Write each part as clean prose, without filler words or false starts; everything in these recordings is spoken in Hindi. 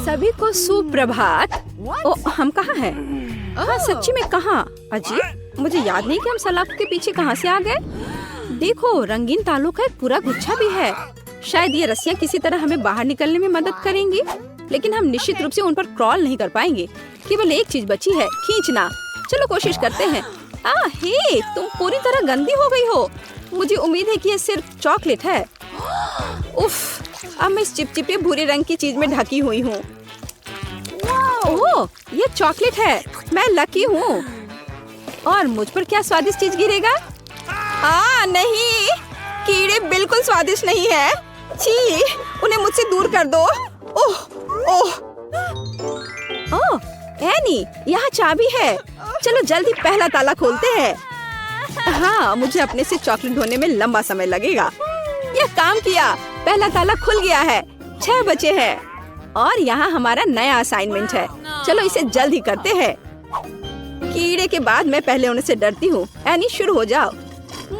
सभी को सुप्रभात। ओ, हम कहाँ हैं? हाँ, सच्ची में कहाँ? अजीब, मुझे याद नहीं कि हम सलाखों के पीछे कहाँ से आ गए। देखो, रंगीन तालों का एक पूरा गुच्छा भी है। शायद ये रस्सियाँ किसी तरह हमें बाहर निकलने में मदद करेंगी, लेकिन हम निश्चित रूप से उन पर क्रॉल नहीं कर पाएंगे। केवल एक चीज बची है, खींचना। चलो कोशिश करते हैं। हे, तुम पूरी तरह गंदी हो गई हो। मुझे उम्मीद है कि ये सिर्फ चॉकलेट है। उफ, अब मैं इस चिपचिपे भूरे रंग की चीज में ढकी हुई हूँ। ओह, ये चॉकलेट है। मैं लकी हूँ। और मुझ पर क्या स्वादिष्ट चीज गिरेगा? नहीं, कीड़े बिल्कुल स्वादिष्ट नहीं है। छी, उन्हें मुझसे दूर कर दो। ओह, ओह, ओह, एनी, यहाँ चाबी है। चलो जल्दी पहला ताला खोलते हैं। हाँ, मुझे अपने से चॉकलेट ढूंढने में लंबा समय लगेगा। यह काम किया, पहला ताला खुल गया है। 6 बचे हैं और यहाँ हमारा नया असाइनमेंट है। चलो इसे जल्दी करते हैं। कीड़े के बाद मैं पहले उन्हें से डरती हूँ। एनी, शुरू हो जाओ।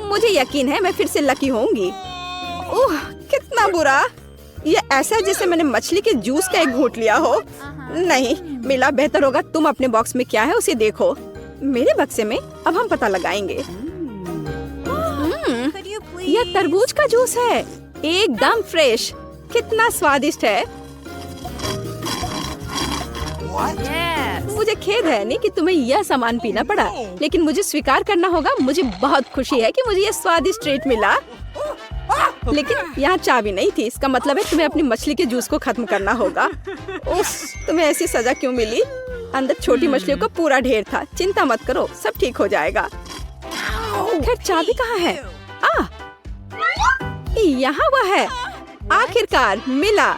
मुझे यकीन है मैं फिर से लकी होंगी। ओह, कितना बुरा। ये ऐसा है जैसे मैंने मछली के जूस का एक घूंट लिया हो। नहीं, मिला, बेहतर होगा तुम अपने बॉक्स में क्या है उसे देखो। मेरे बक्से में अब हम पता लगाएंगे। यह तरबूज का जूस है, एकदम फ्रेश। कितना स्वादिष्ट है। मुझे खेद है नहीं कि तुम्हें यह सामान पीना पड़ा, लेकिन मुझे स्वीकार करना होगा, मुझे बहुत खुशी है कि मुझे यह स्वादिष्ट ट्रीट मिला। लेकिन यहाँ चाबी नहीं थी। इसका मतलब है तुम्हें अपनी मछली के जूस को खत्म करना होगा। उफ, तुम्हें ऐसी सजा क्यों मिली? अंदर छोटी मछलियों का पूरा ढेर था। चिंता मत करो, सब ठीक हो जाएगा। खैर, चाबी कहाँ है? यहाँ वह है। आखिरकार मिला।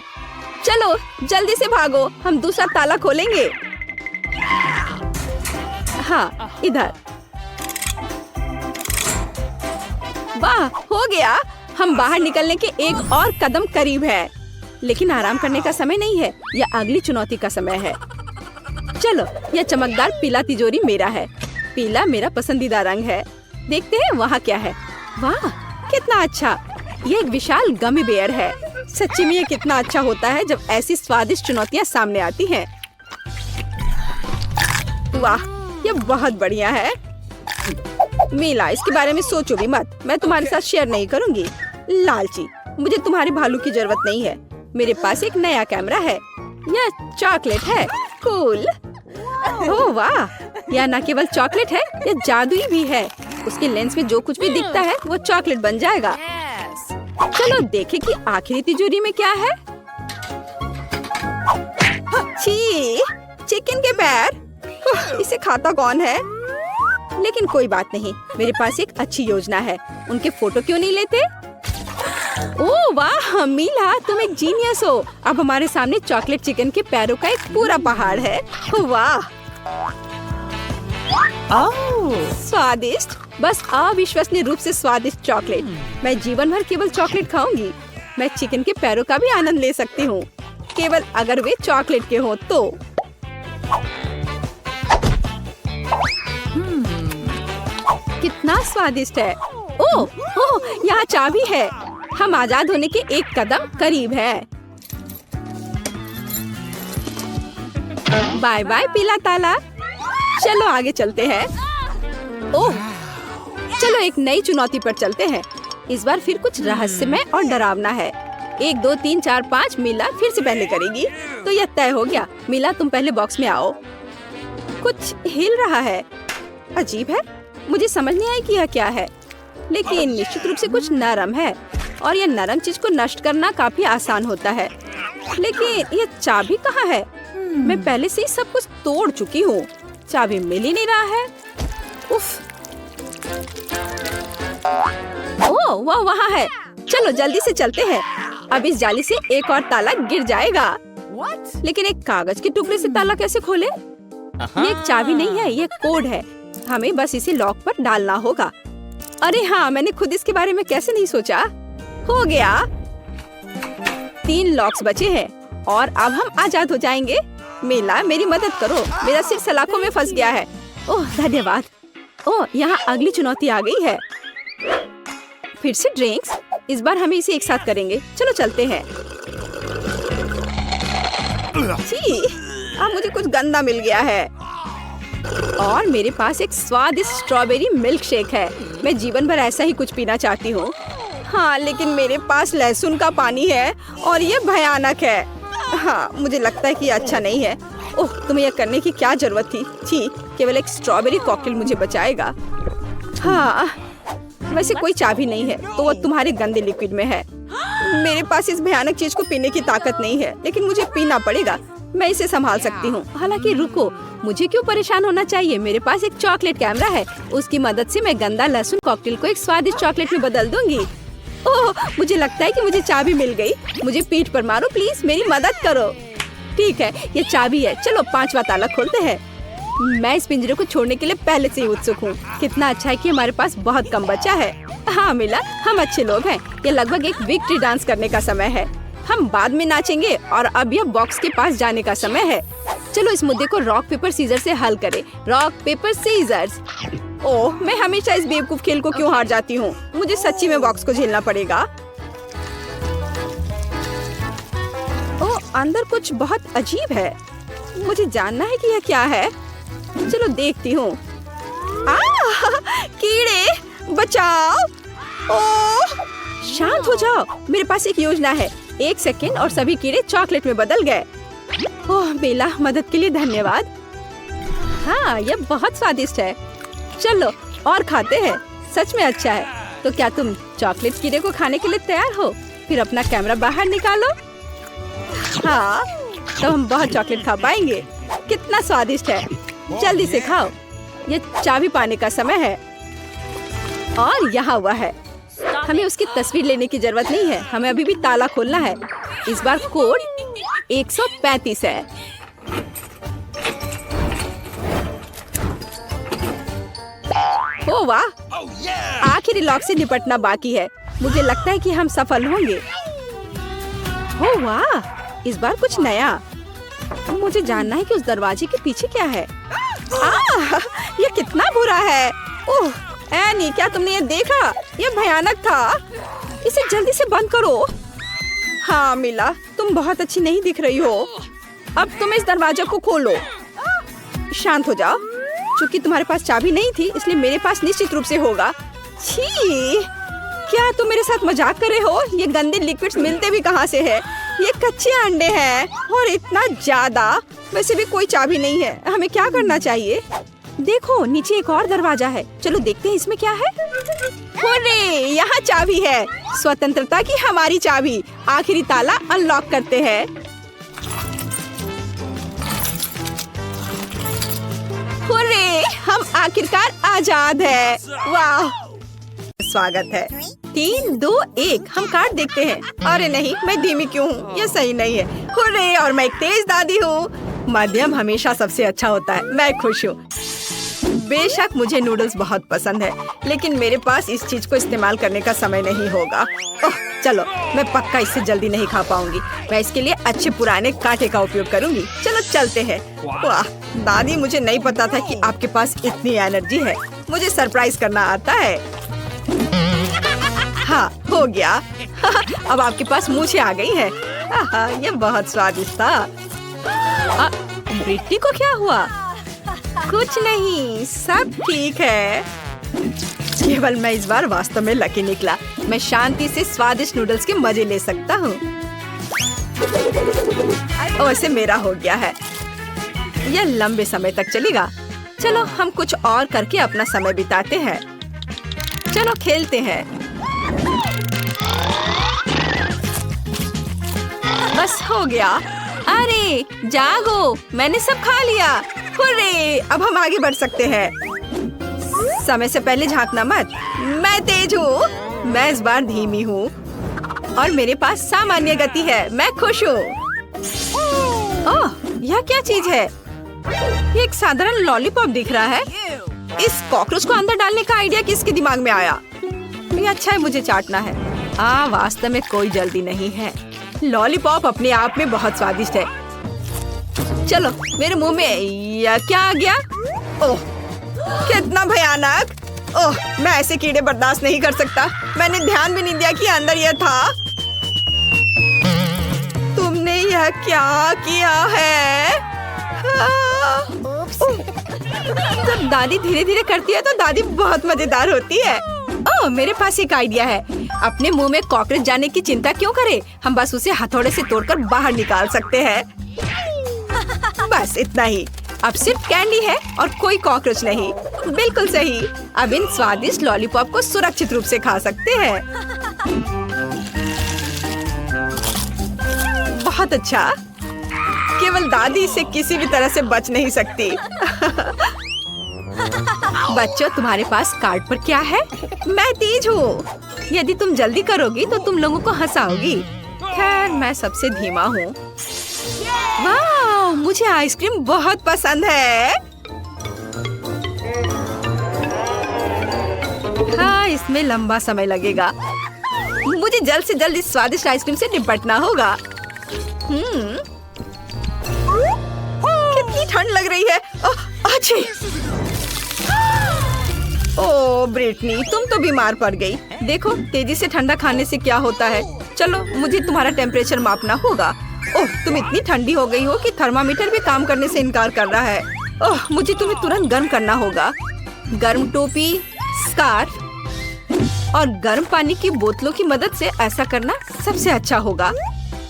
चलो जल्दी से भागो, हम दूसरा ताला खोलेंगे। हाँ, इधर। वाह, हो गया। हम बाहर निकलने के एक और कदम करीब है। लेकिन आराम करने का समय नहीं है, यह अगली चुनौती का समय है। चलो, यह चमकदार पीला तिजोरी मेरा है। पीला मेरा पसंदीदा रंग है। देखते हैं वहाँ क्या है। वाह, कितना अच्छा। यह एक विशाल गमी बेयर है। सच्ची में यह कितना अच्छा होता है जब ऐसी स्वादिष्ट चुनौतियाँ सामने आती हैं। वाह, यह बहुत बढ़िया है। मीला, इसके बारे में सोचो भी मत। मैं तुम्हारे साथ शेयर नहीं करूंगी। लालची, मुझे तुम्हारे भालू की जरूरत नहीं है। मेरे पास एक नया कैमरा है। यह चॉकलेट है। कूल। ओह वाह, यह न केवल चॉकलेट है, यह जादुई भी है। उसके लेंस में जो कुछ भी दिखता है वो चॉकलेट बन जाएगा। चलो देखें कि आखिरी तिजोरी में क्या है। छी, चिकन के पैर। इसे खाता कौन है? लेकिन कोई बात नहीं, मेरे पास एक अच्छी योजना है। उनके फोटो क्यों नहीं लेते? ओह वाह मीला, तुम एक जीनियस हो। अब हमारे सामने चॉकलेट चिकन के पैरों का एक पूरा पहाड़ है। वाह, स्वादिष्ट, बस अविश्वसनीय रूप से स्वादिष्ट चॉकलेट। मैं जीवन भर केवल चॉकलेट खाऊंगी। मैं चिकन के पैरों का भी आनंद ले सकती हूँ, केवल अगर वे चॉकलेट के हों तो। कितना स्वादिष्ट है। ओह, यहाँ चाबी है। हम आजाद होने के एक कदम करीब है। बाय बाय पीला ताला। चलो आगे चलते हैं। ओह, चलो एक नई चुनौती पर चलते हैं। इस बार फिर कुछ रहस्यमय और डरावना है। 1 2 3 4 5 मीला फिर से पहले करेगी, तो यह तय हो गया। मीला, तुम पहले बॉक्स में आओ। कुछ हिल रहा है। अजीब है, मुझे समझ नहीं आई कि यह क्या है, लेकिन निश्चित रूप से कुछ नरम है और यह नरम चीज को नष्ट करना काफी आसान होता है। लेकिन यह चाबी कहाँ है? मैं पहले से ही सब कुछ तोड़ चुकी हूँ। चाबी मिल ही नहीं रहा है। उफ। ओह, वह वहाँ है। चलो जल्दी से चलते हैं। अब इस जाली से एक और ताला गिर जाएगा। लेकिन एक कागज के टुकड़े से ताला कैसे खोले? ये एक चाबी नहीं है, ये कोड है। हमें बस इसे लॉक पर डालना होगा। अरे हाँ, मैंने खुद इसके बारे में कैसे नहीं सोचा। हो गया। 3 लॉक्स बचे हैं और अब हम आजाद हो जाएंगे। मीला, मेरी मदद करो, मेरा सिर सलाखों में फंस गया है। ओह धन्यवाद। ओह, यहाँ अगली चुनौती आ गई है। फिर से ड्रिंक्स। इस बार हमें इसे एक साथ करेंगे। चलो चलते हैं। छी, अब मुझे कुछ गंदा मिल गया है। और मेरे पास एक स्वादिष्ट स्ट्रॉबेरी मिल्क शेक है। मैं जीवन भर ऐसा ही कुछ पीना चाहती हूँ। हाँ, लेकिन मेरे पास लहसुन का पानी है और ये भयानक है। हाँ, मुझे लगता है कि ये अच्छा नहीं है। ओह, तुम्हें यह करने की क्या जरूरत थी? छी, केवल एक स्ट्रॉबेरी कॉकटेल मुझे बचाएगा। हाँ, वैसे कोई चाबी नहीं है तो वो तुम्हारे गंदे लिक्विड में है। मेरे पास इस भयानक चीज को पीने की ताकत नहीं है, लेकिन मुझे पीना पड़ेगा। मैं इसे संभाल सकती हूँ। हालांकि रुको, मुझे क्यों परेशान होना चाहिए? मेरे पास एक चॉकलेट कैमरा है, उसकी मदद से मैं गंदा लहसुन कॉकटेल को एक स्वादिष्ट चॉकलेट में बदल दूंगी। ओह, मुझे लगता है कि मुझे चाबी मिल गई। मुझे पीठ पर मारो प्लीज, मेरी मदद करो। ठीक है, ये चाबी है। चलो 5वां ताला खोलते हैं। मैं इस पिंजरे को छोड़ने के लिए पहले से ही उत्सुक हूँ। कितना अच्छा है कि हमारे पास बहुत कम बचा है। हाँ मिला, हम अच्छे लोग हैं। ये लगभग एक विक्ट्री डांस करने का समय है। हम बाद में नाचेंगे और अब यह बॉक्स के पास जाने का समय है। चलो इस मुद्दे को रॉक पेपर सीजर से हल करें। Rock paper seizures. ओह, मैं हमेशा इस बेवकूफ खेल को क्यों हार जाती हूँ? मुझे सच्ची में बॉक्स को झेलना पड़ेगा। ओह, अंदर कुछ बहुत अजीब है। मुझे जानना है कि यह क्या है। चलो देखती हूँ। कीड़े बचाओ। ओह, शांत हो जाओ। मेरे पास एक योजना है। 1 सेकेंड और सभी कीड़े चॉकलेट में बदल गए। ओह बेला, मदद के लिए धन्यवाद। हाँ, यह बहुत स्वादिष्ट है। चलो और खाते हैं। सच में अच्छा है। तो क्या तुम चॉकलेट कीड़े को खाने के लिए तैयार हो? फिर अपना कैमरा बाहर निकालो। हाँ, तो हम बहुत चॉकलेट खा पाएंगे। कितना स्वादिष्ट है। जल्दी से खाओ। ये चाबी पाने का समय है। और यहाँ हुआ है। हमें उसकी तस्वीर लेने की जरूरत नहीं है। हमें अभी भी ताला खोलना है। इस बार कोड 135 है। ओ वाह, आखिरी लॉक से निपटना बाकी है। मुझे लगता है कि हम सफल होंगे। ओ वाह, इस बार कुछ नया। मुझे जानना है कि उस दरवाजे के पीछे क्या है। ये कितना बुरा है। ओह एनी, क्या तुमने ये देखा? ये भयानक था। इसे जल्दी से बंद करो। हाँ मिला, तुम बहुत अच्छी नहीं दिख रही हो। अब तुम इस दरवाजे को खोलो। शांत हो जाओ। चूंकि तुम्हारे पास चाबी नहीं थी, इसलिए मेरे पास निश्चित रूप से होगा। छी, क्या तुम मेरे साथ मजाक कर रहे हो? ये गंदे लिक्विड्स मिलते भी कहाँ से है? ये कच्चे अंडे हैं और इतना ज्यादा। वैसे भी कोई चाबी नहीं है। हमें क्या करना चाहिए? देखो, नीचे एक और दरवाजा है। चलो देखते हैं इसमें क्या है। हुर्रे, यहाँ चाबी है। स्वतंत्रता की हमारी चाबी। आखिरी ताला अनलॉक करते हैं। हुर्रे, हम आखिरकार आजाद है। वाह, स्वागत है। 3, 2, 1। हम कार्ड देखते हैं। अरे नहीं, मैं धीमी क्यों हूँ? ये सही नहीं है। हुर्रे, और मैं एक तेज दादी हूँ। मध्यम हमेशा सबसे अच्छा होता है। मैं खुश हूँ। बेशक मुझे नूडल्स बहुत पसंद है, लेकिन मेरे पास इस चीज को इस्तेमाल करने का समय नहीं होगा। ओह, चलो, मैं पक्का इससे जल्दी नहीं खा पाऊंगी। मैं इसके लिए अच्छे पुराने कांटे का उपयोग करूंगी। चलो चलते हैं। वाह दादी, मुझे नहीं पता था कि आपके पास इतनी एनर्जी है। मुझे सरप्राइज करना आता है। हाँ, हो गया। अब आपके पास मूछें आ गई है। ये बहुत स्वादिष्ट था। ब्रिट्नी को क्या हुआ? कुछ नहीं, सब ठीक है। केवल मैं इस बार वास्तव में लकी निकला। मैं शांति से स्वादिष्ट नूडल्स के मजे ले सकता हूँ। वैसे मेरा हो गया है। यह लंबे समय तक चलेगा। चलो हम कुछ और करके अपना समय बिताते हैं। चलो खेलते हैं। बस हो गया। अरे जागो, मैंने सब खा लिया। हुर्रे, अब हम आगे बढ़ सकते हैं। समय से पहले झांकना मत। मैं तेज हूँ। मैं इस बार धीमी हूँ और मेरे पास सामान्य गति है। मैं खुश हूँ। ओह, यह क्या चीज है? ये एक साधारण लॉलीपॉप दिख रहा है। इस कॉकरोच को अंदर डालने का आइडिया किसके दिमाग में आया? ये अच्छा है, मुझे चाटना है। वास्तव में कोई जल्दी नहीं है। लॉलीपॉप अपने आप में बहुत स्वादिष्ट है। चलो, मेरे मुंह में यह क्या आ गया? ओह, कितना भयानक। ओह, मैं ऐसे कीड़े बर्दाश्त नहीं कर सकता। मैंने ध्यान भी नहीं दिया कि अंदर यह था। तुमने यह क्या किया है? जब दादी धीरे धीरे करती है तो दादी बहुत मजेदार होती है। ओह, मेरे पास एक आइडिया है। अपने मुंह में कॉकरोच जाने की चिंता क्यों करे? हम बस उसे हथौड़े से तोड़कर बाहर निकाल सकते हैं। बस इतना ही। अब सिर्फ कैंडी है और कोई कॉकरोच नहीं। बिल्कुल सही। अब इन स्वादिष्ट लॉलीपॉप को सुरक्षित रूप से खा सकते हैं। बहुत अच्छा। केवल दादी इससे किसी भी तरह से बच नहीं सकती। बच्चों, तुम्हारे पास कार्ड पर क्या है? मैं तेज हूँ। यदि तुम जल्दी करोगी तो तुम लोगों को हंसाओगी। खैर, मैं सबसे धीमा हूँ। वाह, मुझे आइसक्रीम बहुत पसंद है। हाँ, इसमें लंबा समय लगेगा। मुझे जल्द से जल्द इस स्वादिष्ट आइसक्रीम से निपटना होगा। कितनी ठंड लग रही है। अच्छी। ओह ब्रिटनी, तुम तो बीमार पड़ गई। देखो, तेजी से ठंडा खाने से क्या होता है। चलो, मुझे तुम्हारा टेम्परेचर मापना होगा। ओह, तुम इतनी ठंडी हो गई हो कि थर्मामीटर भी काम करने से इनकार कर रहा है। ओह, मुझे तुम्हें तुरंत गर्म करना होगा। गर्म टोपी, स्कार्फ और गर्म पानी की बोतलों की मदद से ऐसा करना सबसे अच्छा होगा।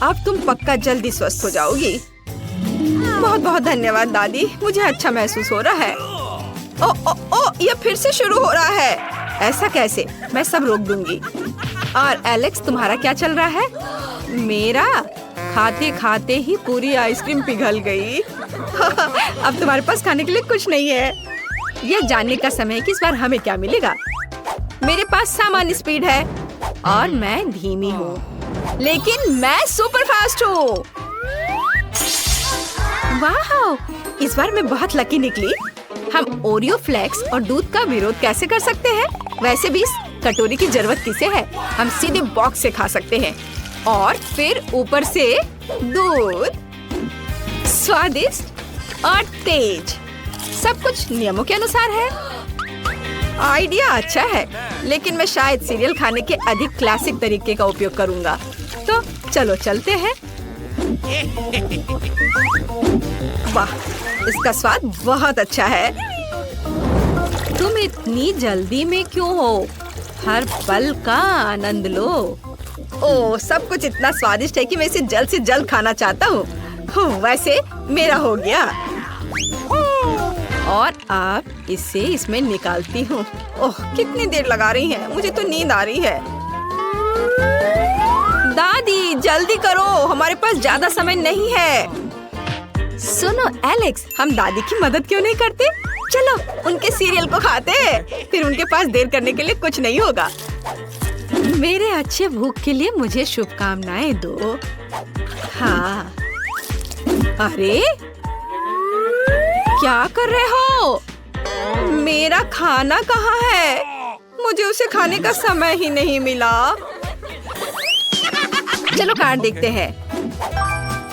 अब तुम पक्का जल्दी स्वस्थ हो जाओगी। बहुत बहुत धन्यवाद दादी, मुझे अच्छा महसूस हो रहा है। ओ, ये फिर से शुरू हो रहा है। ऐसा कैसे? मैं सब रोक दूंगी। और एलेक्स, तुम्हारा क्या चल रहा है? मेरा खाते खाते ही पूरी आइसक्रीम पिघल गई। अब तुम्हारे पास खाने के लिए कुछ नहीं है। यह जानने का समय है कि इस बार हमें क्या मिलेगा। मेरे पास सामान्य स्पीड है और मैं धीमी हूँ, लेकिन मैं सुपर फास्ट हूँ। वाह, इस बार मैं बहुत लकी निकली। हम ओरियो फ्लेक्स और दूध का विरोध कैसे कर सकते हैं? वैसे भी इस कटोरी की जरूरत किसे है? हम सीधे बॉक्स से खा सकते हैं और फिर ऊपर से दूध, स्वादिष्ट और तेज, सब कुछ नियमों के अनुसार है। आइडिया अच्छा है, लेकिन मैं शायद सीरियल खाने के अधिक क्लासिक तरीके का उपयोग करूंगा। तो चलो चलते हैं। वाह, इसका स्वाद बहुत अच्छा है। तुम इतनी जल्दी में क्यों हो? हर पल का आनंद लो। ओह, सब कुछ इतना स्वादिष्ट है कि मैं इसे जल्द से जल्द खाना चाहता हूँ। वैसे मेरा हो गया और अब इसे इसमें निकालती हूँ। ओह, कितनी देर लगा रही हैं? मुझे तो नींद आ रही है। दादी जल्दी करो, हमारे पास ज्यादा समय नहीं है। सुनो एलेक्स, हम दादी की मदद क्यों नहीं करते? चलो उनके सीरियल को खाते हैं, फिर उनके पास देर करने के लिए कुछ नहीं होगा। मेरे अच्छे भूख के लिए मुझे शुभकामनाएं दो। हाँ। अरे क्या कर रहे हो? मेरा खाना कहाँ है? मुझे उसे खाने का समय ही नहीं मिला। चलो कार्ड देखते हैं।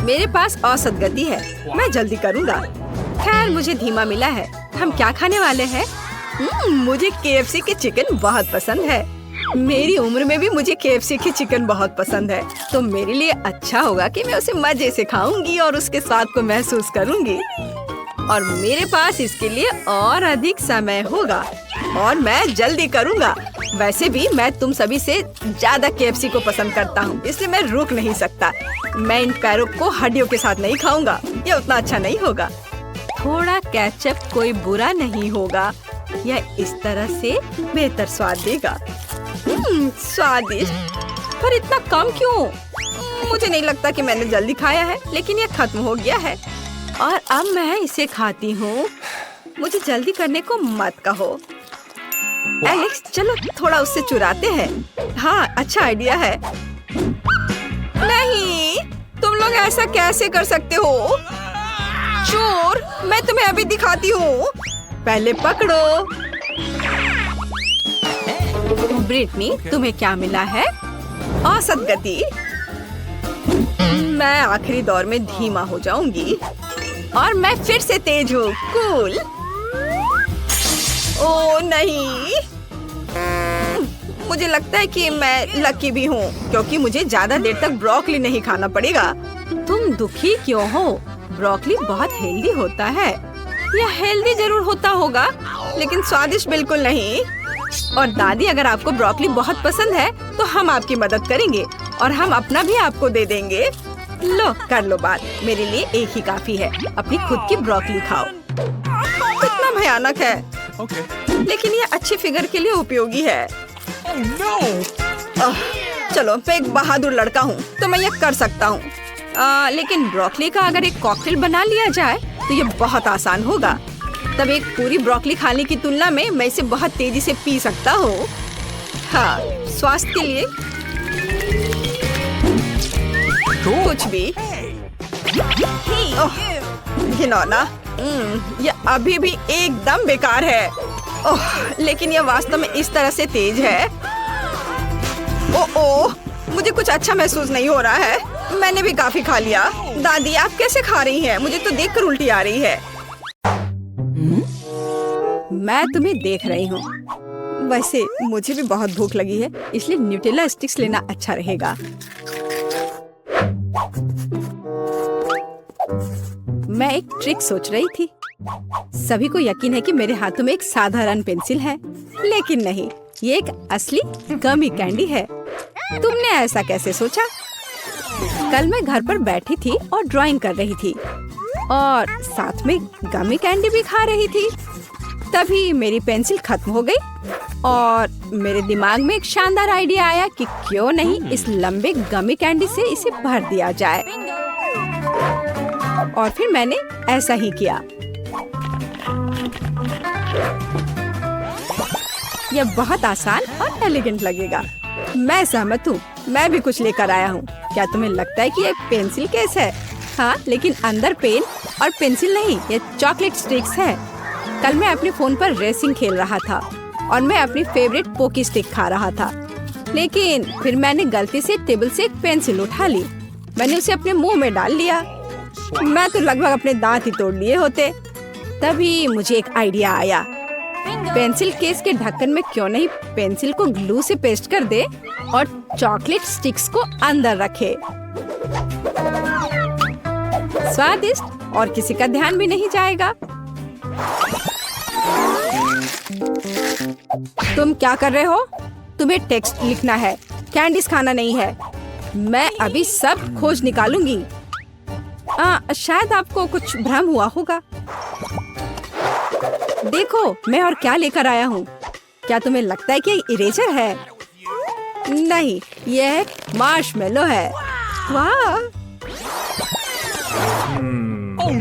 मेरे पास औसत गति है, मैं जल्दी करूँगा। खैर, मुझे धीमा मिला है। हम क्या खाने वाले हैं? मुझे KFC की चिकन बहुत पसंद है। मेरी उम्र में भी मुझे KFC की चिकन बहुत पसंद है, तो मेरे लिए अच्छा होगा कि मैं उसे मजे से खाऊंगी और उसके स्वाद को महसूस करूंगी। और मेरे पास इसके लिए और अधिक समय होगा और मैं जल्दी करूंगा। वैसे भी मैं तुम सभी से ज्यादा KFC को पसंद करता हूँ, इसलिए मैं रुक नहीं सकता। मैं इन पैरों को हड्डियों के साथ नहीं खाऊंगा, ये उतना अच्छा नहीं होगा। थोड़ा केचप कोई बुरा नहीं होगा, यह इस तरह से बेहतर स्वाद देगा। स्वादिष्ट, पर इतना कम क्यों? मुझे नहीं लगता कि मैंने जल्दी खाया है, लेकिन यह खत्म हो गया है और अब मैं इसे खाती हूँ। मुझे जल्दी करने को मत कहो। एलेक्स, चलो थोड़ा उससे चुराते हैं। हाँ, अच्छा आइडिया है। नहीं, तुम लोग ऐसा कैसे कर सकते हो? चोर, मैं तुम्हें अभी दिखाती हूँ। पहले पकड़ो। ब्रिटनी, तुम्हें क्या मिला है? औसत गति। मैं आखिरी दौर में धीमा हो जाऊंगी और मैं फिर से तेज हूँ। कूल। ओह नहीं, मुझे लगता है कि मैं लकी भी हूँ, क्योंकि मुझे ज्यादा देर तक ब्रोकली नहीं खाना पड़ेगा। तुम दुखी क्यों हो? ब्रोकली बहुत हेल्दी होता है। यह हेल्दी जरूर होता होगा, लेकिन स्वादिष्ट बिल्कुल नहीं। और दादी, अगर आपको ब्रोकली बहुत पसंद है तो हम आपकी मदद करेंगे और हम अपना भी आपको दे देंगे। लो, कर लो बात। मेरे लिए एक ही काफी है। अपनी खुद की ब्रोकली खाओ। कितना भयानक है। लेकिन ये अच्छी फिगर के लिए उपयोगी है। चलो, मैं एक बहादुर लड़का हूँ तो मैं ये कर सकता हूँ। लेकिन ब्रोकली का अगर एक कॉकटेल बना लिया जाए तो ये बहुत आसान होगा। तब एक पूरी ब्रोकली खाने की तुलना में मैं इसे बहुत तेजी से पी सकता हूँ। हाँ, स्वास्थ्य के लिए कुछ भी। ओह, घिनौना। ये अभी भी एकदम बेकार है। ओह, लेकिन ये वास्तव में इस तरह से तेज है। ओह, मुझे कुछ अच्छा महसूस नहीं हो रहा है। मैंने भी काफी खा लिया। दादी, आप कैसे खा रही हैं? मुझे तो देखकर उल्टी आ रही है। मैं तुम्हें देख रही हूँ। वैसे मुझे भी बहुत भूख लगी है, इसलिए न्यूटेला स्टिक्स लेना अच्छा रहेगा। मैं एक ट्रिक सोच रही थी। सभी को यकीन है कि मेरे हाथों में एक साधारण पेंसिल है, लेकिन नहीं, ये एक असली गमी कैंडी है। तुमने ऐसा कैसे सोचा? कल मैं घर पर बैठी थी और ड्राइंग कर रही थी और साथ में गमी कैंडी भी खा रही थी। तभी मेरी पेंसिल खत्म हो गई और मेरे दिमाग में एक शानदार आइडिया आया कि क्यों नहीं इस लंबे गमी कैंडी से इसे भर दिया जाए। और फिर मैंने ऐसा ही किया। यह बहुत आसान और एलिगेंट लगेगा। मैं सहमत हूँ। मैं भी कुछ लेकर आया हूँ। क्या तुम्हें लगता है कि ये पेंसिल केस है? हाँ, लेकिन अंदर पेन और पेंसिल नहीं, ये चॉकलेट स्टिक्स है। कल मैं अपने फोन पर रेसिंग खेल रहा था और मैं अपनी फेवरेट पोकी स्टिक खा रहा था, लेकिन फिर मैंने गलती से टेबल से एक पेंसिल उठा ली। मैंने उसे अपने मुंह में डाल लिया। मैं तो लगभग अपने दांत ही तोड़ लिए होते। तभी मुझे एक आइडिया आया। पेंसिल केस के ढक्कन में क्यों नहीं पेंसिल को ग्लू से पेस्ट कर दे और चॉकलेट स्टिक्स को अंदर रखे। स्वादिष्ट और किसी का ध्यान भी नहीं जाएगा। तुम क्या कर रहे हो? तुम्हें टेक्स्ट लिखना है, कैंडीज खाना नहीं है। मैं अभी सब खोज निकालूंगी। शायद आपको कुछ भ्रम हुआ होगा। देखो, मैं और क्या लेकर आया हूँ। क्या तुम्हें लगता है कि ये इरेजर है? नहीं, यह मार्शमेलो है। वाह!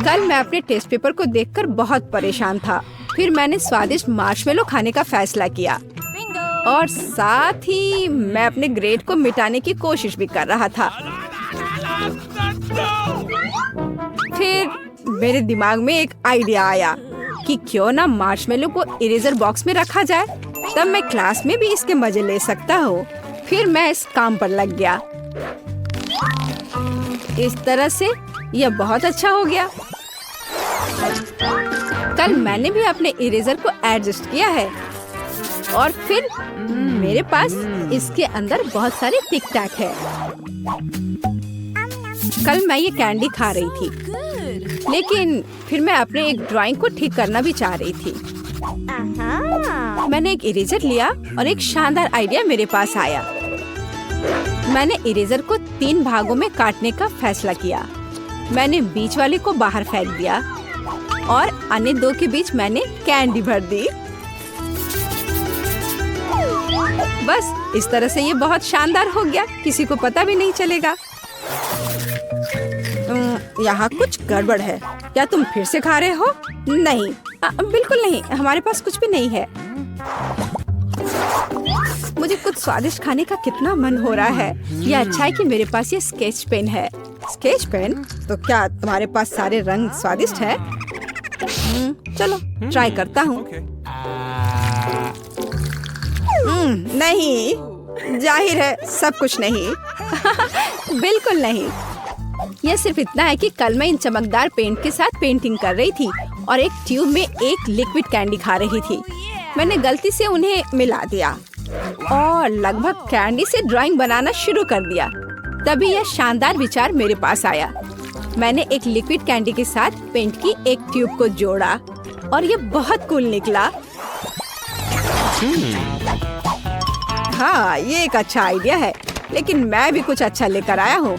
कल मैं अपने टेस्ट पेपर को देखकर बहुत परेशान था। फिर मैंने स्वादिष्ट मार्शमेलो खाने का फैसला किया और साथ ही मैं अपने ग्रेड को मिटाने की कोशिश भी कर रहा था। फिर मेरे दिमाग में एक आइडिया आया कि क्यों ना मार्शमेलो को इरेजर बॉक्स में रखा जाए, तब मैं क्लास में भी इसके मजे ले सकता हूँ। फिर मैं इस काम पर लग गया। इस तरह से यह बहुत अच्छा हो गया। कल मैंने भी अपने इरेजर को एडजस्ट किया है और फिर मेरे पास इसके अंदर बहुत सारे टिक टैक है। कल मैं ये कैंडी खा रही थी, लेकिन फिर मैं अपने एक ड्राइंग को ठीक करना भी चाह रही थी। मैंने एक इरेजर लिया और एक शानदार आइडिया मेरे पास आया। मैंने इरेजर को 3 भागों में काटने का फैसला किया। मैंने बीच वाले को बाहर फेंक दिया और अन्य 2 के बीच मैंने कैंडी भर दी। बस इस तरह से ये बहुत शानदार हो गया, किसी को पता भी नहीं चलेगा। यहाँ कुछ गड़बड़ है। क्या तुम फिर से खा रहे हो? नहीं, बिल्कुल नहीं, हमारे पास कुछ भी नहीं है। मुझे कुछ स्वादिष्ट खाने का कितना मन हो रहा है। ये अच्छा है कि मेरे पास ये स्केच पेन है। Sketch pen? तो क्या तुम्हारे पास सारे रंग स्वादिष्ट है? चलो ट्राई करता हूँ। नहीं, जाहिर है सब कुछ नहीं। बिल्कुल नहीं। यह सिर्फ इतना है कि कल मैं इन चमकदार पेंट के साथ पेंटिंग कर रही थी और एक ट्यूब में एक लिक्विड कैंडी खा रही थी। मैंने गलती से उन्हें मिला दिया और लगभग कैंडी से ड्राइंग बनाना शुरू कर दिया। तभी यह शानदार विचार मेरे पास आया। मैंने एक लिक्विड कैंडी के साथ पेंट की एक ट्यूब को जोड़ा और ये बहुत कूल निकला। हाँ, ये एक अच्छा आइडिया है, लेकिन मैं भी कुछ अच्छा लेकर आया हूँ।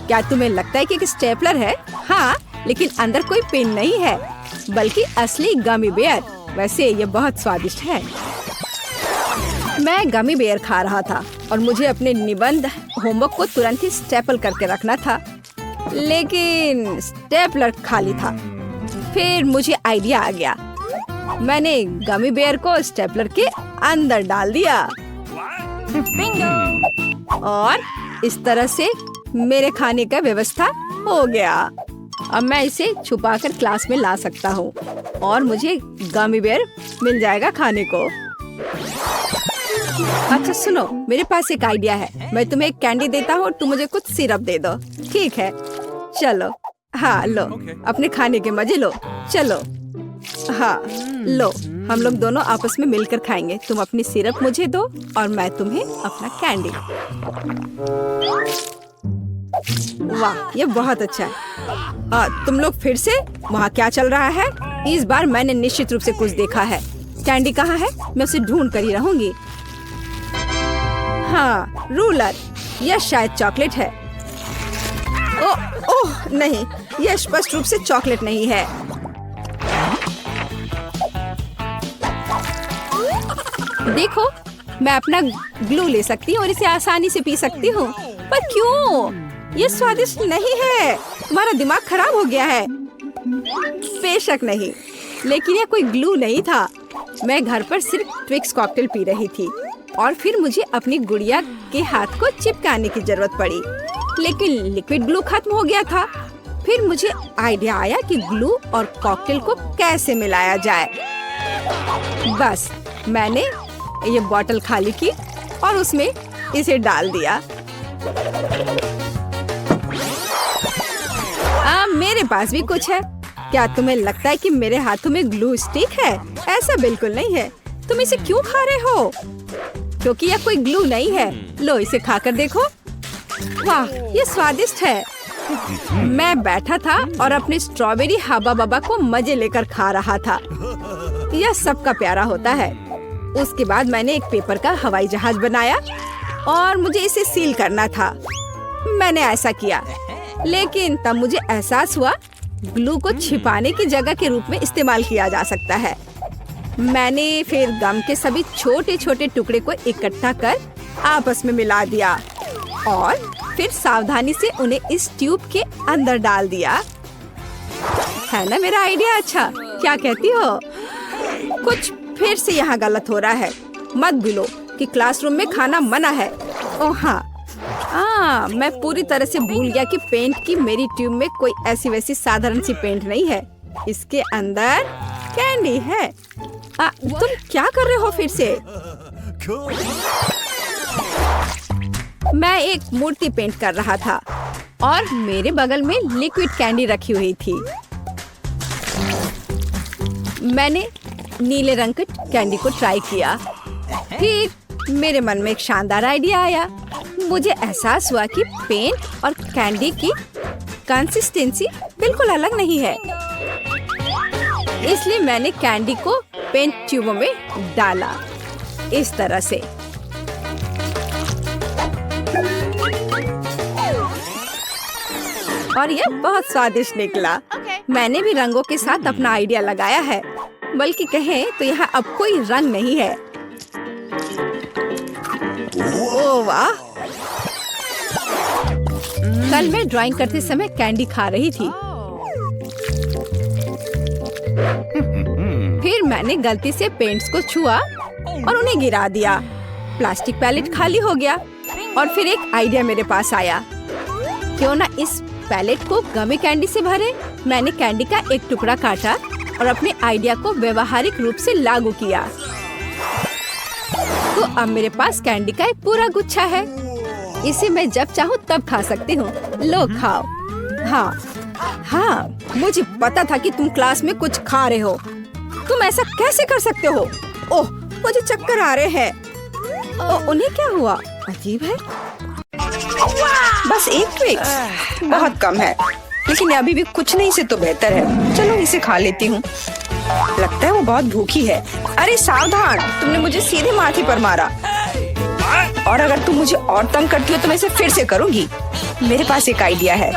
क्या तुम्हें लगता है कि एक स्टेपलर है? हाँ, लेकिन अंदर कोई पेन नहीं है, बल्कि असली गमी बेयर। वैसे ये बहुत स्वादिष्ट है। मैं गमी बेयर खा रहा था और मुझे अपने निबंध होमवर्क को तुरंत ही स्टेपल करके रखना था, लेकिन स्टेपलर खाली था। फिर मुझे आइडिया आ गया। मैंने गमी बेयर को स्टेपलर के अंदर डाल दिया और इस तरह से मेरे खाने का व्यवस्था हो गया। अब मैं इसे छुपाकर क्लास में ला सकता हूँ और मुझे गमी बेयर मिल जाएगा खाने को। अच्छा सुनो, मेरे पास एक आइडिया है। मैं तुम्हें एक कैंडी देता हूँ, तुम मुझे कुछ सिरप दे दो, ठीक है? चलो, हाँ लो, अपने खाने के मजे लो। चलो, हाँ लो, हम लोग दोनों आपस में मिलकर खाएंगे। तुम अपनी सिरप मुझे दो और मैं तुम्हें अपना कैंडी। वाह, ये बहुत अच्छा है। तुम लोग फिर से वहाँ क्या चल रहा है? इस बार मैंने निश्चित रूप से कुछ देखा है। कैंडी कहाँ है? मैं उसे ढूंढ कर ही रहूंगी। हाँ, रूलर। यह शायद चॉकलेट है। ओह नहीं, यह स्पष्ट रूप से चॉकलेट नहीं है। देखो, मैं अपना ग्लू ले सकती हूँ और इसे आसानी से पी सकती हूँ। पर क्यों? ये स्वादिष्ट नहीं है। तुम्हारा दिमाग खराब हो गया है। बेशक नहीं, लेकिन यह कोई ग्लू नहीं था। मैं घर पर सिर्फ ट्विक्स कॉकटेल पी रही थी और फिर मुझे अपनी गुड़िया के हाथ को चिपकाने की जरूरत पड़ी, लेकिन लिक्विड ग्लू खत्म हो गया था। फिर मुझे आइडिया आया कि ग्लू और कॉकटेल को कैसे मिलाया जाए। बस मैंने ये बोतल खाली की और उसमें इसे डाल दिया। मेरे पास भी कुछ है। क्या तुम्हें लगता है कि मेरे हाथों में ग्लू स्टिक है? ऐसा बिल्कुल नहीं है। तुम इसे क्यों खा रहे हो? क्योंकि यह कोई ग्लू नहीं है। लो, इसे खाकर देखो। वाह, ये स्वादिष्ट है। मैं बैठा था और अपने स्ट्रॉबेरी हबा बबा को मजे लेकर खा रहा था। यह सबका प्यारा होता है। उसके बाद मैंने एक पेपर का हवाई जहाज बनाया और मुझे इसे सील करना था। मैंने ऐसा किया, लेकिन तब मुझे एहसास हुआ ग्लू को छिपाने की जगह के रूप में इस्तेमाल किया जा सकता है। मैंने फिर गम के सभी छोटे छोटे टुकड़े को इकट्ठा कर आपस में मिला दिया और फिर सावधानी से उन्हें इस ट्यूब के अंदर डाल दिया। है ना मेरा आइडिया अच्छा? क्या कहती हो? कुछ फिर से यहाँ गलत हो रहा है। मत भूलो कि क्लासरूम में खाना मना है। ओह हाँ, मैं पूरी तरह से भूल गया कि पेंट की मेरी ट्यूब में कोई ऐसी वैसी साधारण सी पेंट नहीं है। इसके अंदर कैंडी है। तुम क्या कर रहे हो फिर से? मैं एक मूर्ति पेंट कर रहा था और मेरे बगल में लिक्विड कैंडी रखी हुई थी। मैंने नीले रंग के कैंडी को ट्राई किया। फिर मेरे मन में एक शानदार आइडिया आया। मुझे एहसास हुआ कि पेंट और कैंडी की कंसिस्टेंसी बिल्कुल अलग नहीं है। इसलिए मैंने कैंडी को पेंट ट्यूबों में डाला इस तरह से। और यह बहुत स्वादिष्ट निकला। मैंने भी रंगों के साथ अपना आइडिया लगाया है, बल्कि कहें तो यहाँ अब कोई रंग नहीं है। ओह वाह! कल मैं ड्राइंग करते समय कैंडी खा रही थी। फिर मैंने गलती से पेंट्स को छुआ और उन्हें गिरा दिया। प्लास्टिक पैलेट खाली हो गया और फिर एक आइडिया मेरे पास आया। क्यों ना इस पैलेट को गमी कैंडी से भरे। मैंने कैंडी का एक टुकड़ा काटा और अपने आइडिया को व्यवहारिक रूप से लागू किया। तो अब मेरे पास कैंडी का एक पूरा गुच्छा है। इसे मैं जब चाहूँ तब खा सकती हूँ। लो खाओ। हाँ, मुझे पता था कि तुम क्लास में कुछ खा रहे हो। तुम ऐसा कैसे कर सकते हो? ओह, मुझे चक्कर आ रहे हैं। उन्हें क्या हुआ? अजीब है। बस एक ट्विक्स बहुत कम है, लेकिन अभी भी कुछ नहीं से तो बेहतर है। चलो इसे खा लेती हूँ। लगता है वो बहुत भूखी है। अरे सावधान, तुमने मुझे सीधे माथे पर मारा। और अगर तुम मुझे और तंग करती हो तो मैं इसे फिर से करूंगी। मेरे पास एक आइडिया है,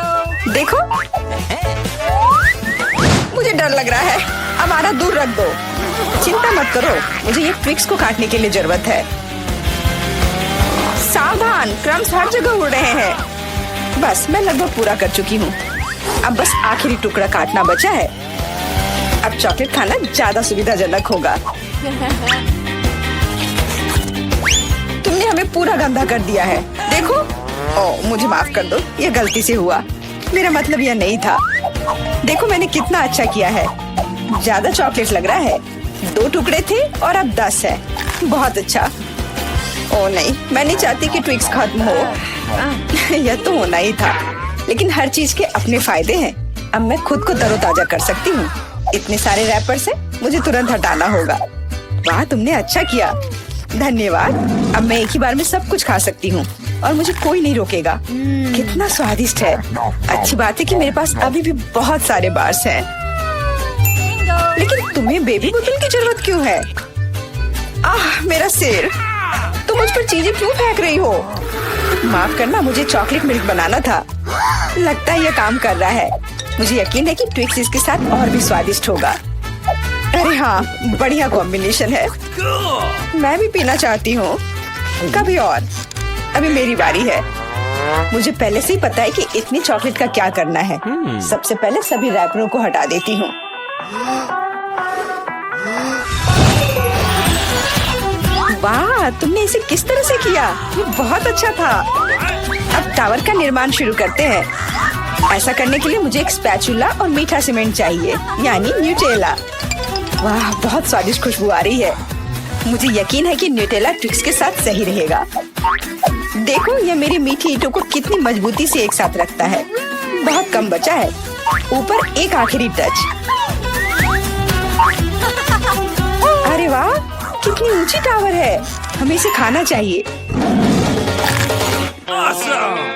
देखो। मुझे डर लग रहा है, अब आना दूर रख दो। चिंता मत करो, मुझे ये ट्विक्स को काटने के लिए जरूरत है। सावधान, क्रम्स हर जगह उड़ रहे हैं। बस मैं लगभग पूरा कर चुकी हूँ। अब बस आखिरी टुकड़ा काटना बचा है। अब चॉकलेट खाना ज्यादा सुविधाजनक होगा। तुमने हमें पूरा गंदा कर दिया है। देखो, ओह मुझे माफ कर दो, ये गलती से हुआ। मेरा मतलब यह नहीं था। देखो मैंने कितना अच्छा किया है। ज्यादा चॉकलेट लग रहा है। 2 टुकड़े थे और अब 10 है। बहुत अच्छा। ओह नहीं, मैं नहीं चाहती कि ट्विक्स खत्म हो। यह तो होना ही था, लेकिन हर चीज के अपने फायदे हैं। अब मैं खुद को तरोताजा कर सकती हूँ। इतने सारे रैपर से मुझे तुरंत हटाना होगा। वाह, तुमने अच्छा किया, धन्यवाद। अब मैं एक ही बार में सब कुछ खा सकती हूँ और मुझे कोई नहीं रोकेगा। कितना स्वादिष्ट है। अच्छी बात है कि मेरे पास अभी भी बहुत सारे बार्स हैं। लेकिन तुम्हें बेबी बोतल की जरूरत क्यों है? आह, मेरा सिर। तुम मुझ पर चीजें क्यों फेंक रही हो? माफ करना, मुझे चॉकलेट मिल्क बनाना था। लगता है यह काम कर रहा है। मुझे यकीन है कि ट्विक्स इसके साथ और भी स्वादिष्ट होगा। अरे हाँ, बढ़िया कॉम्बिनेशन है। मैं भी पीना चाहती हूँ, कभी और। अभी मेरी बारी है। मुझे पहले से ही पता है कि इतनी चॉकलेट का क्या करना है। सबसे पहले सभी रैपरों को हटा देती हूँ। वाह, तुमने इसे किस तरह से किया? ये बहुत अच्छा था। अब टावर का निर्माण शुरू करते हैं। ऐसा करने के लिए मुझे एक स्पैचुला और मीठा सीमेंट चाहिए, यानी न्यूटेला। वाह, बहुत स्वादिष्ट खुशबू आ रही है। मुझे यकीन है कि न्यूटेला ट्विक्स के साथ सही रहेगा। देखो, यह मेरी मीठी ईंटों को कितनी मजबूती से एक साथ रखता है। बहुत कम बचा है। ऊपर एक आखिरी टच। अरे वाह, कितनी ऊंची टावर है। हमें इसे खाना चाहिए।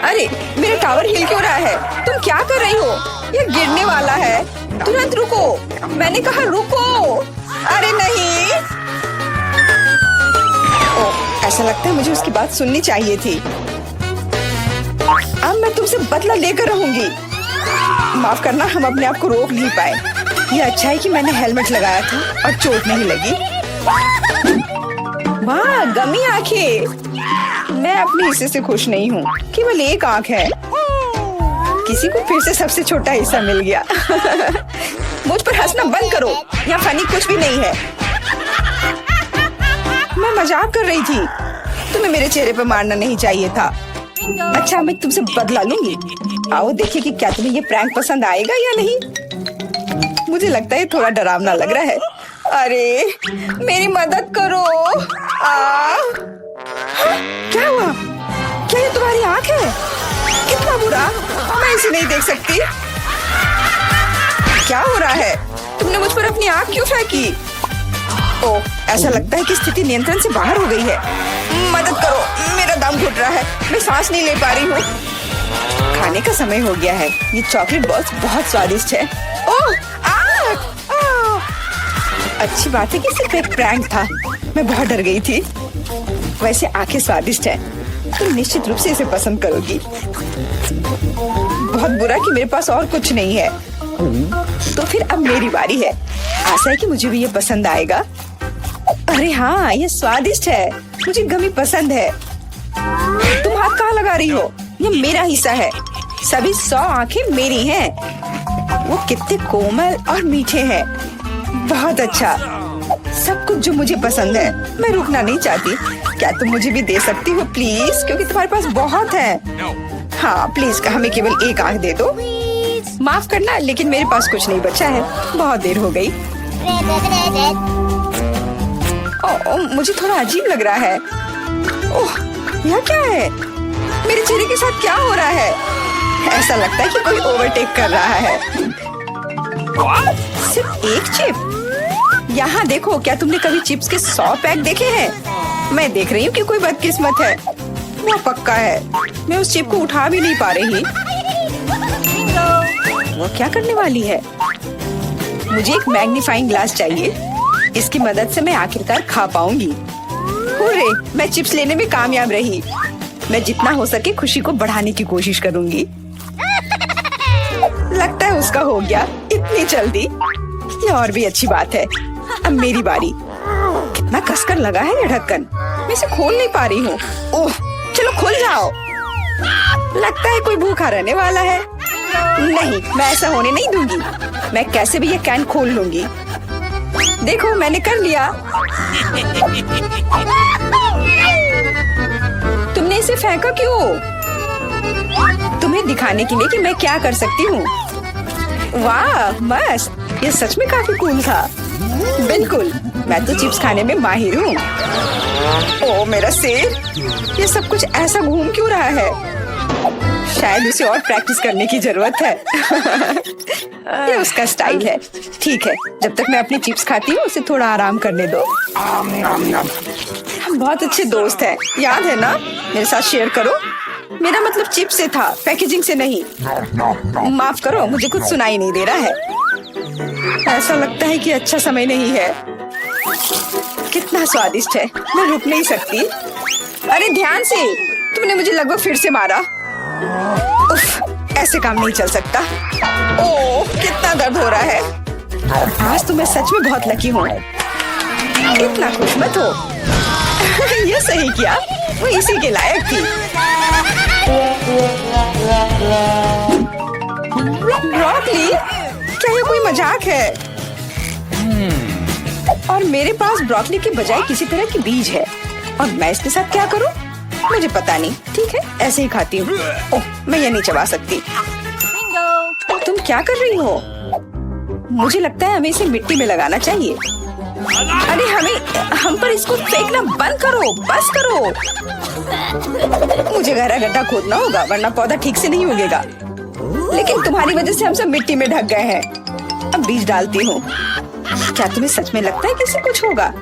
अरे, मेरा टावर हिल क्यों रहा है? तुम क्या कर रही हो? यह गिरने वाला है। तुरंत रुको, मैंने कहा रुको। अरे नहीं। ओह, ऐसा लगता है मुझे उसकी बात सुननी चाहिए थी। अब मैं तुमसे बदला लेकर रहूंगी। माफ करना, हम अपने आप को रोक नहीं पाए। ये अच्छा है कि मैंने हेलमेट लगाया था और चोट नहीं लगी। वाह, गमी आंखें। मैं अपने हिस्से से खुश नहीं हूँ। केवल एक आंख है। किसी को फिर से सबसे छोटा हिस्सा मिल गया। मुझ पर हंसना बंद करो। यहाँ फनी कुछ भी नहीं है। मैं मजाक कर रही थी। तुम्हें मेरे चेहरे पर मारना नहीं चाहिए था। अच्छा, मैं तुमसे बदला लूंगी। आओ देखिए कि क्या तुम्हें ये प्रैंक पसंद आएगा या नहीं। मुझे लगता है थोड़ा डरावना लग रहा है। अरे, मेरी मदद करो। क्या हुआ? क्या ये तुम्हारी आँख है? कितना बुरा, मैं इसे नहीं देख सकती। क्या हो रहा है? तुमने मुझ पर अपनी आँख क्यों फेंकी? ओह, ऐसा लगता है कि स्थिति नियंत्रण से बाहर हो गई है। मदद करो, मेरा दम घुट रहा है। मैं सांस नहीं ले पा रही हूँ। खाने का समय हो गया है। ये चॉकलेट बॉल्स बहुत स्वादिष्ट है। ओह, अच्छी बात है कि सिर्फ एक प्रैंक था। मैं बहुत डर गई थी। वैसे आंखें स्वादिष्ट है, तुम निश्चित रूप से इसे पसंद करोगी। बहुत बुरा कि मेरे पास और कुछ नहीं है। तो फिर अब मेरी बारी है। आशा है कि मुझे भी ये पसंद आएगा। अरे हाँ, ये स्वादिष्ट है। मुझे गमी पसंद है। तुम हाथ कहाँ लगा रही हो? ये मेरा हिस्सा है। सभी 100 आंखें मेरी हैं। वो कितने कोमल और मीठे हैं। बहुत अच्छा, सब कुछ जो मुझे पसंद है। मैं रुकना नहीं चाहती। क्या तुम मुझे भी दे सकती हो प्लीज? क्योंकि तुम्हारे पास बहुत है। हाँ प्लीज, हमें केवल एक आंख दे दो। माफ करना, लेकिन मेरे पास कुछ नहीं बचा है। बहुत देर हो गई। ओह, मुझे थोड़ा अजीब लग रहा है। ओह, यह क्या है? मेरे चेहरे के साथ क्या हो रहा है? ऐसा लगता है कि कोई ओवरटेक कर रहा है। सिर्फ एक चिप? यहाँ देखो, क्या तुमने कभी चिप्स के 100 पैक देखे हैं? मैं देख रही हूँ कि कोई बदकिस्मत है। वो पक्का है। मैं उस चिप को उठा भी नहीं पा रही। वो क्या करने वाली है? मुझे एक मैग्नीफाइंग ग्लास चाहिए। इसकी मदद से मैं आखिरकार खा पाऊंगी। हुर्रे, मैं चिप्स लेने में कामयाब रही। मैं जितना हो सके खुशी को बढ़ाने की कोशिश करूंगी। लगता है उसका हो गया इतनी जल्दी। ये और भी अच्छी बात है। अब मेरी बारी। कितना कसकर लगा है ये ढक्कन। मैं इसे खोल नहीं पा रही हूँ। ओह, चलो खुल जाओ। लगता है कोई भूखा रहने वाला है। नहीं, मैं ऐसा होने नहीं दूंगी। मैं कैसे भी ये कैन खोल लूंगी। देखो, मैंने कर लिया। तुमने इसे फेंका क्यों? तुम्हें दिखाने के लिए कि मैं क्या कर सकती हूँ। वाह, मस्त। ये सच में काफी कूल था। बिल्कुल, मैं तो चिप्स खाने में माहिर हूँ। ओह मेरा सिर, ये सब कुछ ऐसा घूम क्यों रहा है? शायद उसे और प्रैक्टिस करने की जरूरत है। ये उसका स्टाइल है। ठीक है, जब तक मैं अपनी चिप्स खाती हूँ उसे थोड़ा आराम करने दो। हम बहुत अच्छे दोस्त हैं, याद है ना? मेरे साथ शेयर करो। मेरा मतलब चिप्स से था, पैकेजिंग से नहीं। माफ करो, मुझे कुछ सुनाई नहीं दे रहा है। ऐसा लगता है कि अच्छा समय नहीं है। कितना स्वादिष्ट है, मैं रुक नहीं सकती। अरे ध्यान से, तुमने मुझे लगभग फिर से मारा। उफ, ऐसे काम नहीं चल सकता। ओह, कितना दर्द हो रहा है। आज तो मैं सच में बहुत लकी हूँ। इतना खुश मत हो। ये सही किया, वो इसी के लायक थी। ब्रोकली, क्या ये कोई मजाक है? और मेरे पास ब्रोकली के बजाय किसी तरह की बीज है, और मैं इसके साथ क्या करूं? मुझे पता नहीं। ठीक है, ऐसे ही खाती हूँ। ओह, मैं ये नहीं चबा सकती। तुम क्या कर रही हो? मुझे लगता है हमें इसे मिट्टी में लगाना चाहिए। अरे हम पर इसको फेंकना बंद करो, बस करो। मुझे गहरा गड्ढा खोदना होगा, वरना पौधा ठीक से नहीं उगेगा। लेकिन तुम्हारी वजह से हम सब मिट्टी में ढक गए हैं। अब बीज डालती हूँ। क्या तुम्हें सच में लगता है कि इससे कुछ होगा?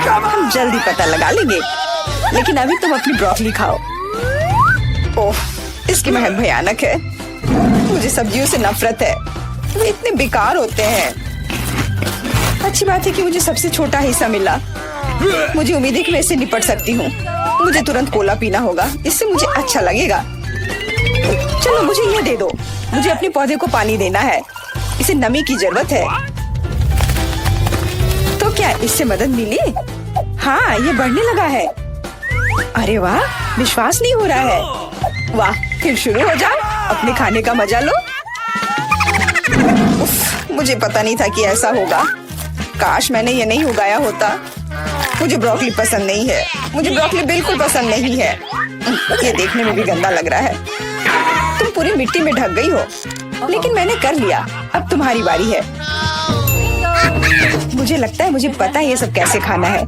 हम जल्दी पता लगा लेंगे। लेकिन अभी तुम अपनी ब्रोकली खाओ। ओह, इसकी महक भयानक है। मुझे सब्जियों से नफरत है, वे इतने बेकार होते हैं। अच्छी बात है कि मुझे सबसे छोटा हिस्सा मिला। मुझे उम्मीद है कि मैं इससे निपट सकती हूँ। मुझे तुरंत कोला पीना होगा, इससे मुझे अच्छा लगेगा। चलो मुझे ये दे दो। मुझे अपने पौधे को पानी देना है, इसे नमी की जरूरत है। तो क्या इससे मदद मिली? हाँ, ये बढ़ने लगा है। अरे वाह, विश्वास नहीं हो रहा है। वाह, फिर शुरू हो जाओ, अपने खाने का मजा लो। उफ, मुझे पता नहीं था कि ऐसा होगा। काश मैंने ये नहीं उगाया होता। मुझे ब्रोकली पसंद नहीं है। मुझे ब्रोकली बिल्कुल पसंद नहीं है। ये देखने में भी गंदा लग रहा है। तुम पूरी मिट्टी में ढक गई हो, लेकिन मैंने कर लिया। अब तुम्हारी बारी है। मुझे लगता है मुझे पता है ये सब कैसे खाना है।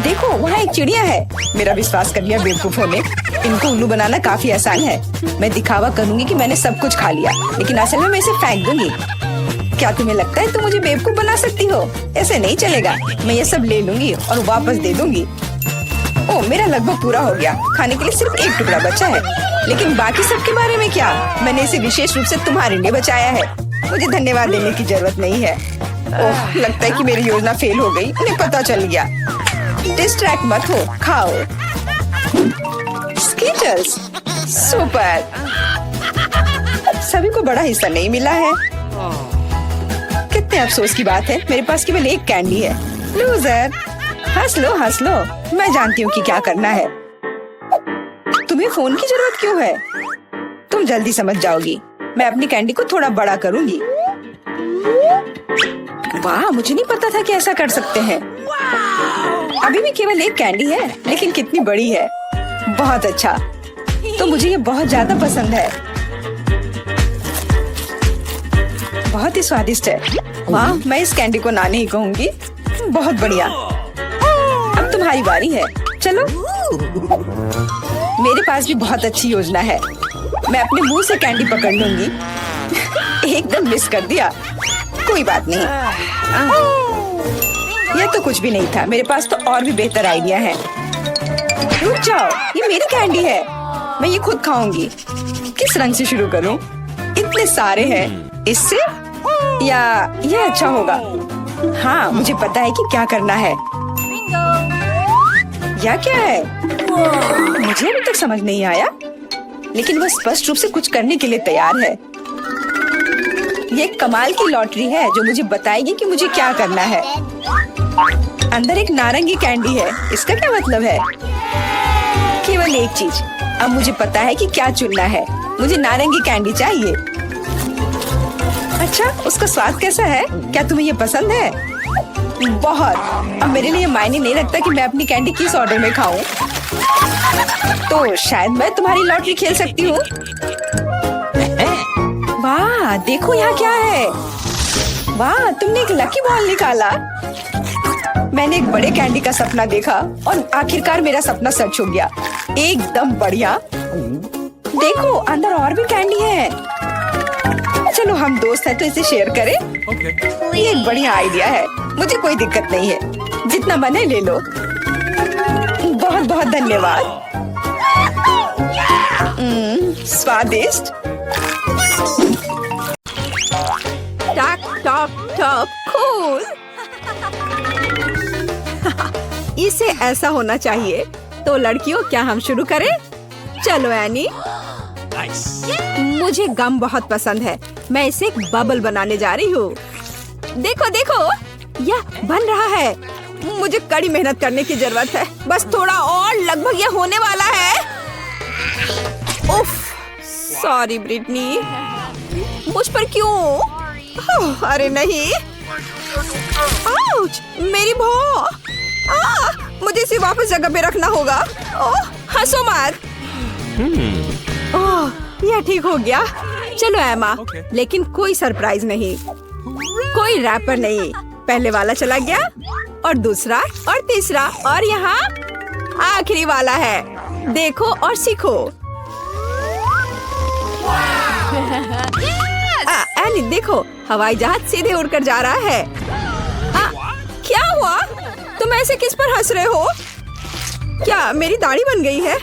देखो, वहाँ एक चिड़िया है। मेरा विश्वास कर लिया बेवकूफों ने। इनको उल्लू बनाना काफी आसान है। मैं दिखावा करूंगी कि मैंने सब कुछ खा लिया, लेकिन असल में मैं इसे फेंक दूंगी। क्या तुम्हें लगता है तुम मुझे बेवकूफ बना सकती हो? ऐसे नहीं चलेगा। मैं ये सब ले लूंगी और वापस दे दूंगी। ओह, मेरा लगभग पूरा हो गया। खाने के लिए सिर्फ एक टुकड़ा बचा है। लेकिन बाकी सब के बारे में क्या? मैंने इसे विशेष रूप से तुम्हारे लिए बचाया है। मुझे धन्यवाद देने की जरूरत नहीं है। ओह, लगता है कि मेरी योजना फेल हो गई। उन्हें पता चल गया। डिस्ट्रैक्ट मत हो, खाओ। Skittles, super. सभी को बड़ा हिस्सा नहीं मिला है। कितने अफसोस की बात है, मेरे पास केवल एक कैंडी है। लूजर, हंस लो हंस लो। मैं जानती हूँ कि क्या करना है। तुम्हें फोन की जरूरत क्यों है? तुम जल्दी समझ जाओगी। मैं अपनी कैंडी को थोड़ा बड़ा करूंगी। वाह, मुझे नहीं पता था कि ऐसा कर सकते हैं। अभी भी केवल एक कैंडी है, लेकिन कितनी बड़ी है। बहुत अच्छा, तो मुझे ये बहुत ज्यादा पसंद है। बहुत ही स्वादिष्ट है। वाह, मैं इस कैंडी को ना नहीं कहूंगी। बहुत बढ़िया। अब तुम्हारी बारी है। चलो, मेरे पास भी बहुत अच्छी योजना है। मैं अपने मुंह से कैंडी पकड़ लूंगी। एकदम मिस कर दिया। कोई बात नहीं। यह तो कुछ भी नहीं था। मेरे पास तो और भी बेहतर आइडिया है। रुक जाओ, ये मेरी कैंडी है, मैं ये खुद खाऊंगी। किस रंग से शुरू करूं? इतने सारे हैं, इससे या ये अच्छा होगा? हाँ, मुझे पता है कि क्या करना है। या क्या है? मुझे अभी तक समझ नहीं आया, लेकिन वो स्पष्ट रूप से कुछ करने के लिए तैयार है। ये एक कमाल की लॉटरी है जो मुझे बताएगी कि मुझे क्या करना है। अंदर एक नारंगी कैंडी है, इसका क्या मतलब है? केवल एक चीज, अब मुझे पता है कि क्या चुनना है। मुझे नारंगी कैंडी चाहिए। अच्छा, उसका स्वाद कैसा है? क्या तुम्हें ये पसंद है? बहुत। अब मेरे लिए मायने नहीं रखता कि मैं अपनी कैंडी किस ऑर्डर में खाऊं। तो शायद मैं तुम्हारी लॉटरी खेल सकती हूँ। वाह, देखो यहाँ क्या है। वाह, तुमने एक लकी बॉल निकाला। मैंने एक बड़े कैंडी का सपना देखा और आखिरकार मेरा सपना सच हो गया। एकदम बढ़िया। देखो, अंदर और भी कैंडी है। चलो, हम दोस्त हैं तो इसे शेयर करें। ये एक बढ़िया आइडिया है, मुझे कोई दिक्कत नहीं है। जितना मन है ले लो। बहुत बहुत धन्यवाद। स्वादिष्ट। टक टक टक, कूल। इसे ऐसा होना चाहिए। तो लड़कियों, क्या हम शुरू करें? चलो एनी। मुझे गम बहुत पसंद है। मैं इसे एक बबल बनाने जा रही हूँ। देखो देखो, यह बन रहा है। मुझे कड़ी मेहनत करने की जरूरत है। बस थोड़ा और, लगभग यह होने वाला है। उफ, सॉरी ब्रिटनी। मुझ पर क्यों? अरे नहीं। आउच, मेरी भौं। मुझे इसे वापस जगह पे रखना होगा। हंसो मत। यह ठीक हो गया। चलो एमा, लेकिन कोई सरप्राइज नहीं, कोई रैपर नहीं। पहले वाला चला गया और दूसरा और तीसरा और यहाँ आखिरी वाला है। देखो और सीखो। एनी, देखो, हवाई जहाज सीधे उड़कर जा रहा है। क्या हुआ? तुम ऐसे किस पर हंस रहे हो? क्या मेरी दाढ़ी बन गई है?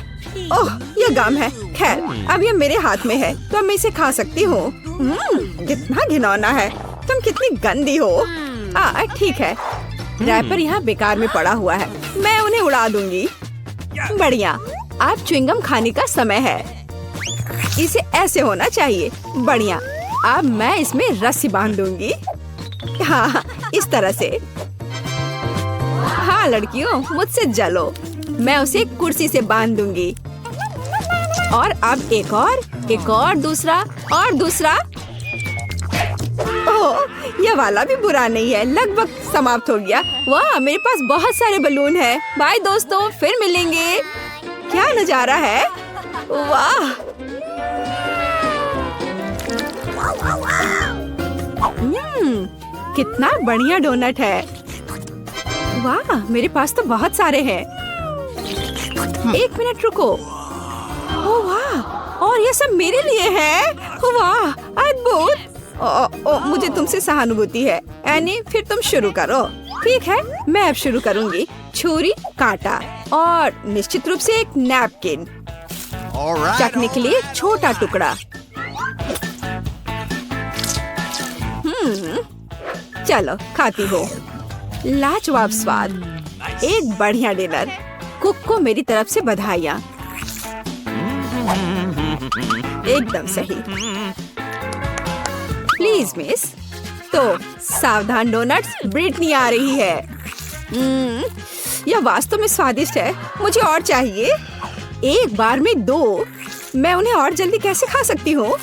ओह, यह गम है। खैर, अब यह मेरे हाथ में है तो मैं इसे खा सकती हूँ। कितना घिनौना है। तुम कितनी गंदी हो। ठीक है, रैपर यहाँ बेकार में पड़ा हुआ है, मैं उन्हें उड़ा दूंगी। बढ़िया, अब च्युइंगम खाने का समय है। इसे ऐसे होना चाहिए। बढ़िया, अब मैं इसमें रस्सी बांध दूंगी। हाँ, इस तरह से। हाँ लड़कियों, मुझसे जलो। मैं उसे कुर्सी से बांध दूंगी। और अब एक और, दूसरा और दूसरा। ओह, यह वाला भी बुरा नहीं है, लगभग समाप्त हो गया। वाह, मेरे पास बहुत सारे बलून हैं। बाय दोस्तों, फिर मिलेंगे। क्या नजारा है। वाह। कितना बढ़िया डोनट है। वाह, मेरे पास तो बहुत सारे हैं। एक मिनट रुको। ओह वाह, और ये सब मेरे लिए है। वाह, अद्भुत। मुझे तुमसे सहानुभूति है। एनी, फिर तुम शुरू करो। ठीक है, मैं अब शुरू करूंगी। छुरी, कांटा और निश्चित रूप से एक नैपकिन। चखने के लिए छोटा टुकड़ा। चलो, खाती हो। लाजवाब स्वाद, एक बढ़िया डिनर। कुक को मेरी तरफ से बधाइयाँ। एकदम सही। Please miss. तो सावधान डोनट्स, ब्रिटनी आ रही है। यह वास्तव में स्वादिष्ट है। मुझे और चाहिए। एक बार में 2। मैं उन्हें और जल्दी कैसे खा सकती हूँ?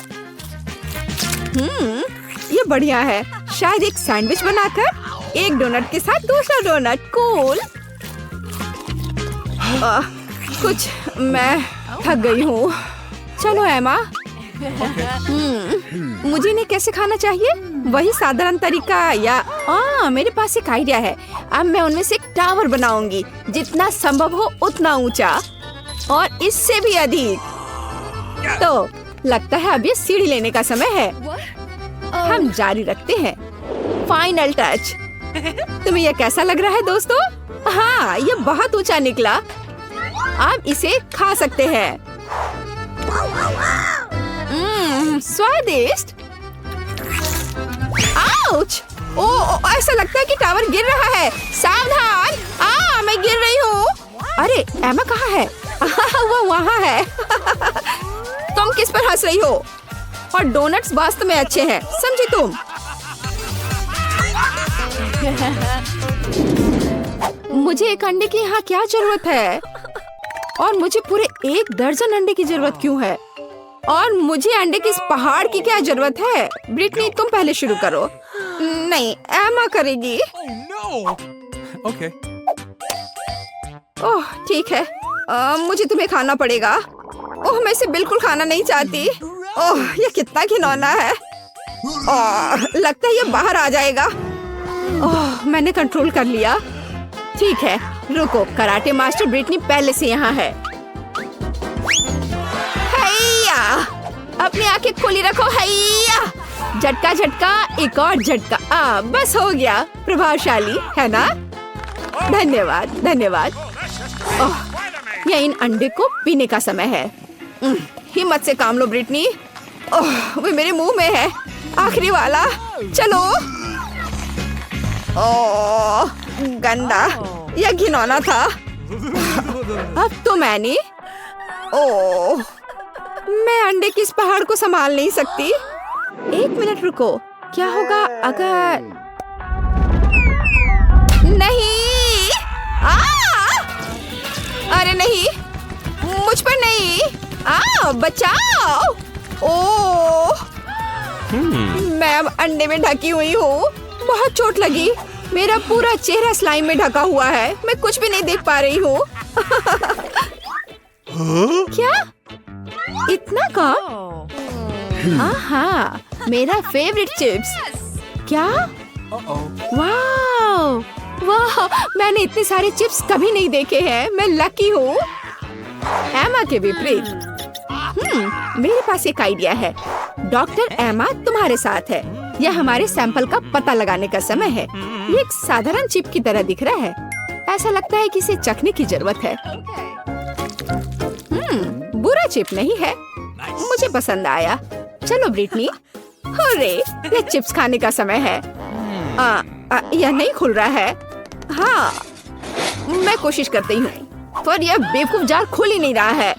यह बढ़िया है। शायद एक सैंडविच बनाकर एक डोनट के साथ दूसरा डोनट। कूल। कुछ मैं थक गई हूँ। चलो एमा। मुझे इन्हें कैसे खाना चाहिए? वही साधारण तरीका या मेरे पास एक आइडिया है। अब मैं उनमें से एक टावर बनाऊंगी, जितना संभव हो उतना ऊंचा और इससे भी अधिक। तो लगता है अब ये सीढ़ी लेने का समय है। हम जारी रखते हैं। Final touch. तुम्हें यह कैसा लग रहा है दोस्तों? हाँ, यह बहुत ऊंचा निकला। आप इसे खा सकते हैं। स्वादिष्ट। आउच! ओ, ऐसा लगता है कि टावर गिर रहा है। सावधान! मैं गिर रही हूँ। अरे एमा कहाँ है? वो वहाँ है। तुम किस पर हंस रही हो? और डोनट्स वास्तव में अच्छे हैं, समझी तुम? मुझे एक अंडे की यहाँ क्या जरूरत है? और मुझे पूरे 1 दर्जन अंडे की जरूरत क्यों है? और मुझे अंडे के इस पहाड़ की क्या जरूरत है? ब्रिटनी तुम पहले शुरू करो। नहीं, एमा करेगी। Okay. ओह ठीक है, मुझे तुम्हें खाना पड़ेगा। ओह मैं इसे बिल्कुल खाना नहीं चाहती। ओह ये कितना घिनौना है। ओह लगता है ये बाहर आ जाएगा। ओह मैंने कंट्रोल कर लिया। ठीक है रुको, कराटे मास्टर ब्रिटनी पहले से यहाँ है। हैया, अपनी आंखें खुली रखो। हैया, झटका झटका, एक और झटका। बस हो गया। प्रभावशाली है ना? धन्यवाद धन्यवाद। ओह ये इन अंडे को पीने का समय है। हिम्मत से काम लो ब्रिटनी। ओह वो मेरे मुंह में है। आखिरी वाला, चलो। ओह गंदा, यह घिनौना था। अब तो मैंने ओह मैं अंडे की इस पहाड़ को संभाल नहीं सकती। 1 मिनट रुको, क्या होगा अगर नहीं? अरे नहीं, मुझ पर नहीं। बचाओ। ओह मैं अब अंडे में ढकी हुई हूँ। बहुत चोट लगी। मेरा पूरा चेहरा स्लाइम में ढका हुआ है। मैं कुछ भी नहीं देख पा रही हूँ। क्या? इतना कम? आहा, मेरा फेवरेट चिप्स। क्या? वाह वाह, मैंने इतने सारे चिप्स कभी नहीं देखे हैं। मैं लकी हूँ। एमा के विपरीत मेरे पास एक आइडिया है। डॉक्टर एमा तुम्हारे साथ है। यह हमारे सैंपल का पता लगाने का समय है। ये एक साधारण चिप की तरह दिख रहा है। ऐसा लगता है कि इसे चखने की जरूरत है। बुरा चिप नहीं है, मुझे पसंद आया। चलो ब्रिटनी, अरे ये चिप्स खाने का समय है। यह नहीं खुल रहा है। हाँ मैं कोशिश करती हूँ, पर यह बेवकूफ जार खुल ही नहीं रहा है।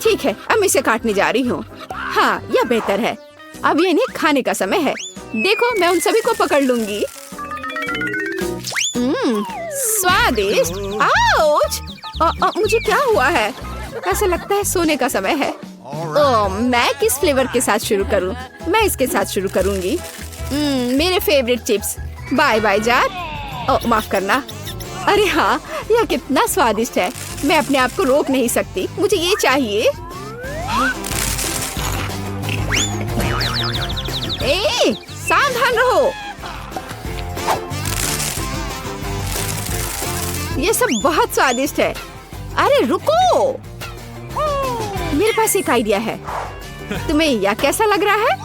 ठीक है, अब मैं इसे काटने जा रही हूँ। हाँ यह बेहतर है। अब ये इन्हें खाने का समय है। देखो मैं उन सभी को पकड़ लूंगी। स्वादिष्ट। आउच! मुझे क्या हुआ है? ऐसा लगता है सोने का समय है। मैं किस फ्लेवर के साथ शुरू करूं? मैं इसके साथ शुरू करूंगी। मेरे favourite chips. Bye bye jar. माफ करना। अरे हाँ, यह कितना स्वादिष्ट है। मैं अपने आप को रोक नहीं सकती। मुझे ये चाहिए। सावधान रहो। ये सब बहुत स्वादिष्ट है। अरे रुको, मेरे पास एक आइडिया है। तुम्हें यह कैसा लग रहा है?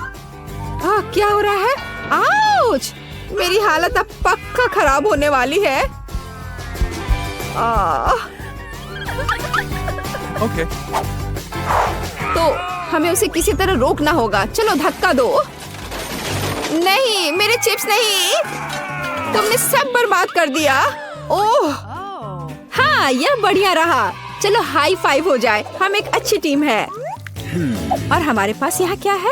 क्या हो रहा है? आउच! मेरी हालत अब पक्का खराब होने वाली है। Okay. तो हमें उसे किसी तरह रोकना होगा। चलो धक्का दो। नहीं, मेरे चिप्स नहीं। तुमने सब बर्बाद कर दिया। ओह हाँ, यह बढ़िया रहा। चलो हाई फाइव हो जाए। हम एक अच्छी टीम है। और हमारे पास यहाँ क्या है?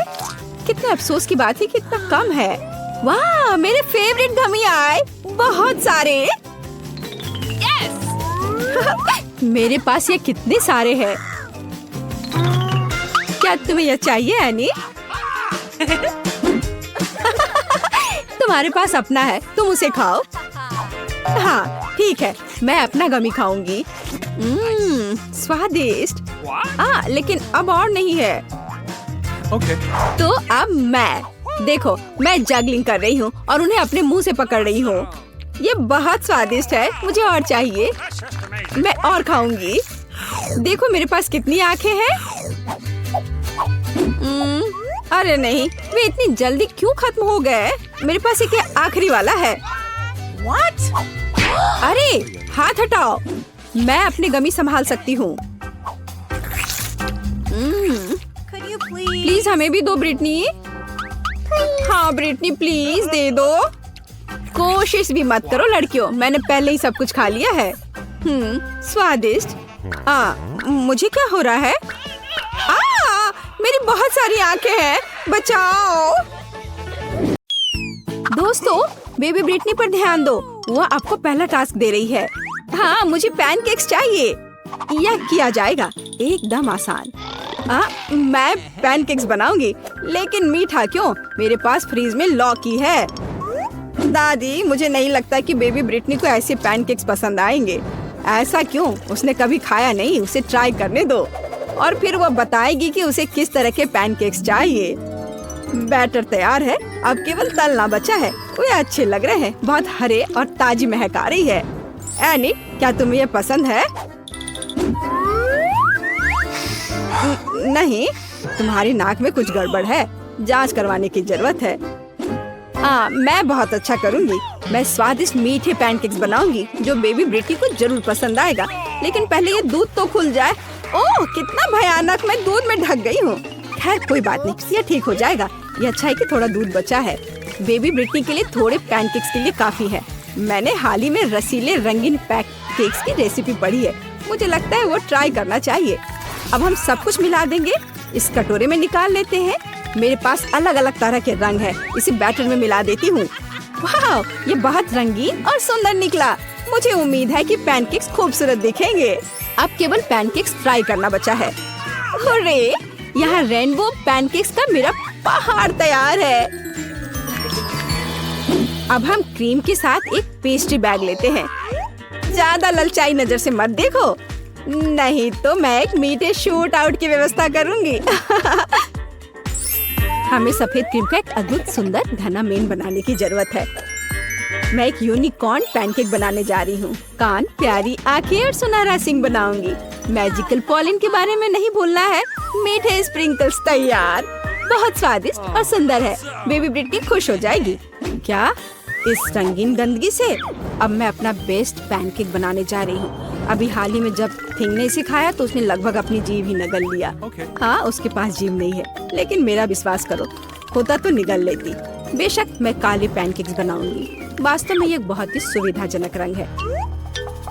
कितने अफसोस की बात है कि इतना कम है। वाह, मेरे फेवरेट गमी आए, बहुत सारे। मेरे पास ये कितने सारे हैं। क्या तुम्हें यह चाहिए एनी? तुम्हारे पास अपना है, तुम उसे खाओ। हाँ ठीक है, मैं अपना गमी खाऊंगी। स्वादिष्ट। लेकिन अब और नहीं है। Okay. तो अब मैं देखो, मैं जगलिंग कर रही हूँ और उन्हें अपने मुंह से पकड़ रही हूँ। ये बहुत स्वादिष्ट है। मुझे और चाहिए। मैं और खाऊंगी। देखो मेरे पास कितनी आंखें हैं। अरे नहीं, वे इतनी जल्दी क्यों खत्म हो गए? मेरे पास एक आखिरी वाला है। What? अरे हाथ हटाओ। मैं अपनी गमी संभाल सकती हूँ। प्लीज हमें भी दो ब्रिटनी। हाँ ब्रिटनी प्लीज दे दो। कोशिश भी मत करो लड़कियों, मैंने पहले ही सब कुछ खा लिया है। स्वादिष्ट। मुझे क्या हो रहा है? मेरी बहुत सारी आंखें हैं, बचाओ। दोस्तों बेबी ब्रिटनी पर ध्यान दो, वो आपको पहला टास्क दे रही है। हाँ मुझे पैनकेक्स चाहिए। यह किया जाएगा, एकदम आसान। मैं पैनकेक्स बनाऊंगी, लेकिन मीठा क्यों? मेरे पास फ्रीज में लौकी है। दादी मुझे नहीं लगता कि बेबी ब्रिटनी को ऐसे पैनकेक्स पसंद आएंगे। ऐसा क्यों? उसने कभी खाया नहीं, उसे ट्राई करने दो और फिर वो बताएगी कि उसे किस तरह के पैनकेक्स चाहिए। बैटर तैयार है, अब केवल तलना बचा है। वे अच्छे लग रहे हैं, बहुत हरे और ताजी महक आ रही है। एनी क्या तुम्हें ये पसंद है? नहीं, तुम्हारी नाक में कुछ गड़बड़ है, जांच करवाने की जरूरत है। मैं बहुत अच्छा करूंगी। मैं स्वादिष्ट मीठे पैनकेक्स बनाऊंगी जो बेबी ब्रिटनी को जरूर पसंद आएगा। लेकिन पहले ये दूध तो खुल जाए। ओह कितना भयानक, मैं दूध में ढक गई हूँ। खैर कोई बात नहीं, ये ठीक हो जाएगा। ये अच्छा है कि थोड़ा दूध बचा है। बेबी ब्रिटनी के लिए थोड़े पैनकेक्स के लिए काफी है। मैंने हाल ही में रसीले रंगीन पैनकेक्स की रेसिपी पढ़ी है, मुझे लगता है वो ट्राई करना चाहिए। अब हम सब कुछ मिला देंगे। इस कटोरे में निकाल लेते हैं। मेरे पास अलग अलग तरह के रंग है, इसे बैटर में मिला देती हूँ। वाह, ये बहुत रंगीन और सुंदर निकला। मुझे उम्मीद है कि पैनकेक्स खूबसूरत दिखेंगे। अब केवल पैनकेक्स फ्राई करना बचा है। हुर्रे, यहाँ रेनबो पैनकेक्स का मेरा पहाड़ तैयार है। अब हम क्रीम के साथ एक पेस्ट्री बैग लेते हैं। ज्यादा ललचाई नजर से मत देखो, नहीं तो मैं एक मीठे शूट आउट की व्यवस्था करूंगी। हमें सफेद क्रीम का एक अद्भुत सुंदर घना मेन बनाने की जरूरत है। मैं एक यूनिकॉर्न पैनकेक बनाने जा रही हूँ। कान, प्यारी आंखें और सुनहरा सिंह बनाऊंगी। मैजिकल पॉलिन के बारे में नहीं भूलना है। मीठे स्प्रिंकल्स तैयार, बहुत स्वादिष्ट और सुंदर है। बेबी ब्रिटनी खुश हो जाएगी। क्या इस रंगीन गंदगी से? अब मैं अपना बेस्ट पैनकेक बनाने जा रही हूँ। अभी हाल ही में जब थिंग ने इसे खाया तो उसने लगभग अपनी जीभ ही निगल लिया। हाँ उसके पास जीभ नहीं है, लेकिन मेरा विश्वास करो, होता तो निगल लेती। बेशक मैं काले पैनकेक्स बनाऊंगी। वास्तव में ये एक बहुत ही सुविधाजनक रंग है।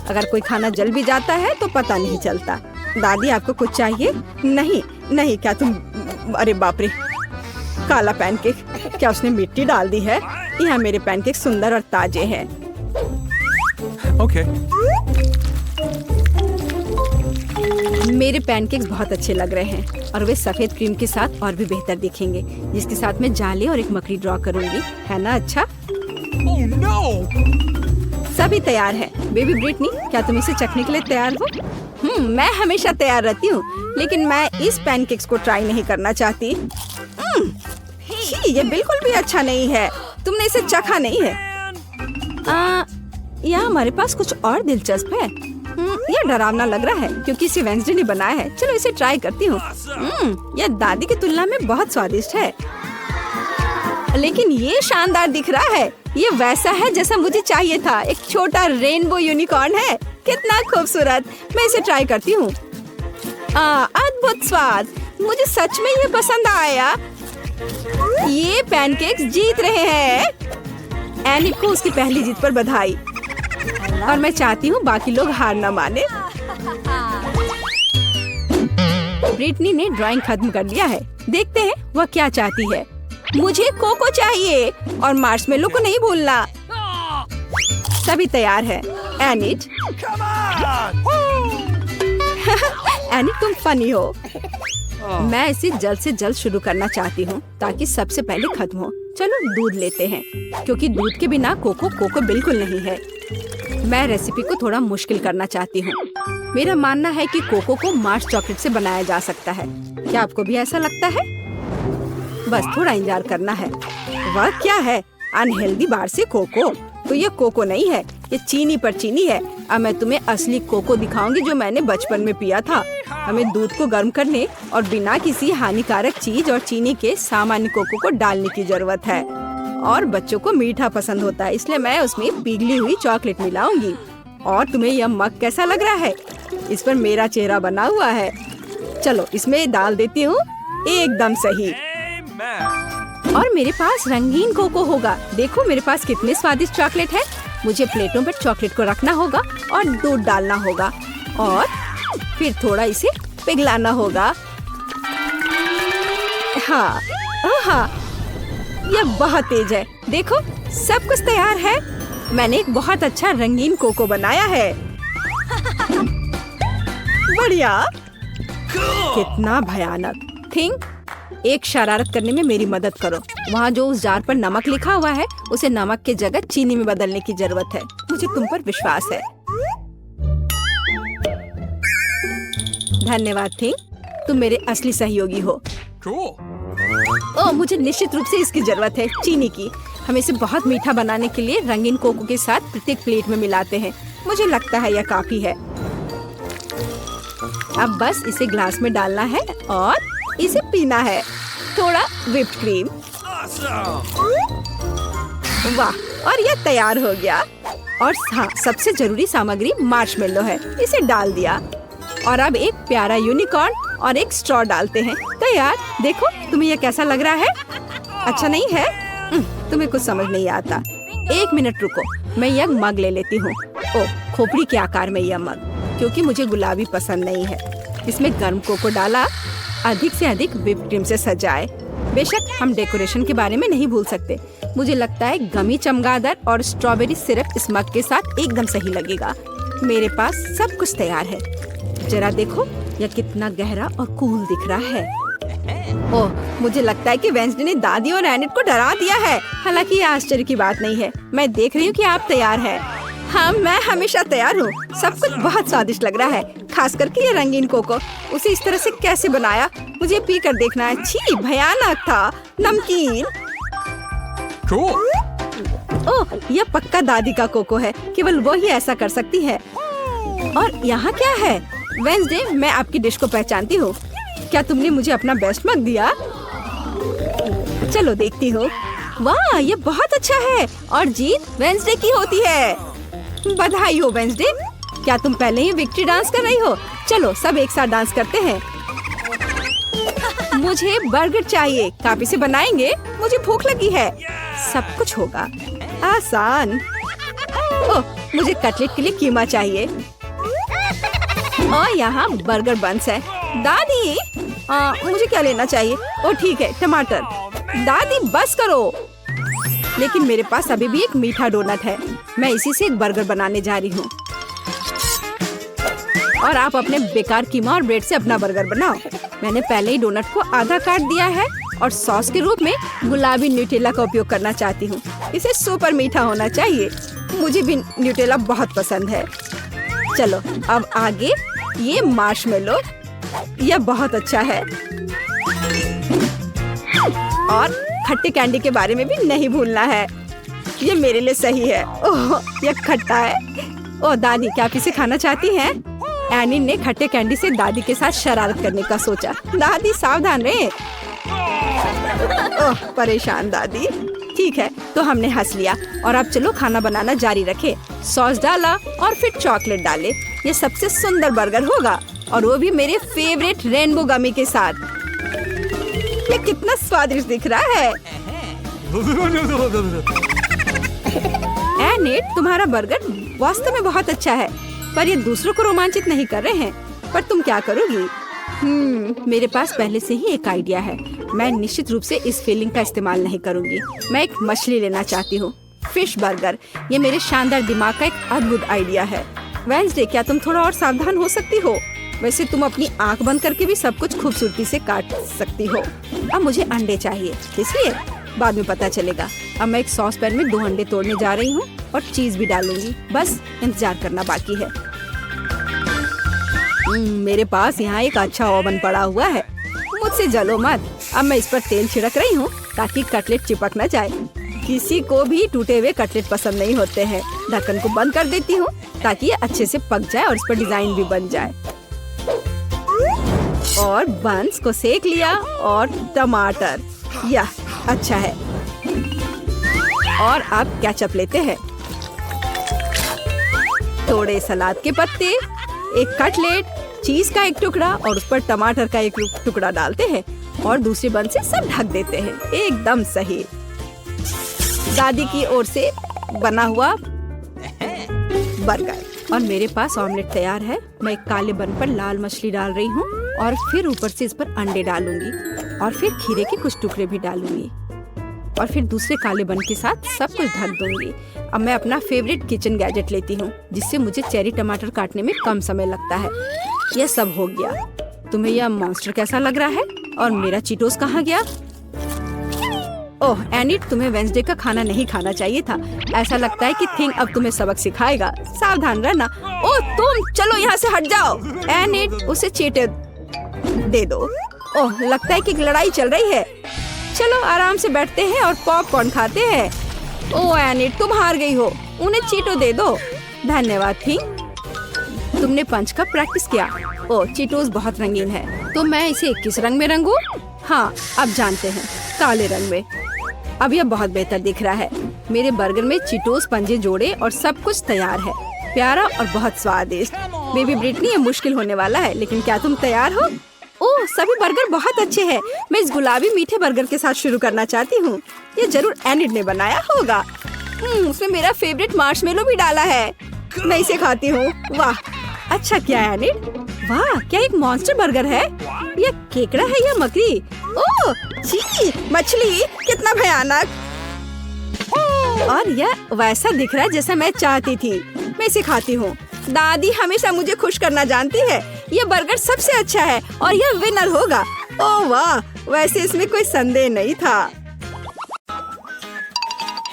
अगर कोई खाना जल भी जाता है तो पता नहीं चलता। दादी आपको कुछ चाहिए? नहीं नहीं, क्या तुम? अरे बाप रे, काला पैनकेक, क्या उसने मिट्टी डाल दी है? यहाँ मेरे पैनकेक सुंदर और ताजे हैं। Okay. मेरे पैनकेक्स बहुत अच्छे लग रहे हैं और वे सफेद क्रीम के साथ और भी बेहतर दिखेंगे, जिसके साथ मैं जाले और एक मकड़ी ड्रॉ करूंगी, है ना? अच्छा Oh no! सभी तैयार है। बेबी ब्रिटनी, क्या तुम इसे चखने के लिए तैयार हो? मैं हमेशा तैयार रहती हूँ, लेकिन मैं इस पैनकेक्स को ट्राई नहीं करना चाहती। ये बिल्कुल भी अच्छा नहीं है। तुमने इसे चखा नहीं है। यहाँ हमारे पास कुछ और दिलचस्प है। यह डरावना लग रहा है क्योंकि इसे वेंसडे ने बनाया है। चलो इसे ट्राई करती हूँ। यह दादी की तुलना में बहुत स्वादिष्ट है, लेकिन ये शानदार दिख रहा है। ये वैसा है जैसा मुझे चाहिए था। एक छोटा रेनबो यूनिकॉर्न है, कितना खूबसूरत। मैं इसे ट्राई करती हूँ। अद्भुत स्वाद, मुझे सच में ये पसंद आया। ये पैनकेक्स जीत रहे हैं। एनी को उसकी पहली जीत पर बधाई, और मैं चाहती हूँ बाकी लोग हार न माने। ब्रिटनी ने ड्राइंग खत्म कर दिया है। देखते हैं वह क्या चाहती है। मुझे कोको चाहिए और मार्शमेलो को नहीं भूलना। सभी तैयार है। एनिट एनिट तुम फनी हो। मैं इसे जल्द से जल्द शुरू करना चाहती हूँ ताकि सबसे पहले खत्म हो। चलो दूध लेते हैं, क्योंकि दूध के बिना कोको बिल्कुल नहीं है। मैं रेसिपी को थोड़ा मुश्किल करना चाहती हूँ। मेरा मानना है कि कोको को मार्श चॉकलेट से बनाया जा सकता है। क्या आपको भी ऐसा लगता है? बस थोड़ा इंतजार करना है। वह क्या है? अनहेल्दी बार से कोको? तो ये कोको नहीं है, ये चीनी पर चीनी है। अब मैं तुम्हें असली कोको दिखाऊंगी जो मैंने बचपन में पिया था। हमें दूध को गर्म करने और बिना किसी हानिकारक चीज और चीनी के सामान्य कोको को डालने की जरूरत है। और बच्चों को मीठा पसंद होता है, इसलिए मैं उसमें पिघली हुई चॉकलेट मिलाऊंगी। और तुम्हें यह मग कैसा लग रहा है? इस पर मेरा चेहरा बना हुआ है। चलो इसमें डाल देती हूँ। एकदम सही। Amen. और मेरे पास रंगीन कोको होगा। देखो मेरे पास कितने स्वादिष्ट चॉकलेट है। मुझे प्लेटों पर चॉकलेट को रखना होगा और दूध डालना होगा और फिर थोड़ा इसे पिघलाना होगा। हाँ, हाँ, यह बहुत तेज है। देखो सब कुछ तैयार है। मैंने एक बहुत अच्छा रंगीन कोको बनाया है। बढ़िया। कितना भयानक। थिंक, एक शरारत करने में मेरी मदद करो। वहाँ जो उस जार पर नमक लिखा हुआ है उसे नमक की जगह चीनी में बदलने की जरूरत है। मुझे तुम पर विश्वास है। धन्यवाद थिंक, तुम मेरे असली सहयोगी हो। Cool. ओह, मुझे निश्चित रूप से इसकी जरूरत है, चीनी की। हम इसे बहुत मीठा बनाने के लिए रंगीन कोको के साथ प्रत्येक प्लेट में मिलाते हैं। मुझे लगता है यह काफी है। अब बस इसे ग्लास में डालना है और इसे पीना है। थोड़ा व्हिप्ड क्रीम। Awesome. वाह, और यह तैयार हो गया। और हाँ, सबसे जरूरी सामग्री मार्शमेलो है। इसे डाल दिया और अब एक प्यारा यूनिकॉर्न और एक स्ट्रॉ डालते हैं। तैयार। देखो तुम्हें यह कैसा लग रहा है? अच्छा नहीं है? तुम्हें कुछ समझ नहीं आता। एक मिनट रुको, मैं यह मग ले लेती हूँ। ओह, खोपड़ी के आकार में यह मग, क्योंकि मुझे गुलाबी पसंद नहीं है। इसमें गर्म कोको डाला, अधिक से अधिक व्हिप्ड क्रीम से सजाए। बेशक हम डेकोरेशन के बारे में नहीं भूल सकते। मुझे लगता है गमी चमगादड़ और स्ट्रॉबेरी सिरप इस मग के साथ एकदम सही लगेगा। मेरे पास सब कुछ तैयार है। जरा देखो यह कितना गहरा और कूल दिख रहा है। ओह, मुझे लगता है कि वेंसडे ने दादी और एनिट को डरा दिया है। हालांकि ये आश्चर्य की बात नहीं है। मैं देख रही हूँ कि आप तैयार हैं। हाँ, मैं हमेशा तैयार हूँ। सब कुछ बहुत स्वादिष्ट लग रहा है, खास करके ये रंगीन कोको। उसे इस तरह से कैसे बनाया, मुझे पी कर देखना है। छी, भयानक था, नमकीन। Cool. ओह, यह पक्का दादी का कोको है। केवल वो ही ऐसा कर सकती है। और यहाँ क्या है? वेंसडे, मैं आपकी डिश को पहचानती हूँ। क्या तुमने मुझे अपना बेस्ट मग दिया? चलो देखती हूँ। वाह, ये बहुत अच्छा है और जीत वेंसडे की होती है। बधाई हो वेंसडे। क्या तुम पहले ही विक्ट्री डांस कर रही हो? चलो सब एक साथ डांस करते हैं। मुझे बर्गर चाहिए। आप इसे बनाएंगे? मुझे भूख लगी है। सब कुछ होगा आसान। ओह, मुझे कटलेट के लिए कीमा चाहिए और यहाँ बर्गर बंस है। दादी, मुझे क्या लेना चाहिए? ओह ठीक है, टमाटर। दादी बस करो। लेकिन मेरे पास अभी भी एक मीठा डोनट है। मैं इसी से एक बर्गर बनाने जा रही हूँ। और आप अपने बेकार कीमा और ब्रेड से अपना बर्गर बनाओ। मैंने पहले ही डोनट को आधा काट दिया है और सॉस के रूप में गुलाबी न्यूटेला का उपयोग करना चाहती हूँ। इसे सुपर मीठा होना चाहिए। मुझे भी न्यूटेला बहुत पसंद है। चलो अब आगे ये मार्शमेलो, यह बहुत अच्छा है। और खट्टे कैंडी के बारे में भी नहीं भूलना है। ये मेरे लिए सही है। ओह, यह खट्टा है। ओह दादी, क्या आप इसे खाना चाहती हैं? एनी ने खट्टे कैंडी से दादी के साथ शरारत करने का सोचा। दादी सावधान रहे। ओह, परेशान दादी। ठीक है, तो हमने हंस लिया और अब चलो खाना बनाना जारी रखे। सॉस डाला और फिर चॉकलेट डाले। ये सबसे सुंदर बर्गर होगा और वो भी मेरे फेवरेट रेनबो गमी के साथ। ये कितना स्वादिष्ट दिख रहा है। एनिट, तुम्हारा बर्गर वास्तव में बहुत अच्छा है, पर ये दूसरों को रोमांचित नहीं कर रहे हैं। पर तुम क्या करोगी? मेरे पास पहले से ही एक आइडिया है। मैं निश्चित रूप से इस फीलिंग का इस्तेमाल नहीं करूंगी। मैं एक मछली लेना चाहती हूँ, फिश बर्गर। ये मेरे शानदार दिमाग का एक अद्भुत आइडिया है। वेंसडे, क्या तुम थोड़ा और सावधान हो सकती हो? वैसे तुम अपनी आंख बंद करके भी सब कुछ खूबसूरती से काट सकती हो। अब मुझे अंडे चाहिए, इसलिए बाद में पता चलेगा। अब मैं एक सॉस पैन में 2 अंडे तोड़ने जा रही हूँ और चीज भी डालूंगी। बस इंतजार करना बाकी है। मेरे पास यहाँ एक अच्छा ओवन पड़ा हुआ है। मुझसे जलो मत। अब मैं इस पर तेल छिड़क रही हूँ ताकि कटलेट चिपक न जाए। किसी को भी टूटे हुए कटलेट पसंद नहीं होते हैं। ढक्कन को बंद कर देती हूँ ताकि ये अच्छे से पक जाए और इस पर डिजाइन भी बन जाए। और बंस को सेक लिया और टमाटर, यह अच्छा है। और अब केचप लेते हैं, थोड़े सलाद के पत्ते, एक कटलेट, चीज का एक टुकड़ा और उस पर टमाटर का एक टुकड़ा डालते हैं और दूसरे बन से सब ढक देते हैं। एकदम सही। दादी की ओर से बना हुआ बर्गर। और मेरे पास ऑमलेट तैयार है। मैं एक काले बन पर लाल मछली डाल रही हूँ और फिर ऊपर से इस पर अंडे डालूंगी और फिर खीरे के कुछ टुकड़े भी डालूंगी और फिर दूसरे काले बन के साथ सब कुछ ढक दूंगी। अब मैं अपना फेवरेट किचन गैजेट लेती हूँ जिससे मुझे चेरी टमाटर काटने में कम समय लगता है। यह सब हो गया। तुम्हें यह मॉन्स्टर कैसा लग रहा है? और मेरा चीटोस कहाँ गया? ओह एनिट, तुम्हें वेंसडे का खाना नहीं खाना चाहिए था। ऐसा लगता है कि थिंग अब तुम्हें सबक सिखाएगा। सावधान रहना। ओह तुम चलो यहाँ से हट जाओ। एनिट, उसे चीटे दे दो। ओह लगता है कि लड़ाई चल रही है। चलो आराम से बैठते हैं और पॉपकॉर्न खाते हैं। ओह एनिट, तुम हार गई हो। उन्हें चीटो दे दो। धन्यवाद थिंग। तुमने पंच का प्रैक्टिस किया। ओह चीटोस बहुत रंगीन है, तो मैं इसे किस रंग में रंगूं? हाँ अब जानते हैं, काले रंग में। अब यह बहुत बेहतर दिख रहा है। मेरे बर्गर में चीटोस पंजे जोड़े और सब कुछ तैयार है। प्यारा और बहुत स्वादिष्ट। बेबी ब्रिटनी, ये मुश्किल होने वाला है, लेकिन क्या तुम तैयार हो? ओह सभी बर्गर बहुत अच्छे हैं। मैं इस गुलाबी मीठे बर्गर के साथ शुरू करना चाहती हूँ। ये जरूर एनिड ने बनाया होगा। उसमें मेरा फेवरेट मार्शमेलो भी डाला है। मैं इसे खाती हूँ। वाह अच्छा क्या है एनिड? वाह क्या एक मॉन्स्टर बर्गर है? यह केकड़ा है या मकड़ी? ओह छी, मछली, कितना भयानक। और यह वैसा दिख रहा है जैसा मैं चाहती थी। मैं इसे खाती हूँ। दादी हमेशा मुझे खुश करना जानती है। यह बर्गर सबसे अच्छा है और यह विनर होगा। ओह वाह, वैसे इसमें कोई संदेह नहीं था।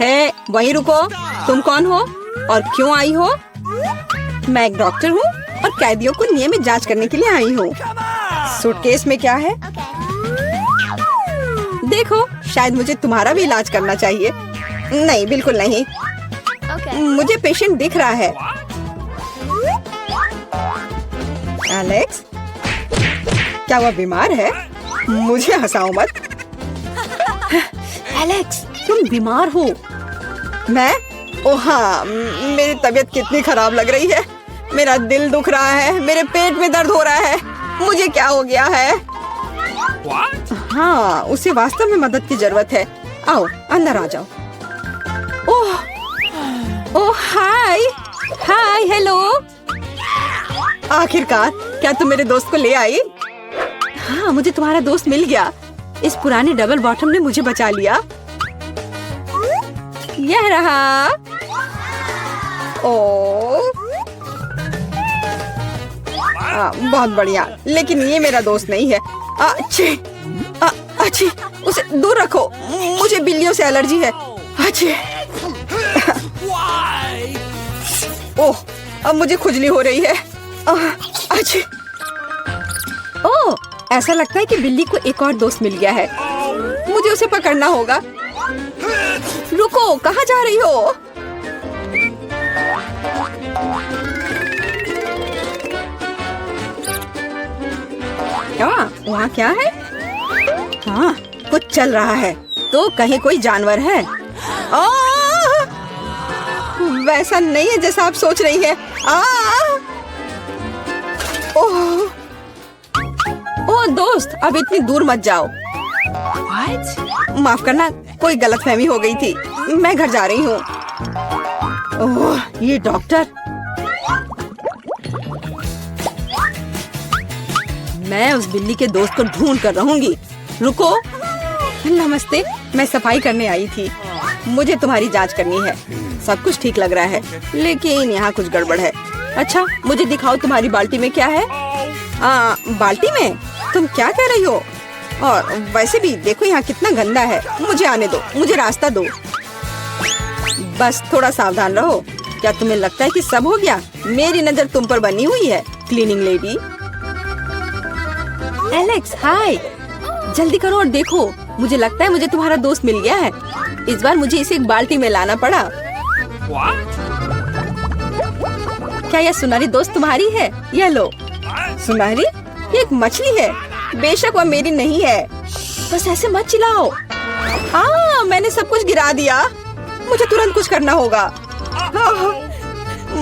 है वहीं रुको। तुम कौन हो और क्यों आई हो? मैं एक डॉक्टर हूँ और कैदियों को नियमित जांच करने के लिए आई हूँ। सूटकेस में क्या है? देखो, शायद मुझे तुम्हारा भी इलाज करना चाहिए। नहीं बिल्कुल नहीं। मुझे पेशेंट दिख रहा है। एलेक्स, क्या वह बीमार है? मुझे हंसाओ मत। एलेक्स, तुम बीमार हो? मैं? ओह हाँ, मेरी तबीयत कितनी खराब लग रही है। मेरा दिल दुख रहा है, मेरे पेट में दर्द हो रहा है। मुझे क्या हो गया है? हाँ, उसे वास्तव में मदद की जरूरत है। आओ अंदर आ जाओ। ओह हाय हाय हेलो। आखिरकार क्या तुम मेरे दोस्त को ले आई? हाँ, मुझे तुम्हारा दोस्त मिल गया। इस पुराने डबल बॉटम ने मुझे बचा लिया। यह रहा। ओह बहुत बढ़िया, लेकिन ये मेरा दोस्त नहीं है। अच्छी, उसे दूर रखो। मुझे बिल्लियों से एलर्जी है। अच्छी। ओह अब मुझे खुजली हो रही है। अच्छी। ओह ऐसा लगता है कि बिल्ली को एक और दोस्त मिल गया है। मुझे उसे पकड़ना होगा। रुको, कहाँ जा रही हो? वहाँ क्या है? हाँ, कुछ चल रहा है। तो कहीं कोई जानवर है? वैसा नहीं है जैसा आप सोच रही है। ओह दोस्त, अब इतनी दूर मत जाओ। माफ करना, कोई गलतफहमी हो गई थी। मैं घर जा रही हूँ। ओह ये डॉक्टर। मैं उस बिल्ली के दोस्त को ढूंढ कर रहूंगी। रुको। नमस्ते, मैं सफाई करने आई थी। मुझे तुम्हारी जांच करनी है। सब कुछ ठीक लग रहा है, लेकिन यहाँ कुछ गड़बड़ है। अच्छा, मुझे दिखाओ तुम्हारी बाल्टी में क्या है? बाल्टी में? तुम क्या कह रही हो? और वैसे भी देखो यहाँ कितना गंदा है। मुझे आने दो, मुझे रास्ता दो। बस थोड़ा सावधान रहो। क्या तुम्हें लगता है कि सब हो गया? मेरी नजर तुम पर बनी हुई है, क्लीनिंग लेडी। एलेक्स हाय, जल्दी करो और देखो। मुझे लगता है मुझे तुम्हारा दोस्त मिल गया है। इस बार मुझे इसे एक बाल्टी में लाना पड़ा। क्या यह सुनहरी दोस्त तुम्हारी है? यह लो। सुनहरी? ये एक मछली है। बेशक वह मेरी नहीं है। बस ऐसे मत चिल्लाओ। मैंने सब कुछ गिरा दिया। मुझे तुरंत कुछ करना होगा।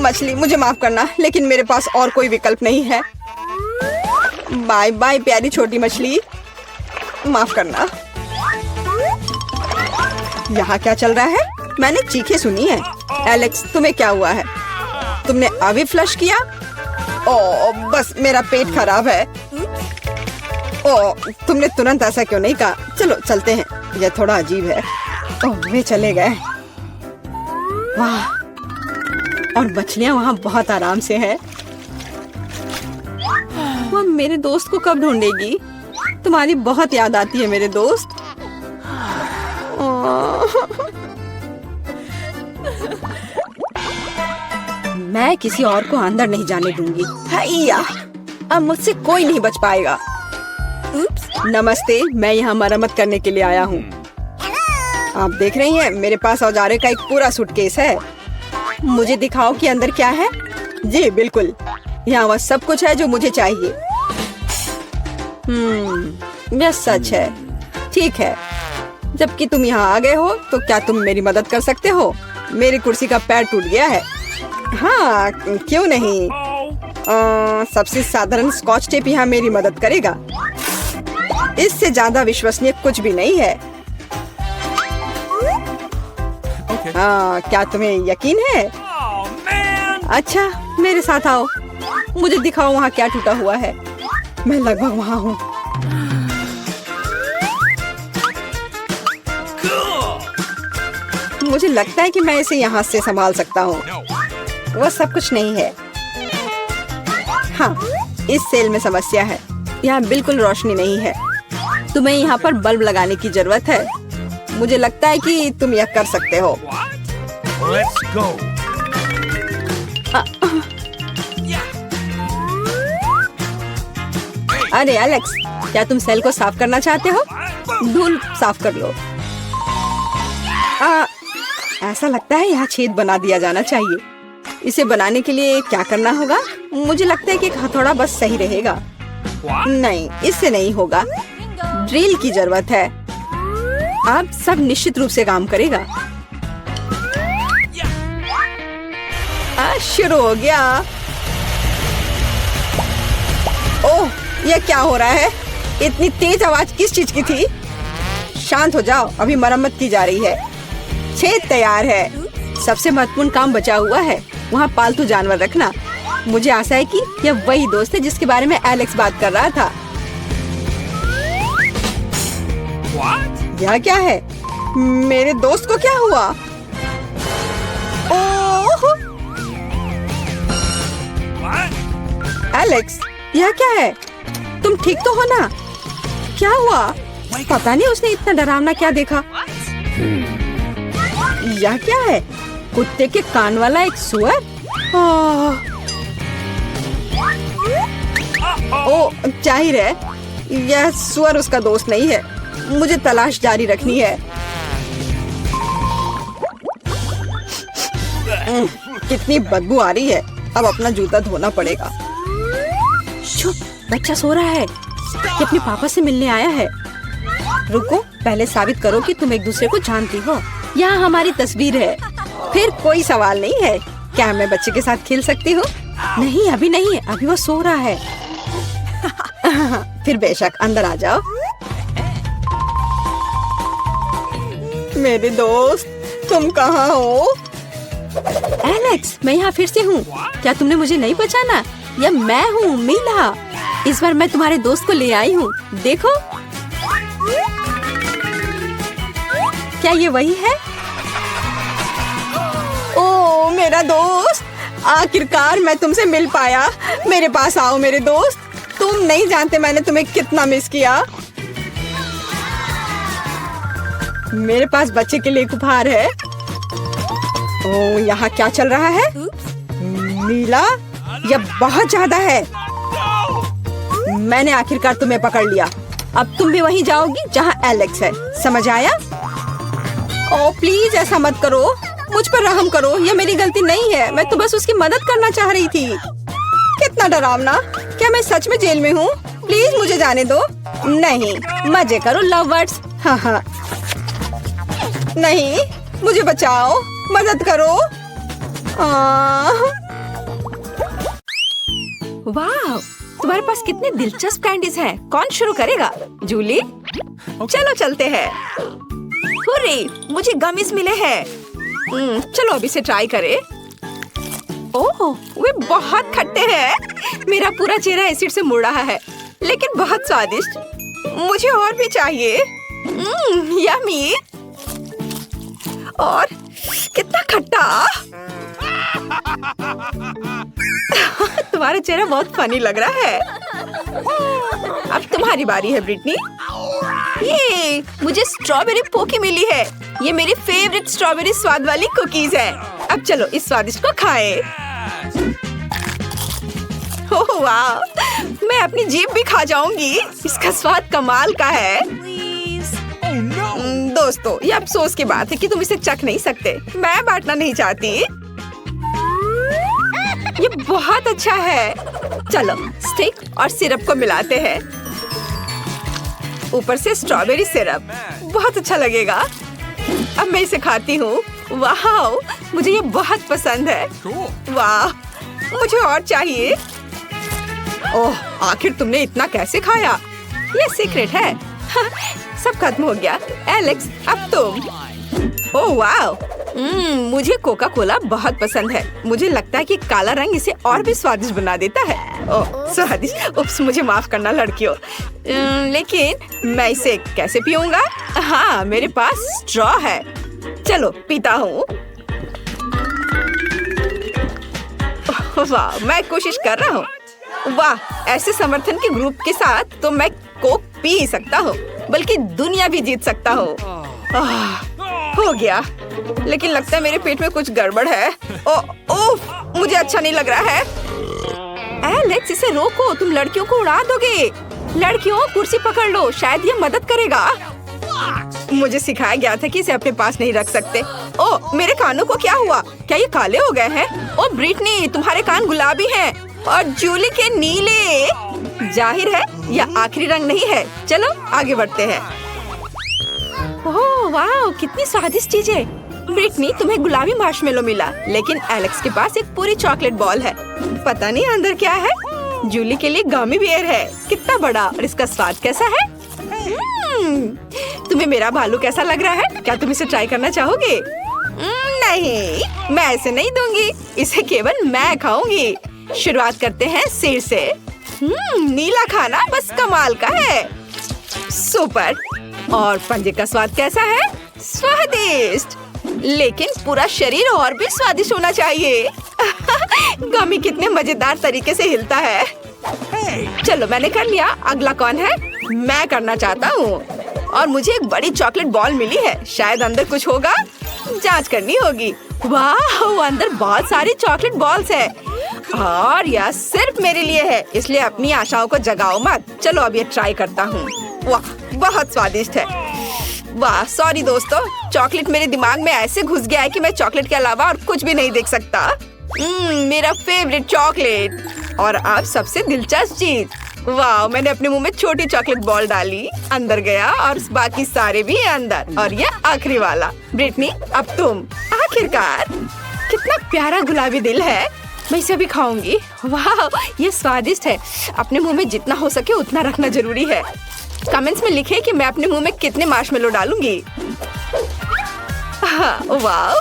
मछली, मुझे माफ करना, लेकिन मेरे पास और कोई विकल्प नहीं है। बाय बाय प्यारी छोटी मछली। माफ करना। यहाँ क्या चल रहा है? मैंने चीखें सुनी है। एलेक्स, तुम्हें क्या हुआ है? तुमने अभी फ्लश किया? ओ, बस मेरा पेट खराब है। ओ, तुमने तुरंत ऐसा क्यों नहीं कहा? चलो चलते हैं, यह थोड़ा अजीब है। ओह, वे चले गए। वाह, और मछलियाँ वहाँ बहुत आराम से हैं। वो मेरे दोस्त को कब ढूंढेगी? तुम्हारी बहुत याद आती है मेरे दोस्त। मैं किसी और को अंदर नहीं जाने दूंगी। हैया, अब मुझसे कोई नहीं बच पाएगा। उप्स, नमस्ते, मैं यहाँ मरम्मत करने के लिए आया हूँ। आप देख रही हैं, मेरे पास औजारे का एक पूरा सूटकेस है। मुझे दिखाओ कि अंदर क्या है। जी बिल्कुल, यहाँ वह सब कुछ है जो मुझे चाहिए। यह सच है। ठीक है, जबकि तुम यहाँ आ गए हो तो क्या तुम मेरी मदद कर सकते हो? मेरी कुर्सी का पैर टूट गया है। हाँ, क्यों नहीं। सबसे साधारण स्कॉच टेप यहाँ मेरी मदद करेगा। इससे ज्यादा विश्वसनीय कुछ भी नहीं है। क्या तुम्हें यकीन है? अच्छा, मेरे साथ आओ, मुझे दिखाओ वहाँ क्या टूटा हुआ है। मैं लगभग वहाँ हूँ। मुझे लगता है कि मैं इसे यहाँ से संभाल सकता हूँ। वह सब कुछ नहीं है। हाँ, इस सेल में समस्या है। यहाँ बिल्कुल रोशनी नहीं है। तुम्हें यहाँ पर बल्ब लगाने की जरूरत है। मुझे लगता है कि तुम यह कर सकते हो। Let's go. अरे एलेक्स, क्या तुम सेल को साफ करना चाहते हो? धूल साफ कर लो। ऐसा लगता है यहाँ छेद बना दिया जाना चाहिए। इसे बनाने के लिए क्या करना होगा? मुझे लगता है कि एक हथौड़ा बस सही रहेगा। नहीं, इससे नहीं होगा। ड्रिल की जरूरत है। अब सब निश्चित रूप से काम करेगा। शुरू हो गया। ओह, यह क्या हो रहा है? इतनी तेज आवाज किस चीज की थी? शांत हो जाओ, अभी मरम्मत की जा रही है। छेद तैयार है। सबसे महत्वपूर्ण काम बचा हुआ है, वहाँ पालतू जानवर रखना। मुझे आशा है कि यह वही दोस्त है जिसके बारे में एलेक्स बात कर रहा था। यह क्या है? मेरे दोस्त को क्या हुआ? ओह! एलेक्स, यह क्या है? तुम ठीक तो हो ना? क्या हुआ? पता नहीं उसने इतना डरावना क्या देखा। यह क्या है? कुत्ते के कान वाला एक सुअर? ओ, जाहिर है यह सुअर उसका दोस्त नहीं है। मुझे तलाश जारी रखनी है। कितनी बदबू आ रही है। अब अपना जूता धोना पड़ेगा। चुप, बच्चा सो रहा है। ये अपने पापा से मिलने आया है। रुको, पहले साबित करो कि तुम एक दूसरे को जानती हो। यहाँ हमारी तस्वीर है। फिर कोई सवाल नहीं है। क्या मैं बच्चे के साथ खेल सकती हूँ? नहीं, अभी नहीं, अभी वो सो रहा है। फिर बेशक अंदर आ जाओ। मेरे दोस्त, तुम कहाँ हो? एलेक्स, मैं यहाँ फिर से हूँ। क्या तुमने मुझे नहीं पहचाना? यह मैं हूँ, मीला। इस बार मैं तुम्हारे दोस्त को ले आई हूँ। देखो, क्या ये वही है? ओ, मेरा दोस्त, आखिरकार मैं तुमसे मिल पाया। मेरे पास आओ मेरे दोस्त। तुम नहीं जानते मैंने तुम्हें कितना मिस किया। मेरे पास बच्चे के लिए एक उपहार है। ओ, यहाँ क्या चल रहा है? नीला, यह बहुत ज्यादा है। मैंने आखिरकार तुम्हें पकड़ लिया। अब तुम भी वहीं जाओगी जहाँ एलेक्स है। समझ आया? ओ प्लीज, ऐसा मत करो। मुझ पर रहम करो। यह मेरी गलती नहीं है। मैं तो बस उसकी मदद करना चाह रही थी। कितना डरावना। क्या मैं सच में जेल में हूँ? प्लीज मुझे जाने दो। नहीं, मजे करो लव बर्ड्स। हाँ, नहीं, मुझे बचाओ, मदद करो। वाह, तुम्हारे पास कितने दिलचस्प कैंडीज हैं। कौन शुरू करेगा? जूली? चलो चलते हैं। हुर्रे, मुझे गमीज मिले हैं। चलो अभी से ट्राई करें। ओह, वे बहुत खट्टे हैं। मेरा पूरा चेहरा एसिड से मुड़ रहा है, लेकिन बहुत स्वादिष्ट। मुझे और भी चाहिए। यम्मी। और कितना खट्टा। तुम्हारा चेहरा बहुत फनी लग रहा है। अब तुम्हारी बारी है ब्रिटनी। ये मुझे स्ट्रॉबेरी पोकी मिली है। ये मेरी फेवरेट स्ट्रॉबेरी स्वाद वाली कुकीज है। अब चलो इस स्वादिष्ट को खाएं। ओह वाह, मैं अपनी जीभ भी खा जाऊंगी। इसका स्वाद कमाल का है। दोस्तों, ये अफसोस की बात है कि तुम इसे चख नहीं सकते। मैं बांटना नहीं चाहती। ये बहुत अच्छा है। चलो स्टिक और सिरप को मिलाते हैं। ऊपर से स्ट्रॉबेरी सिरप, बहुत अच्छा लगेगा। अब मैं इसे खाती हूँ। वाह, मुझे ये बहुत पसंद है। वाह, मुझे और चाहिए। ओह, आखिर तुमने इतना कैसे खाया? ये सीक्रेट है। सब खत्म हो गया। एलेक्स, अब तुम। ओह वाह, मुझे कोका कोला बहुत पसंद है। मुझे लगता है कि काला रंग इसे और भी स्वादिष्ट बना देता है। ओह स्वादिष्ट। उप्स, मुझे माफ करना लड़कियों। लेकिन मैं इसे कैसे पीऊंगा? हाँ, मेरे पास स्ट्रॉ है। चलो पीता हूँ। वाह, मैं कोशिश कर रहा हूँ। वाह, ऐसे समर्थन के ग्रुप के साथ तो मैं कोक पी सकता हूँ, बल्कि दुनिया भी जीत सकता हूँ। हो गया, लेकिन लगता है मेरे पेट में कुछ गड़बड़ है। ओह, मुझे अच्छा नहीं लग रहा है। एलेक्स, इसे रोको, तुम लड़कियों को उड़ा दोगे। लड़कियों, कुर्सी पकड़ लो, शायद ये मदद करेगा। मुझे सिखाया गया था कि इसे अपने पास नहीं रख सकते। ओह, मेरे कानों को क्या हुआ? क्या ये काले हो गए हैं? ओह ब्रिटनी, तुम्हारे कान गुलाबी हैं और जूली के नीले। जाहिर है यह आखिरी रंग नहीं है। चलो आगे बढ़ते हैं। ओह वाह, कितनी स्वादिष्ट चीज है। ब्रिटनी, तुम्हें गुलाबी मार्शमेलो मिला, लेकिन एलेक्स के पास एक पूरी चॉकलेट बॉल है। पता नहीं अंदर क्या है। जूली के लिए गमी बियर है। कितना बड़ा, और इसका स्वाद कैसा है? तुम्हें मेरा भालू कैसा लग रहा है? क्या तुम इसे ट्राई करना चाहोगे? नहीं, मैं ऐसे नहीं दूंगी। इसे केवल मैं खाऊंगी। शुरुआत करते हैं सिर से। नीला खाना बस कमाल का है। सुपर। और पंजे का स्वाद कैसा है? स्वादिष्ट, लेकिन पूरा शरीर और भी स्वादिष्ट होना चाहिए। गमी कितने मजेदार तरीके से हिलता है। चलो मैंने कर लिया। अगला कौन है? मैं करना चाहता हूँ। और मुझे एक बड़ी चॉकलेट बॉल मिली है। शायद अंदर कुछ होगा, जांच करनी होगी। वाह, अंदर बहुत सारी चॉकलेट बॉल्स है और यह सिर्फ मेरे लिए है, इसलिए अपनी आशाओं को जगाओ मत। चलो अब ये ट्राई करता हूँ। वाह, बहुत स्वादिष्ट है। वाह, सॉरी दोस्तों, चॉकलेट मेरे दिमाग में ऐसे घुस गया है कि मैं चॉकलेट के अलावा और कुछ भी नहीं देख सकता। मेरा फेवरेट चॉकलेट। और अब सबसे दिलचस्प चीज, वाह, मैंने अपने मुंह में छोटी चॉकलेट बॉल डाली, अंदर गया और बाकी सारे भी अंदर। और ये आखिरी वाला। ब्रिटनी, अब तुम। आखिरकार, कितना प्यारा गुलाबी दिल है। मैं इसे भी खाऊंगी। वाह, ये स्वादिष्ट है। अपने मुंह में जितना हो सके उतना रखना जरूरी है। कमेंट्स में लिखें कि मैं अपने मुंह में कितने मार्शमेलो डालूंगी। वाह,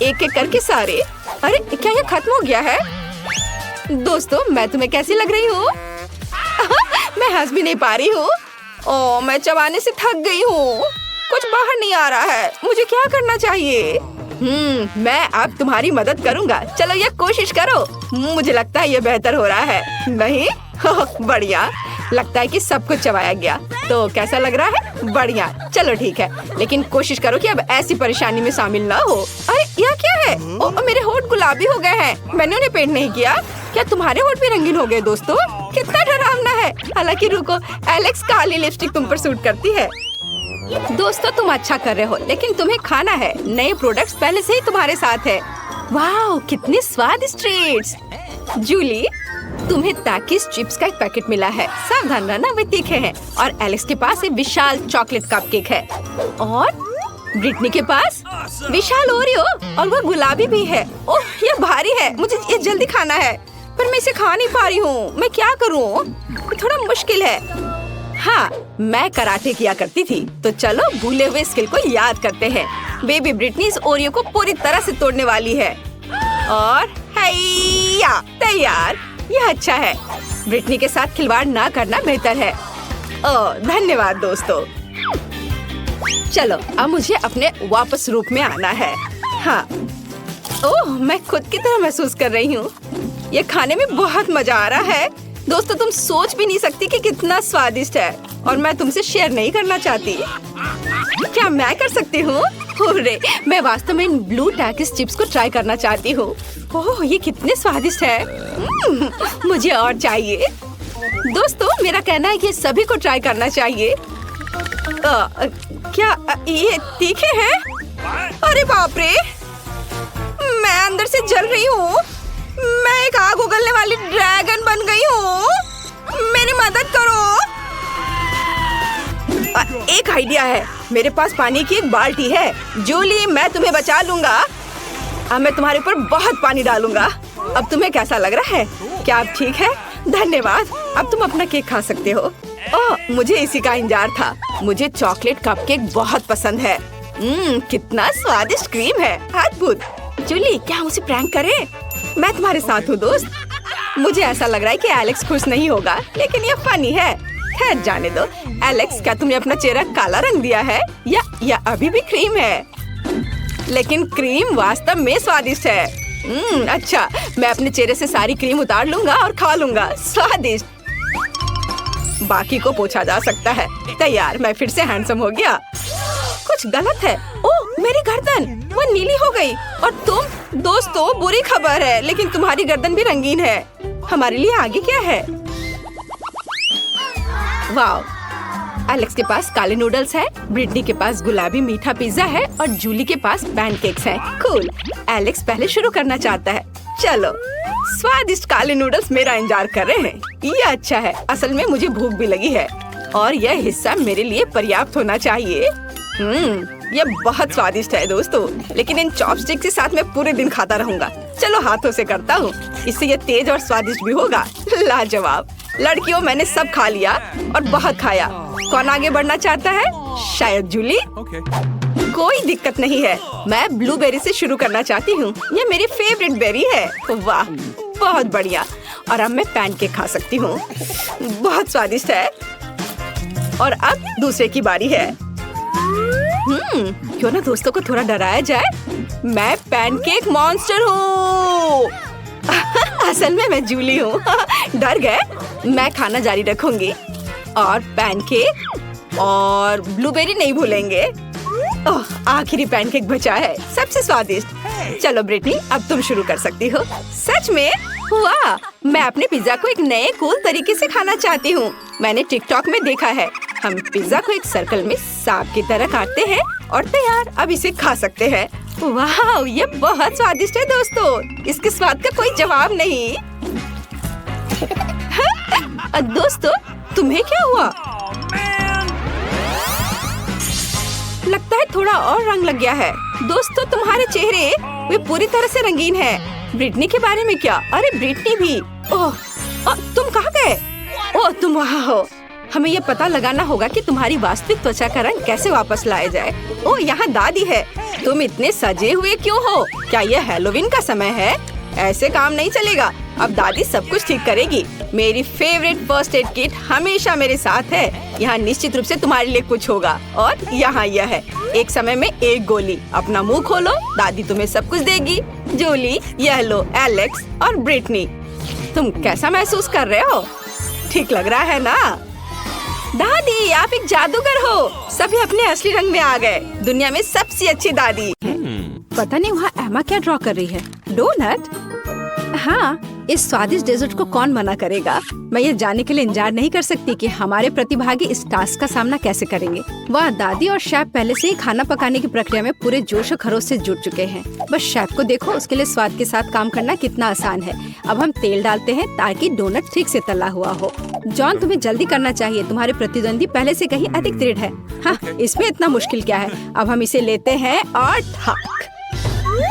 एक एक करके सारे। अरे क्या ये खत्म हो गया है? दोस्तों, मैं तुम्हें कैसी लग रही हूँ? मैं हंस भी नहीं पा रही हूँ। ओह, मैं चबाने से थक गई हूँ। कुछ बाहर नहीं आ रहा है। मुझे क्या करना चाहिए? मैं अब तुम्हारी मदद करूँगा। चलो ये कोशिश करो। मुझे लगता है ये बेहतर हो रहा है। नहीं? बढ़िया, लगता है कि सब कुछ चबाया गया। तो कैसा लग रहा है? बढ़िया। चलो ठीक है, लेकिन कोशिश करो कि अब ऐसी परेशानी में शामिल ना हो। अरे यह क्या है? ओह, मेरे होंठ गुलाबी हो गए हैं। मैंने उन्हें पेंट नहीं किया। क्या तुम्हारे होंठ भी रंगीन हो गए? दोस्तों, कितना डरावना है। हालांकि रुको, एलेक्स, काली लिपस्टिक तुम पर सूट करती है। दोस्तों, तुम अच्छा कर रहे हो, लेकिन तुम्हें खाना है। नए प्रोडक्ट्स पहले से ही तुम्हारे साथ है। वाह, कितने स्वादिष्ट ट्रीट्स। जूली, तुम्हें ताकिस चिप्स का एक पैकेट मिला है। सावधान रहना, वे तीखे हैं। और एलेक्स के पास एक विशाल चॉकलेट कपकेक है। और ब्रिटनी के पास विशाल ओरियो, और वो गुलाबी भी है। ओह, ये भारी है। मुझे ये जल्दी खाना है, पर मैं इसे खा नहीं पा रही हूँ। मैं क्या करूँ? थोड़ा मुश्किल है। हाँ, मैं कराटे किया करती थी। तो चलो भूले हुए स्किल को याद करते हैं। बेबी ब्रिटनी इस ओरियो को पूरी तरह से तोड़ने वाली है और हैया तैयार। यह अच्छा है। ब्रिटनी के साथ खिलवाड़ ना करना बेहतर है। ओह धन्यवाद दोस्तों। चलो अब मुझे अपने वापस रूप में आना है। हाँ, ओह मैं खुद की तरह महसूस कर रही हूँ। ये खाने में बहुत मजा आ रहा है। दोस्तों तुम सोच भी नहीं सकती कि कितना स्वादिष्ट है और मैं तुमसे शेयर नहीं करना चाहती। क्या मैं कर सकती हूँ? अरे मैं वास्तव में इन ब्लू टैकिस चिप्स को ट्राई करना चाहती हूँ। ओह ये कितने स्वादिष्ट है। मुझे और चाहिए। दोस्तों मेरा कहना है कि सभी को ट्राई करना चाहिए। क्या ये तीखे हैं? अरे बाप रे, मैं अंदर से जल रही हूँ। मैं एक आग उगलने वाली ड्रैगन बन गई हूँ। मेरी मदद करो। एक आइडिया है। मेरे पास पानी की एक बाल्टी है। जूली मैं तुम्हें बचा लूंगा। अब मैं तुम्हारे ऊपर बहुत पानी डालूंगा। अब तुम्हें कैसा लग रहा है? क्या अब ठीक है? धन्यवाद। अब तुम अपना केक खा सकते हो। ओह मुझे इसी का इंतजार था। मुझे चॉकलेट कपकेक बहुत पसंद है। कितना स्वादिष्ट क्रीम है। अद्भुत। जूली क्या उसे प्रैंक करें? मैं तुम्हारे साथ हूँ दोस्त। मुझे ऐसा लग रहा है कि एलेक्स खुश नहीं होगा, लेकिन ये फनी है। खैर जाने दो। एलेक्स क्या तुमने अपना चेहरा काला रंग दिया है या अभी भी क्रीम है? लेकिन क्रीम वास्तव में स्वादिष्ट है। अच्छा मैं अपने चेहरे से सारी क्रीम उतार लूंगा और खा लूंगा। स्वादिष्ट। बाकी को पूछा जा सकता है। तैयार। मैं फिर से हैंडसम हो गया। कुछ गलत है। ओह मेरी गर्दन वो नीली हो गई। और तुम? दोस्तों बुरी खबर है, लेकिन तुम्हारी गर्दन भी रंगीन है। हमारे लिए आगे क्या है? वाह, एलेक्स के पास काले नूडल्स है, ब्रिटनी के पास गुलाबी मीठा पिज्जा है और जूली के पास पैनकेक्स हैं। कूल। एलेक्स पहले शुरू करना चाहता है। चलो स्वादिष्ट काले नूडल्स मेरा इंतजार कर रहे हैं। ये अच्छा है। असल में मुझे भूख भी लगी है और यह हिस्सा मेरे लिए पर्याप्त होना चाहिए। ये बहुत स्वादिष्ट है दोस्तों, लेकिन इन चॉपस्टिक के साथ मैं पूरे दिन खाता रहूंगा। चलो हाथों से करता हूँ, इससे ये तेज और स्वादिष्ट भी होगा। लाजवाब। लड़कियों मैंने सब खा लिया और बहुत खाया। कौन आगे बढ़ना चाहता है? शायद जूली। कोई दिक्कत नहीं है। मैं ब्लूबेरी से शुरू करना चाहती हूँ। ये मेरी फेवरेट बेरी है। वाह बहुत बढ़िया। और अब मैं पैनकेक खा सकती हूँ। बहुत स्वादिष्ट है। और अब दूसरे की बारी है। क्यों ना दोस्तों को थोड़ा डराया जाए। मैं पैनकेक मॉन्स्टर हूँ। असल में मैं जूली हूँ। डर गए? मैं खाना जारी रखूंगी और पैनकेक और ब्लूबेरी नहीं भूलेंगे। ओह आखिरी पैनकेक बचा है, सबसे स्वादिष्ट। चलो ब्रिटनी अब तुम शुरू कर सकती हो। सच में? वाह, मैं अपने पिज्जा को एक नए कूल तरीके से खाना चाहती हूँ। मैंने टिकटॉक में देखा है। हम पिज्जा को एक सर्कल में सांप की तरह काटते हैं और तैयार। अब इसे खा सकते हैं। वाह ये बहुत स्वादिष्ट है दोस्तों। इसके स्वाद का कोई जवाब नहीं। दोस्तों तुम्हें क्या हुआ? लगता है थोड़ा और रंग लग गया है। दोस्तों तुम्हारे चेहरे वे पूरी तरह से रंगीन है। ब्रिटनी के बारे में क्या? अरे ब्रिटनी भी। ओह तुम कहाँ गए? ओह तुम वहाँ हो। हमें ये पता लगाना होगा कि तुम्हारी वास्तविक त्वचा का रंग कैसे वापस लाया जाए। ओह यहाँ दादी है। तुम इतने सजे हुए क्यों हो? क्या यह हैलोवीन का समय है? ऐसे काम नहीं चलेगा। अब दादी सब कुछ ठीक करेगी। मेरी फेवरेट फर्स्ट एड किट हमेशा मेरे साथ है। यहाँ निश्चित रूप से तुम्हारे लिए कुछ होगा। और यहाँ यह है, एक समय में एक गोली। अपना मुंह खोलो, दादी तुम्हें सब कुछ देगी। जूली, यह लो एलेक्स और ब्रिटनी। तुम कैसा महसूस कर रहे हो? ठीक लग रहा है ना? दादी आप एक जादूगर हो। सभी अपने असली रंग में आ गए। दुनिया में सबसे अच्छी दादी। पता नहीं वहाँ एमा क्या ड्रॉ कर रही है। डोनट? हाँ, इस स्वादिष्ट डेजर्ट को कौन मना करेगा। मैं ये जानने के लिए इंतजार नहीं कर सकती कि हमारे प्रतिभागी इस टास्क का सामना कैसे करेंगे। वह दादी और शेफ पहले से ही खाना पकाने की प्रक्रिया में पूरे जोश और खरोश से जुट चुके हैं। बस शेफ को देखो, उसके लिए स्वाद के साथ काम करना कितना आसान है। अब हम तेल डालते हैं ताकि डोनट ठीक से तला हुआ हो। जॉन तुम्हें जल्दी करना चाहिए। तुम्हारे प्रतिद्वंदी पहले से कहीं अधिक दृढ़ है। हाँ, इसमें इतना मुश्किल क्या है। अब हम इसे लेते हैं और ठक।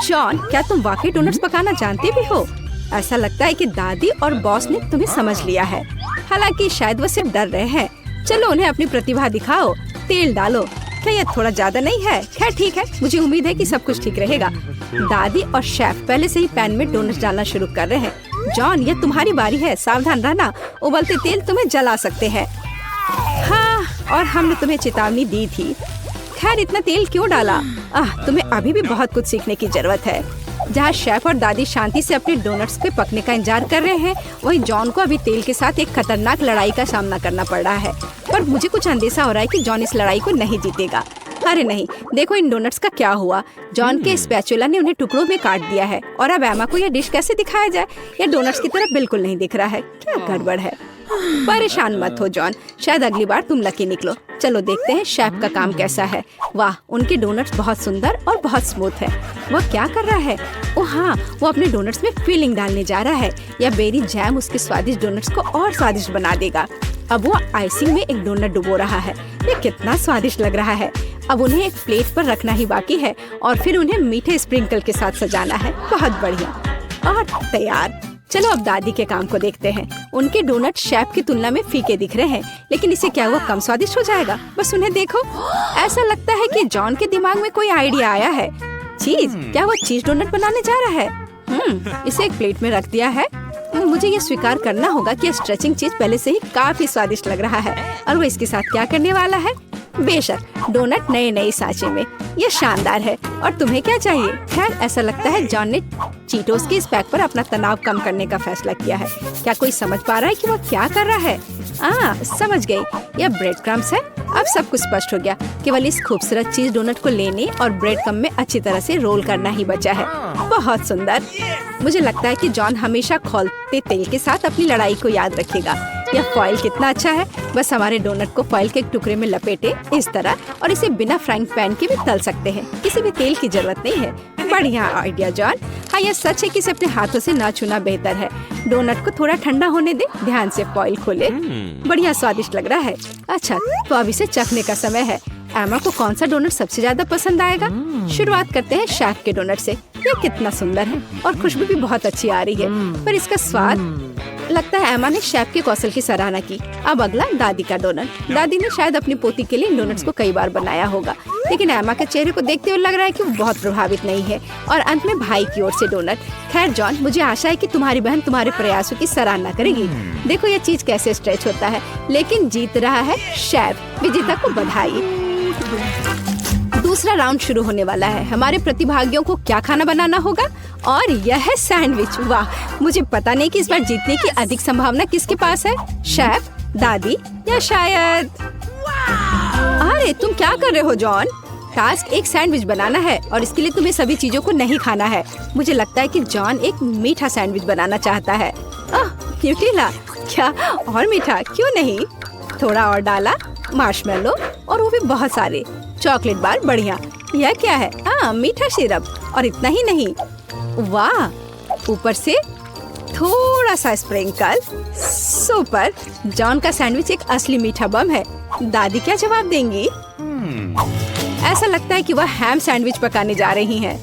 जॉन क्या तुम वाकई डोनट्स पकाना जानते भी हो? ऐसा लगता है कि दादी और बॉस ने तुम्हें समझ लिया है। हालांकि शायद वो सिर्फ डर रहे हैं। चलो उन्हें अपनी प्रतिभा दिखाओ। तेल डालो। क्या ये थोड़ा ज्यादा नहीं है? खैर ठीक है, मुझे उम्मीद है कि सब कुछ ठीक रहेगा। दादी और शेफ पहले से ही पैन में डोनट्स डालना शुरू कर रहे हैं। जॉन, ये तुम्हारी बारी है, सावधान रहना, उबलते तेल तुम्हें जला सकते हैं। हाँ, और हमने तुम्हें चेतावनी दी थी। खैर इतना तेल क्यों डाला? तुम्हें अभी भी बहुत कुछ सीखने की जरूरत है। जहाँ शेफ और दादी शांति से अपने डोनट्स के पकने का इंतजार कर रहे हैं, वहीं जॉन को अभी तेल के साथ एक खतरनाक लड़ाई का सामना करना पड़ रहा है। पर मुझे कुछ अंदेशा हो रहा है कि जॉन इस लड़ाई को नहीं जीतेगा। अरे नहीं, देखो इन डोनट्स का क्या हुआ। जॉन के स्पैचुला ने उन्हें टुकड़ों में काट दिया है और अब एमा को यह डिश कैसे दिखाया जाए? यह डोनट्स की तरह बिल्कुल नहीं दिख रहा है। क्या गड़बड़ है? परेशान मत हो जॉन, शायद अगली बार तुम लकी निकलो। चलो देखते हैं शेफ का काम कैसा है। वाह, उनके डोनट्स बहुत सुंदर और बहुत स्मूथ है। वह क्या कर रहा है? ओह हाँ, वो अपने डोनट्स में फिलिंग डालने जा रहा है। यह बेरी जैम उसके स्वादिष्ट डोनट्स को और स्वादिष्ट बना देगा। अब वो आइसिंग में एक डोनट डुबो रहा है। ये कितना स्वादिष्ट लग रहा है। अब उन्हें एक प्लेट पर रखना ही बाकी है और फिर उन्हें मीठे स्प्रिंकल के साथ सजाना है। बहुत बढ़िया और तैयार। चलो अब दादी के काम को देखते हैं। उनके डोनट शेफ की तुलना में फीके दिख रहे हैं, लेकिन इससे क्या हुआ कम स्वादिष्ट हो जाएगा? बस उन्हें देखो। ऐसा लगता है कि जॉन के दिमाग में कोई आइडिया आया है। चीज, क्या वो चीज डोनट बनाने जा रहा है? इसे एक प्लेट में रख दिया है। मुझे ये स्वीकार करना होगा कि स्ट्रेचिंग चीज पहले से ही काफी स्वादिष्ट लग रहा है। और वो इसके साथ क्या करने वाला है? बेशक डोनट नए नए सांचे में। ये शानदार है। और तुम्हें क्या चाहिए? खैर ऐसा लगता है जॉन ने चीटोस के इस पैक पर अपना तनाव कम करने का फैसला किया है। क्या कोई समझ पा रहा है कि वो क्या कर रहा है? समझ गई, यह ब्रेड क्रम्स है। अब सब कुछ स्पष्ट हो गया। केवल इस खूबसूरत चीज डोनट को लेने और ब्रेड क्रम्ब में अच्छी तरह से रोल करना ही बचा है। बहुत सुंदर। मुझे लगता है कि जॉन हमेशा खौलते तेल के साथ अपनी लड़ाई को याद रखेगा। यह फॉइल कितना अच्छा है। बस हमारे डोनट को फॉइल के एक टुकड़े में लपेटे इस तरह, और इसे बिना फ्राइंग पैन के भी तल सकते हैं। किसी भी तेल की जरूरत नहीं है। बढ़िया आइडिया जॉन। हाँ, यह सच है कि इसे अपने हाथों से ना छूना बेहतर है। डोनट को थोड़ा ठंडा होने दे। ध्यान से फॉइल खोले। बढ़िया स्वादिष्ट लग रहा है। अच्छा, तो अब इसे चखने का समय है। एमा को कौन सा डोनट सबसे ज्यादा पसंद आएगा? शुरुआत करते हैं शेफ के डोनट से। ये कितना सुंदर है और खुशबू भी बहुत अच्छी आ रही है, पर इसका स्वाद, लगता है एमा ने शेफ के कौशल की सराहना की। अब अगला दादी का डोनट। दादी ने शायद अपनी पोती के लिए इन डोनट्स को कई बार बनाया होगा, लेकिन एमा के चेहरे को देखते हुए लग रहा है कि वो बहुत प्रभावित नहीं है। और अंत में भाई की ओर से डोनट। खैर जॉन, मुझे आशा है कि तुम्हारी बहन तुम्हारे प्रयासों की सराहना करेगी। देखो ये चीज कैसे स्ट्रेच होता है, लेकिन जीत रहा है शेफ। विजेता को बधाई। दूसरा राउंड शुरू होने वाला है। हमारे प्रतिभागियों को क्या खाना बनाना होगा? और यह है सैंडविच। वाह, मुझे पता नहीं कि इस बार जीतने की अधिक संभावना किसके पास है, शेफ, दादी या शायद। अरे तुम क्या कर रहे हो जॉन? टास्क एक सैंडविच बनाना है और इसके लिए तुम्हें सभी चीजों को नहीं खाना है। मुझे लगता है कि जॉन एक मीठा सैंडविच बनाना चाहता है। न्यूटेला, क्या और मीठा क्यों नहीं? थोड़ा और डाला, मार्शमेलो, और वो भी बहुत सारे चॉकलेट बार। बढ़िया। यह क्या है? मीठा सिरप। और इतना ही नहीं, वाह, ऊपर से थोड़ा सा स्प्रिंकल। सुपर। जॉन का सैंडविच एक असली मीठा बम है। दादी क्या जवाब देंगी? ऐसा लगता है कि वह हैम सैंडविच पकाने जा रही हैं।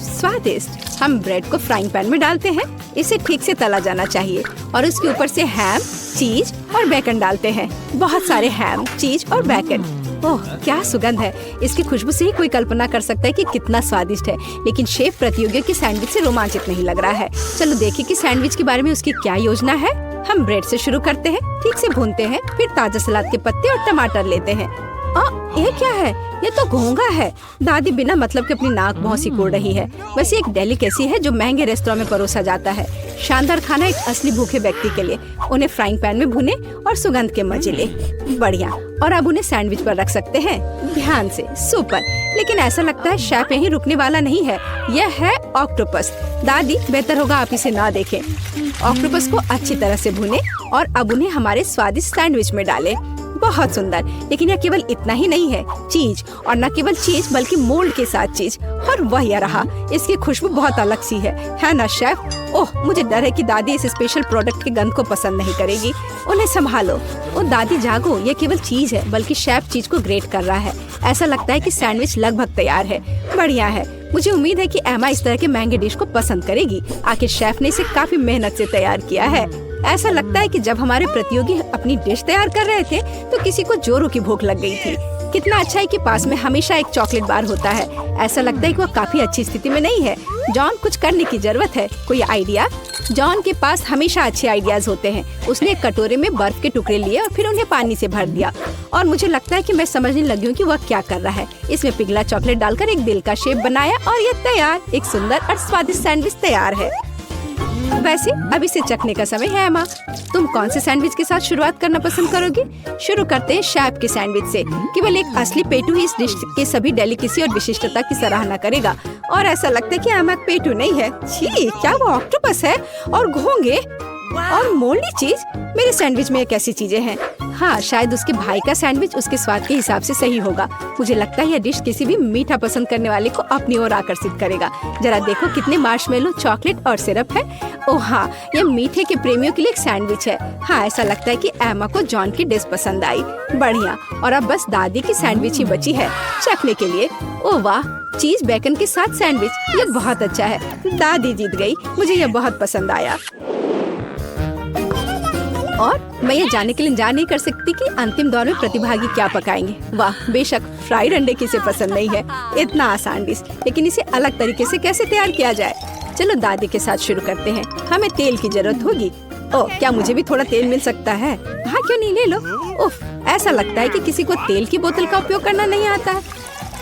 स्वादिष्ट। हम ब्रेड को फ्राइंग पैन में डालते हैं। इसे ठीक से तला जाना चाहिए और उसके ऊपर से हैम, चीज और बेकन डालते हैं। बहुत सारे हैम, चीज और बेकन। ओह, क्या सुगंध है। इसकी खुशबू से ही कोई कल्पना कर सकता है कि कितना स्वादिष्ट है। लेकिन शेफ प्रतियोगियों के सैंडविच से रोमांचित नहीं लग रहा है। चलो देखें कि सैंडविच के बारे में उसकी क्या योजना है। हम ब्रेड से शुरू करते हैं, ठीक से भूनते हैं, फिर ताजा सलाद के पत्ते और टमाटर लेते हैं। ये क्या है? ये तो घोंघा है। दादी बिना मतलब के अपनी नाक बहुत सिकोड़ रही है। बस एक डेलिकेसी है जो महंगे रेस्तरां में परोसा जाता है। शानदार खाना एक असली भूखे व्यक्ति के लिए। उन्हें फ्राइंग पैन में भुने और सुगंध के मजे ले। बढ़िया। और अब उन्हें सैंडविच पर रख सकते हैं। ध्यान से। सुपर। लेकिन ऐसा लगता है शेफ यहीं रुकने वाला नहीं है। यह है ऑक्टोपस। दादी, बेहतर होगा आप इसे ना देखें। ऑक्टोपस को अच्छी तरह से भुने और अब उन्हें हमारे स्वादिष्ट सैंडविच में डालें। बहुत सुंदर। लेकिन यह केवल इतना ही नहीं है। चीज, और न केवल चीज बल्कि मोल्ड के साथ चीज। और वह यह रहा। इसकी खुशबू बहुत अलग सी है ना शेफ? ओह, मुझे डर है कि दादी इस स्पेशल प्रोडक्ट के गंध को पसंद नहीं करेगी। उन्हें संभालो। ओ दादी जागो, ये केवल चीज है, बल्कि शेफ चीज को ग्रेट कर रहा है। ऐसा लगता है कि सैंडविच लगभग तैयार है। बढ़िया है। मुझे उम्मीद है कि एमा इस तरह के महंगे डिश को पसंद करेगी। आखिर शेफ ने इसे काफी मेहनत से तैयार किया है। ऐसा लगता है कि जब हमारे प्रतियोगी अपनी डिश तैयार कर रहे थे तो किसी को जोरों की भूख लग गई थी। कितना अच्छा है कि पास में हमेशा एक चॉकलेट बार होता है। ऐसा लगता है कि वो काफी अच्छी स्थिति में नहीं है। जॉन, कुछ करने की जरूरत है। कोई आइडिया? जॉन के पास हमेशा अच्छे आइडियाज होते हैं। उसने एक कटोरे में बर्फ के टुकड़े लिए और फिर उन्हें पानी से भर दिया और मुझे लगता है कि मैं समझने लगी हूँ कि वह क्या कर रहा है। इसमें पिघला चॉकलेट डालकर एक दिल का शेप बनाया और ये तैयार। एक सुंदर और स्वादिष्ट सैंडविच तैयार है। वैसे अब इसे चखने का समय है। एमा, तुम कौन से सैंडविच के साथ शुरुआत करना पसंद करोगी? शुरू करते हैं शेफ के सैंडविच से। केवल एक असली पेटू ही इस डिश के सभी डेलिकेसी और विशिष्टता की सराहना करेगा। और ऐसा लगता है कि एमा पेटू नहीं है। छी, क्या वो ऑक्टोपस है? और घोंगे और मोल्डी चीज। मेरे सैंडविच में कैसी चीजें हैं? हाँ, शायद उसके भाई का सैंडविच उसके स्वाद के हिसाब से सही होगा। मुझे लगता है यह डिश किसी भी मीठा पसंद करने वाले को अपनी ओर आकर्षित करेगा। जरा देखो कितने मार्शमेलो, चॉकलेट और सिरप है। ओह हाँ, यह मीठे के प्रेमियों के लिए एक सैंडविच है। हाँ, ऐसा लगता है कि एमा को जॉन की डिश पसंद आई। बढ़िया। और अब बस दादी की सैंडविच ही बची है चखने के लिए। ओह वाह, चीज बेकन के साथ सैंडविच, ये बहुत अच्छा है। दादी जीत गई। मुझे यह बहुत पसंद आया। और मैं ये जानने के लिए इंतजार नहीं कर सकती कि अंतिम दौर में प्रतिभागी क्या पकाएंगे। वाह, बेशक फ्राइड अंडे किसे पसंद नहीं है। इतना आसान डिश, लेकिन इसे अलग तरीके से कैसे तैयार किया जाए? चलो दादी के साथ शुरू करते हैं। हमें तेल की जरूरत होगी। ओह, क्या मुझे भी थोड़ा तेल मिल सकता है? हाँ, क्यों नहीं, ले लो। उफ, ऐसा लगता है कि किसी को तेल की बोतल का उपयोग करना नहीं आता है।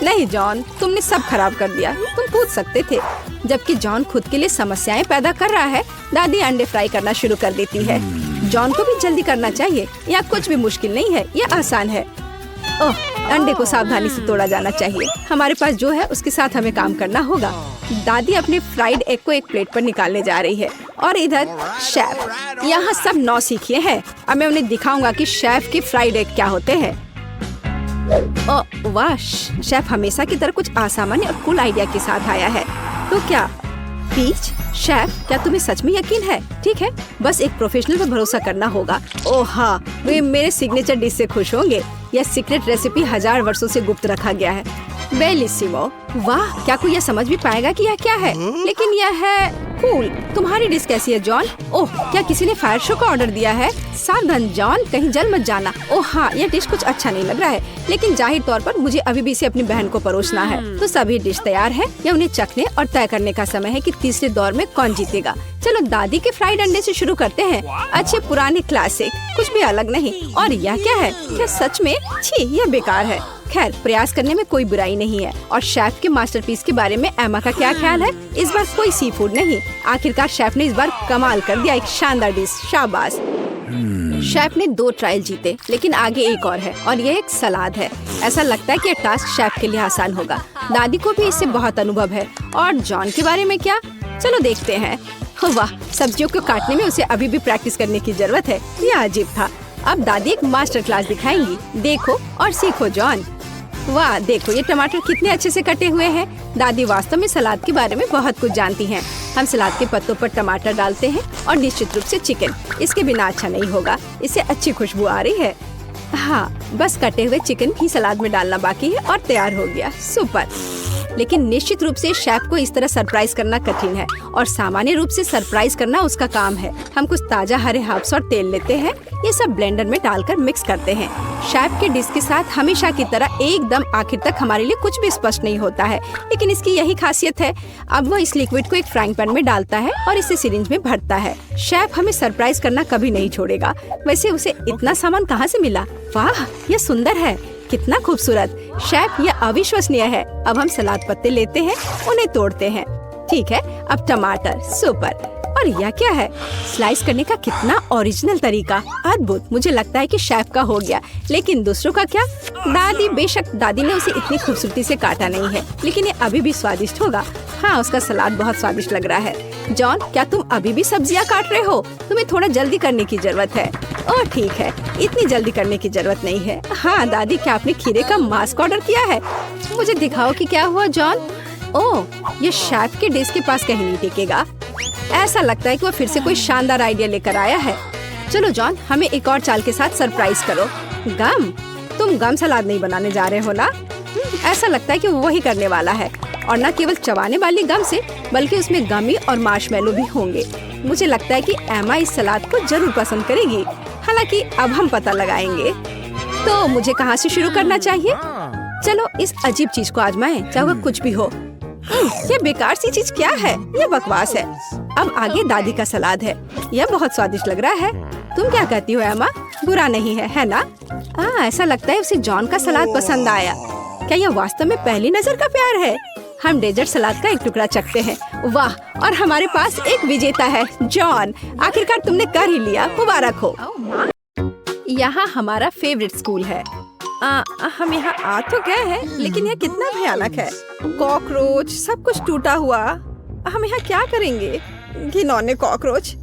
नहीं जॉन, तुमने सब खराब कर दिया। तुम पूछ सकते थे। जबकि जॉन खुद के लिए समस्याएं पैदा कर रहा है, दादी अंडे फ्राई करना शुरू कर देती है। जॉन को भी जल्दी करना चाहिए। यह कुछ भी मुश्किल नहीं है, यह आसान है। ओह, अंडे को सावधानी से तोड़ा जाना चाहिए। हमारे पास जो है उसके साथ हमें काम करना होगा। दादी अपने फ्राइड एग को एक प्लेट पर निकालने जा रही है और इधर शेफ यहाँ सब नौसिखिए हैं। अब मैं उन्हें दिखाऊंगा कि शेफ के फ्राइड एग क्या होते हैं। ओह वाह, शेफ हमेशा की तरह कुछ असामान्य और कूल आइडिया के साथ आया है। तो क्या पीच? शेफ, क्या तुम्हें सच में यकीन है? ठीक है, बस एक प्रोफेशनल पर भरोसा करना होगा। ओह हाँ, वे मेरे सिग्नेचर डिश से खुश होंगे। यह सीक्रेट रेसिपी 1000 वर्षों से गुप्त रखा गया है। बेलिसिमो। वाह, क्या कोई यह समझ भी पाएगा कि यह क्या है? लेकिन यह है कूल। तुम्हारी डिश कैसी है जॉन? ओह, क्या किसी ने फायर शो का ऑर्डर दिया है? सावधान जॉन, कहीं जल मत जाना। ओह हाँ, यह डिश कुछ अच्छा नहीं लग रहा है, लेकिन जाहिर तौर पर मुझे अभी भी इसे अपनी बहन को परोसना है। तो सभी डिश तैयार है। यह उन्हें चखने और तय करने का समय है कि तीसरे दौर में कौन जीतेगा। चलो दादी के फ्राइड अंडे से शुरू करते हैं। अच्छे पुराने क्लासिक, कुछ भी अलग नहीं। और यह क्या है? क्या सच में? छी, यह बेकार है। खैर, प्रयास करने में कोई बुराई नहीं है। और शेफ के मास्टरपीस के बारे में एमा का क्या ख्याल है? इस बार कोई सी फूड नहीं। आखिरकार शेफ ने इस बार कमाल कर दिया, एक शानदार डिश। शाबाश। शेफ ने 2 ट्रायल जीते, लेकिन आगे एक और है और यह एक सलाद है। ऐसा लगता है कि यह टास्क शेफ के लिए आसान होगा। दादी को भी इससे बहुत अनुभव है। और जॉन के बारे में क्या? चलो देखते हैं। वाह, सब्जियों को काटने में उसे अभी भी प्रैक्टिस करने की जरूरत है। यह अजीब था। अब दादी एक मास्टर क्लास दिखाएंगी। देखो और सीखो जॉन। वाह, देखो ये टमाटर कितने अच्छे से कटे हुए हैं। दादी वास्तव में सलाद के बारे में बहुत कुछ जानती हैं। हम सलाद के पत्तों पर टमाटर डालते हैं और निश्चित रूप से चिकन। इसके बिना अच्छा नहीं होगा। इससे अच्छी खुशबू आ रही है। हाँ, बस कटे हुए चिकन ही सलाद में डालना बाकी है और तैयार हो गया। सुपर। लेकिन निश्चित रूप से शेफ को इस तरह सरप्राइज करना कठिन है और सामान्य रूप से सरप्राइज करना उसका काम है। हम कुछ ताजा हरे हर्ब्स और तेल लेते हैं। ये सब ब्लेंडर में डालकर मिक्स करते हैं। शेफ के डिश के साथ हमेशा की तरह एकदम आखिर तक हमारे लिए कुछ भी स्पष्ट नहीं होता है, लेकिन इसकी यही खासियत है। अब वो इस लिक्विड को एक फ्राइंग पैन में डालता है और इसे सिरिंज में भरता है। शेफ हमें सरप्राइज करना कभी नहीं छोड़ेगा। वैसे उसे इतना सामान कहाँ से मिला? वाह, ये सुंदर है। कितना खूबसूरत। शेफ, ये अविश्वसनीय है। अब हम सलाद पत्ते लेते हैं, उन्हें तोड़ते हैं। ठीक है, अब टमाटर। सुपर। और यह क्या है? स्लाइस करने का कितना ओरिजिनल तरीका। अद्भुत। मुझे लगता है कि शेफ का हो गया, लेकिन दूसरों का क्या? दादी, बेशक दादी ने उसे इतनी खूबसूरती से काटा नहीं है, लेकिन ये अभी भी स्वादिष्ट होगा। हाँ, उसका सलाद बहुत स्वादिष्ट लग रहा है। जॉन, क्या तुम अभी भी सब्जियाँ काट रहे हो? तुम्हें थोड़ा जल्दी करने की जरूरत है। ओह ठीक है, इतनी जल्दी करने की जरूरत नहीं है। हाँ दादी, क्या आपने खीरे का मास्क ऑर्डर किया है? मुझे दिखाओ कि क्या हुआ जॉन। ओह, ये शेफ के डिश के पास कहीं नहीं टिकेगा। ऐसा लगता है कि वो फिर से कोई शानदार आइडिया लेकर आया है। चलो जॉन, हमें एक और चाल के साथ सरप्राइज करो। गम? तुम गम सलाद नहीं बनाने जा रहे हो ना? ऐसा लगता है कि वो वही करने वाला है। और न केवल चबाने वाली गम से बल्कि उसमें गमी और मार्शमेलो भी होंगे। मुझे लगता है कि एमा इस सलाद को जरूर पसंद करेगी। हालांकि अब हम पता लगाएंगे। तो मुझे कहाँ से शुरू करना चाहिए? चलो इस अजीब चीज को आजमाएं, चाहे वो कुछ भी हो। ये बेकार सी चीज क्या है? ये बकवास है। अब आगे दादी का सलाद है। यह बहुत स्वादिष्ट लग रहा है। तुम क्या कहती हो एमा? बुरा नहीं है ना? ऐसा लगता है उसे जॉन का सलाद पसंद आया। क्या यह वास्तव में पहली नजर का प्यार है? हम डेजर्ट सलाद का एक टुकड़ा चखते हैं। वाह! और हमारे पास एक विजेता है, जॉन। आखिरकार तुमने कर ही लिया, मुबारक हो। यहाँ हमारा फेवरेट स्कूल है। हम यहाँ आ तो गए हैं, लेकिन यह कितना भयानक है। कॉकरोच, सब कुछ टूटा हुआ। हम यहाँ क्या करेंगे? घिनौने कॉकरोच।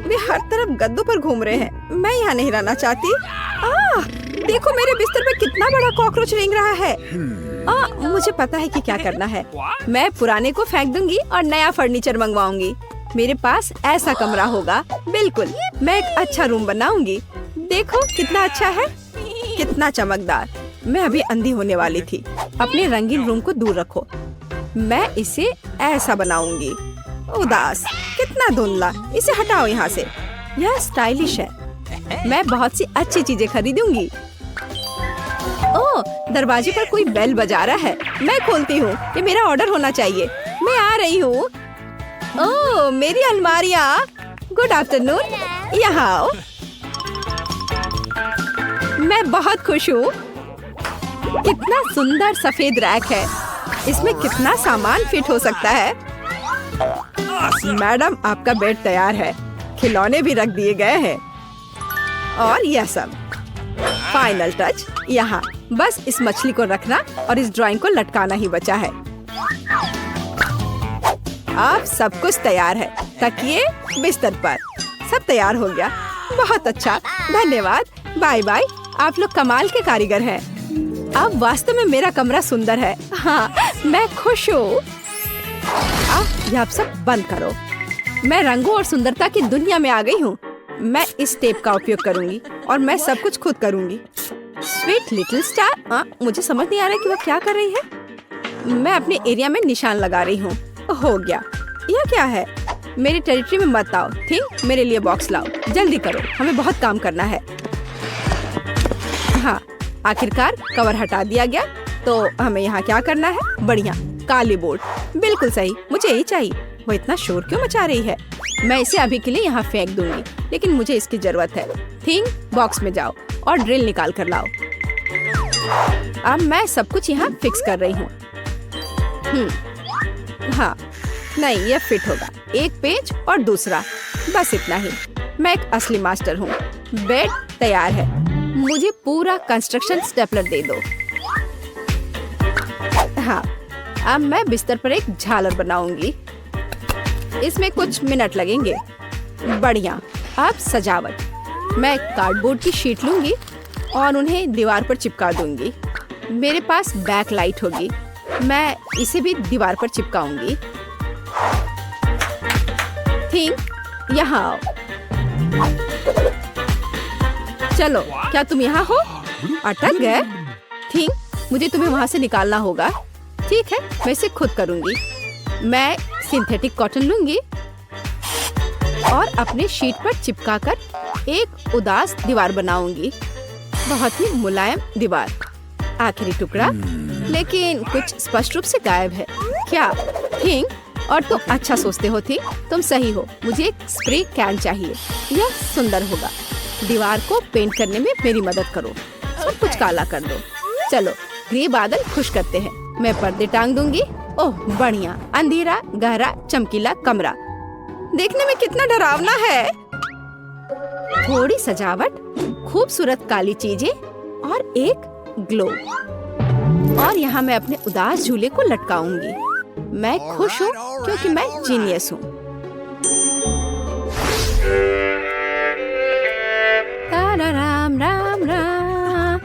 वे हर तरफ गद्दों पर घूम रहे हैं। मैं यहाँ नहीं रहना चाहती। देखो मेरे बिस्तर पे कितना बड़ा कॉकरोच रेंग रहा है। मुझे पता है कि क्या करना है। मैं पुराने को फेंक दूंगी और नया फर्नीचर मंगवाऊंगी। मेरे पास ऐसा कमरा होगा। बिल्कुल, मैं एक अच्छा रूम बनाऊंगी। देखो कितना अच्छा है, कितना चमकदार। मैं अभी अंधी होने वाली थी। अपने रंगीन रूम को दूर रखो। मैं इसे ऐसा बनाऊंगी। उदास, कितना धुंधला। इसे हटाओ यहाँ से। यह स्टाइलिश है। मैं बहुत सी अच्छी चीजें खरीदूंगी। ओह, दरवाजे पर कोई बेल बजा रहा है। मैं खोलती हूँ। ये मेरा ऑर्डर होना चाहिए। मैं आ रही हूँ। ओह, मेरी अलमारियाँ। गुड आफ्टरनून, यहाँ आओ। मैं बहुत खुश हूँ। कितना सुंदर सफेद रैक है। इसमें कितना सामान फिट हो सकता है। मैडम, आपका बेड तैयार है। खिलौने भी रख दिए गए हैं और यह सब। फाइनल टच यहाँ। बस इस मछली को रखना और इस ड्राइंग को लटकाना ही बचा है। अब सब कुछ तैयार है। तकिए, बिस्तर पर, सब तैयार हो गया। बहुत अच्छा, धन्यवाद। Bye bye. आप लोग कमाल के कारीगर हैं। अब वास्तव में मेरा कमरा सुंदर है। हाँ, मैं खुश हूँ। अब आप सब बंद करो। मैं रंगों और सुंदरता की दुनिया में आ गई हूँ। मैं इस टेप का उपयोग करूंगी और मैं सब कुछ खुद करूंगी। Sweet little star. मुझे समझ नहीं आ रहा कि वो क्या कर रही है। मैं अपने एरिया में निशान लगा रही हूँ। हो गया। यह क्या है? मेरी टेरिटरी में मत आओ। थिंक, मेरे लिए बॉक्स लाओ। जल्दी करो, हमें बहुत काम करना है। हाँ, आखिरकार कवर हटा दिया गया। तो हमें यहाँ क्या करना है? बढ़िया, काली बोर्ड। बिल्कुल सही, मुझे यही चाहिए। वो इतना शोर क्यों मचा रही है? मैं इसे अभी के लिए यहाँ फेंक दूंगी, लेकिन मुझे इसकी जरूरत है। थिंक, बॉक्स में जाओ और ड्रिल निकाल कर लाओ। अब मैं सब कुछ यहाँ फिक्स कर रही हूँ। हाँ, नहीं, यह फिट होगा। एक पेज और दूसरा, बस इतना ही। मैं एक असली मास्टर हूँ। बेड तैयार है। मुझे पूरा कंस्ट्रक्शन स्टेपलर दे दो। हाँ, अब मैं बिस्तर पर एक झालर बनाऊंगी। इसमें कुछ मिनट लगेंगे। बढ़िया। अब सजावट। मैं कार्डबोर्ड की शीट लूंगी और उन्हें दीवार पर चिपका दूंगी। मेरे पास बैक लाइट होगी। मैं इसे भी दीवार पर चिपकाऊंगी। थिंक, यहाँ आओ। चलो, क्या तुम यहाँ हो? अटक गए? थिंक, मुझे तुम्हें वहाँ से निकालना होगा। ठीक है, मैं इसे खुद करूँगी। मैं सिंथेटिक कॉटन लूंगी और अपने शीट पर चिपकाकर एक उदास दीवार बनाऊंगी। बहुत ही मुलायम दीवार। आखिरी टुकड़ा, लेकिन कुछ स्पष्ट रूप से गायब है। क्या? थिंक, और तुम अच्छा सोचते हो। थी, तुम सही हो। मुझे एक स्प्रे कैन चाहिए। यह सुंदर होगा। दीवार को पेंट करने में मेरी मदद करो। सब कुछ काला कर दो। चलो, ग्रे बादल खुश करते हैं। मैं पर्दे टांग दूंगी। ओह, बढ़िया। अंधेरा, गहरा, चमकीला कमरा। देखने में कितना डरावना है। थोड़ी सजावट, खूबसूरत काली चीजें और एक ग्लो। और यहाँ मैं अपने उदास झूले को लटकाऊंगी। मैं खुश हूँ क्योंकि मैं जीनियस हूँ। राम राम राम।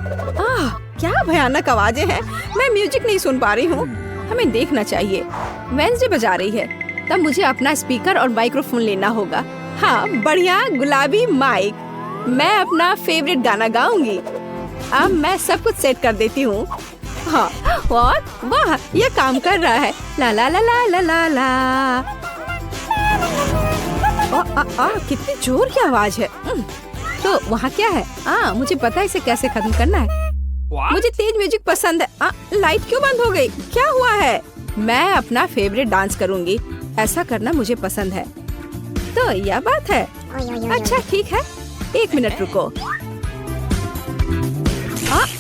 क्या भयानक आवाजें हैं। मैं म्यूजिक नहीं सुन पा रही हूँ। हमें देखना चाहिए। वेंसडे बजा रही है। तब मुझे अपना स्पीकर और माइक्रोफोन लेना होगा। हाँ, बढ़िया गुलाबी माइक। मैं अपना फेवरेट गाना गाऊंगी। अब मैं सब कुछ सेट कर देती हूँ। हाँ, और वाह, ये काम कर रहा है। ला ला ला ला ला ला ला। कितनी जोर की आवाज है। तो वहाँ क्या है? मुझे पता है इसे कैसे खत्म करना है। मुझे तेज म्यूजिक पसंद है। लाइट क्यों बंद हो गई? क्या हुआ है? मैं अपना फेवरेट डांस करूंगी। ऐसा करना मुझे पसंद है। तो यह बात है। अच्छा ठीक है, 1 मिनट रुको।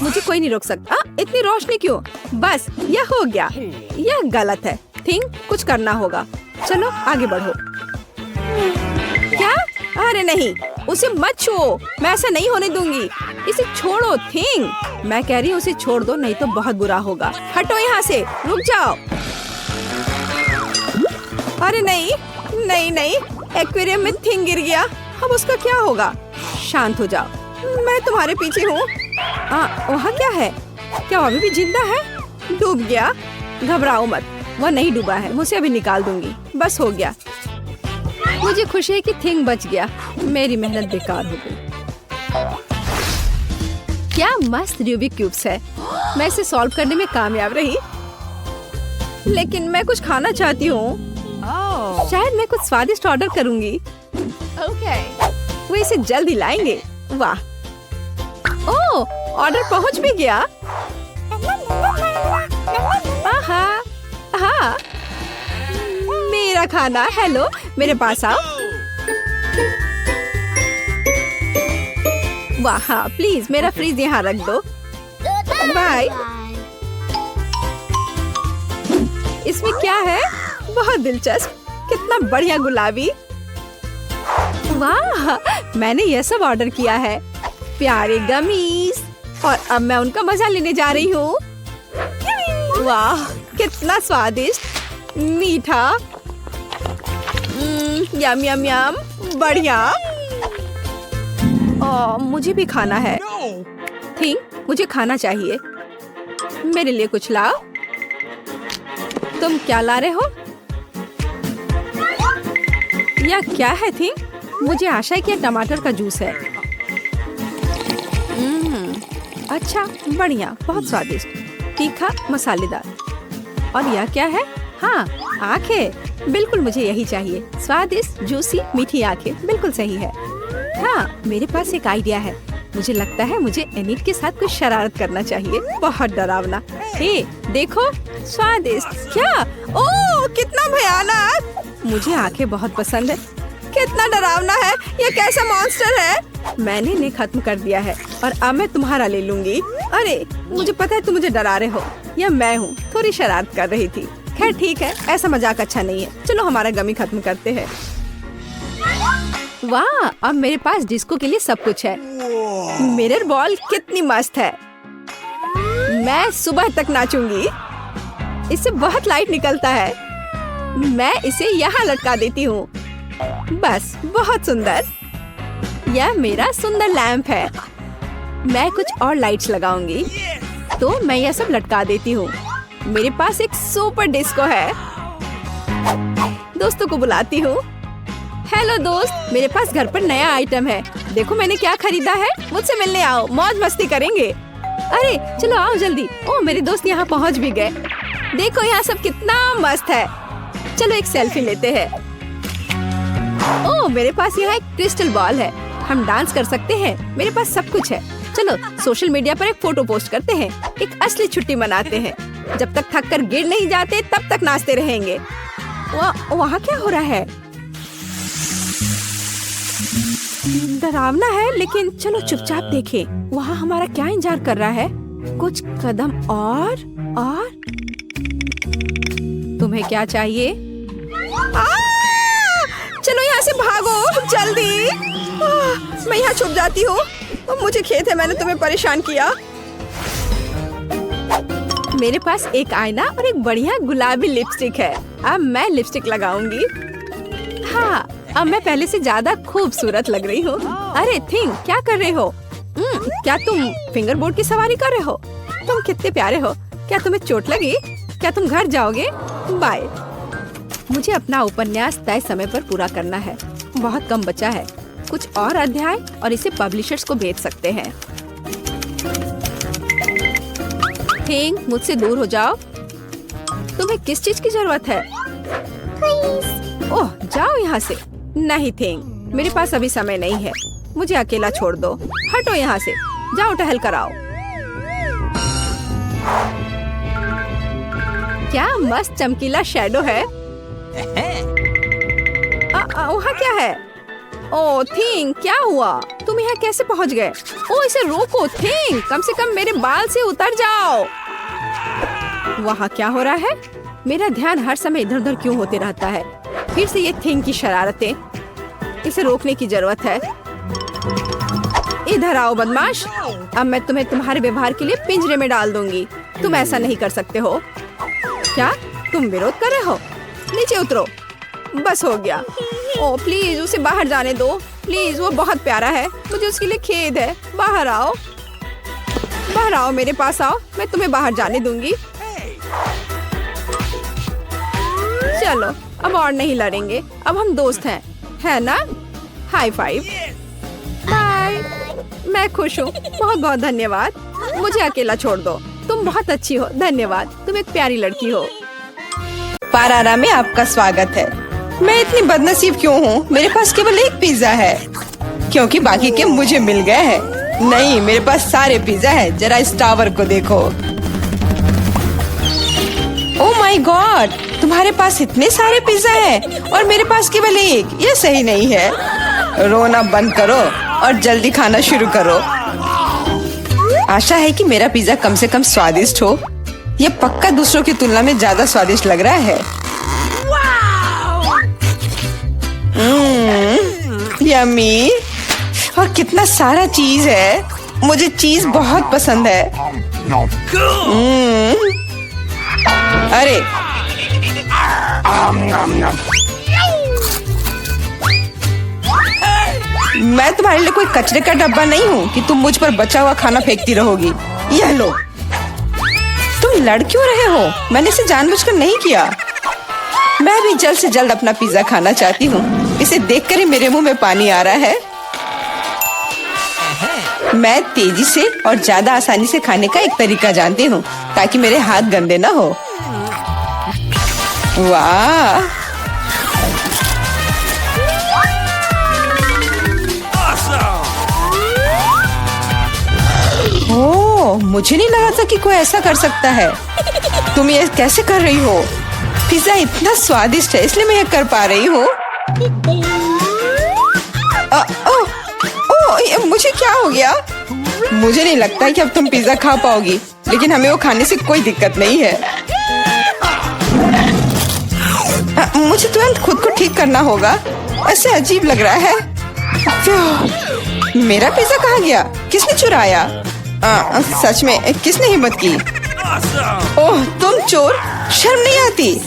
मुझे कोई नहीं रोक सकता। इतनी रोशनी क्यों? बस यह हो गया। यह गलत है। थिंक कुछ करना होगा। चलो आगे बढ़ो। क्या? अरे नहीं, उसे मत छुओ। मैं ऐसा नहीं होने दूंगी। इसे छोड़ो थिंक। मैं कह रही हूँ उसे छोड़ दो, नहीं तो बहुत बुरा होगा। हटो यहाँ से, रुक जाओ। अरे नहीं नहीं नहीं, एक्वेरियम में थिंग गिर गया। अब उसका क्या होगा? शांत हो जाओ, मैं तुम्हारे पीछे हूँ। वहाँ क्या है? क्या वो अभी भी जिंदा है? डूब गया? घबराओ मत, वह नहीं डूबा है। मुझे अभी निकाल दूंगी। बस हो गया। मुझे खुशी है कि थिंग बच गया। मेरी मेहनत बेकार हो गई। क्या मस्त रूबिक क्यूब्स है। मैं इसे सॉल्व करने में कामयाब रही। लेकिन मैं कुछ खाना चाहती हूँ। शायद मैं कुछ स्वादिष्ट ऑर्डर करूंगी। वो इसे जल्दी लाएंगे। वाह, ओह, ऑर्डर पहुंच भी गया। हाँ, मेरा खाना। हेलो, मेरे पास आओ। वाह, हाँ, प्लीज मेरा फ्रीज यहाँ रख दो। बाय। इसमें क्या है? बहुत दिलचस्प। कितना बढ़िया गुलाबी। वाह, मैंने यह सब ऑर्डर किया है। प्यारे गमीज। और अब मैं उनका मजा लेने जा रही हूँ। वाह, कितना स्वादिष्ट, मीठा। यम यम यम, बढ़िया। मुझे भी खाना है। थिंक मुझे खाना चाहिए। मेरे लिए कुछ लाओ। तुम क्या ला रहे हो? यह क्या है थिंक? मुझे आशा है कि यह टमाटर का जूस है। अच्छा, बढ़िया, बहुत स्वादिष्ट, तीखा, मसालेदार। और यह क्या है? हाँ, आंखें। बिल्कुल मुझे यही चाहिए। स्वादिष्ट, जूसी, मीठी आंखें। बिल्कुल सही है। हाँ, मेरे पास एक आइडिया है। मुझे लगता है मुझे एनिट के साथ कुछ शरारत करना चाहिए। बहुत डरावना। हे, देखो, स्वादिष्ट। क्या? ओह, कितना भयानक। मुझे आंखें बहुत पसंद है। कितना डरावना है। यह कैसा मॉन्स्टर है? मैंने इन्हें खत्म कर दिया है और अब मैं तुम्हारा ले लूंगी। अरे, मुझे पता है तुम मुझे डरा रहे हो। यह मैं हूँ, थोड़ी शरारत कर रही थी। खैर ठीक है, ऐसा मजाक अच्छा नहीं है। चलो हमारा गमी खत्म करते हैं। वाह, अब मेरे पास डिस्को के लिए सब कुछ है। मिरर बॉल कितनी मस्त है। मैं सुबह तक नाचूंगी। इससे बहुत लाइट निकलता है। मैं इसे यहाँ लटका देती हूँ। बस, बहुत सुंदर। यह मेरा सुंदर लैंप है। मैं कुछ और लाइट्स लगाऊंगी। तो मैं यह सब लटका देती हूँ। मेरे पास एक सुपर डिस्को है। दोस्तों को बुलाती हूँ। हेलो दोस्त, मेरे पास घर पर नया आइटम है। देखो मैंने क्या खरीदा है। मुझसे मिलने आओ, मौज मस्ती करेंगे। अरे चलो आओ जल्दी। ओह, मेरे दोस्त यहाँ पहुँच भी गए। देखो यहाँ सब कितना मस्त है। चलो एक सेल्फी लेते हैं। ओह, मेरे पास यहाँ एक क्रिस्टल बॉल है। हम डांस कर सकते हैं। मेरे पास सब कुछ है। चलो सोशल मीडिया पर एक फोटो पोस्ट करते हैं। एक असली छुट्टी मनाते हैं। जब तक थक कर गिर नहीं जाते तब तक नाचते रहेंगे। वहाँ क्या हो रहा है? डरावना है, लेकिन चलो चुपचाप देखें। वहाँ हमारा क्या इंतजार कर रहा है? कुछ कदम और तुम्हें क्या चाहिए? चलो यहाँ से भागो जल्दी। मैं यहाँ छुप जाती हूँ। मुझे खेद है मैंने तुम्हें परेशान किया। मेरे पास एक आईना और एक बढ़िया गुलाबी लिपस्टिक है। अब मैं लिपस्टिक लगाऊंगी। हाँ, अब मैं पहले से ज्यादा खूबसूरत लग रही हूँ। अरे थिंक, क्या कर रहे हो? क्या तुम फिंगर बोर्ड की सवारी कर रहे हो? तुम कितने प्यारे हो। क्या तुम्हें चोट लगी? क्या तुम घर जाओगे? बाय। मुझे अपना उपन्यास तय समय पर पूरा करना है। बहुत कम बचा है। कुछ और अध्याय और इसे पब्लिशर्स को भेज सकते हैं। थिंग, मुझसे दूर हो जाओ। तुम्हें किस चीज की जरूरत है? ओह, जाओ यहाँ से। नहीं थिंग, मेरे पास अभी समय नहीं है। मुझे अकेला छोड़ दो। हटो यहाँ से, जाओ टहल कर आओ। क्या मस्त चमकीला शैडो है। वहाँ क्या है? ओ थिंग, क्या हुआ? तुम यहाँ कैसे पहुँच गए? ओ इसे रोको थिंग, कम से कम मेरे बाल से उतर जाओ। वहाँ क्या हो रहा है? मेरा ध्यान हर समय इधर उधर क्यों होते रहता है? फिर से ये थिंग की शरारतें। इसे रोकने की जरूरत है। इधर आओ बदमाश, अब मैं तुम्हें तुम्हारे व्यवहार के लिए पिंजरे में डाल दूंगी। तुम ऐसा नहीं कर सकते हो। क्या तुम विरोध कर रहे हो? नीचे उतरो। बस हो गया। ओ प्लीज उसे बाहर जाने दो प्लीज, वो बहुत प्यारा है। मुझे उसके लिए खेद है। बाहर आओ, बाहर आओ, मेरे पास आओ, मैं तुम्हें बाहर जाने दूंगी। चलो अब और नहीं लड़ेंगे, अब हम दोस्त हैं, है ना? High five. बाय। मैं खुश हूँ, बहुत बहुत धन्यवाद। मुझे अकेला छोड़ दो। तुम बहुत अच्छी हो, धन्यवाद। तुम एक प्यारी लड़की हो। पारारा में आपका स्वागत है। मैं इतनी बदनसीब क्यों हूँ? मेरे पास केवल एक पिज्जा है, क्योंकि बाकी के मुझे मिल गए हैं। नहीं, मेरे पास सारे पिज्जा है। जरा इस टावर को देखो। ओह माय गॉड, तुम्हारे पास इतने सारे पिज्जा हैं और मेरे पास केवल एक। ये सही नहीं है। रोना बंद करो और जल्दी खाना शुरू करो। आशा है कि मेरा पिज्जा कम से कम स्वादिष्ट हो। ये पक्का दूसरों की तुलना में ज्यादा स्वादिष्ट लग रहा है। यम्मी, और कितना सारा चीज है। मुझे चीज बहुत पसंद है। अरे मैं तुम्हारे लिए कोई कचरे का डब्बा नहीं हूँ कि तुम मुझ पर बचा हुआ खाना फेंकती रहोगी। यह लो। तुम लड़ क्यों रहे हो? मैंने इसे जानबूझकर नहीं किया। मैं भी जल्द से जल्द अपना पिज्जा खाना चाहती हूँ। इसे देखकर ही मेरे मुंह में पानी आ रहा है। मैं तेजी से और ज्यादा आसानी से खाने का एक तरीका जानती हूँ, ताकि मेरे हाथ गंदे ना हो। वाह, ओह, मुझे नहीं लगा था कि कोई ऐसा कर सकता है। तुम ये कैसे कर रही हो? पिज्जा इतना स्वादिष्ट है, इसलिए मैं ये कर पा रही हूँ। मुझे क्या हो गया? मुझे नहीं लगता कि अब तुम पिज्जा खा पाओगी, लेकिन हमें वो खाने से कोई दिक्कत नहीं है। मुझे तुरंत खुद को ठीक करना होगा। ऐसे अजीब लग रहा है। मेरा पिज्जा कहाँ गया? किसने चुराया? सच में किसने हिम्मत की? ओह, तुम चोर! शर्म नहीं आती?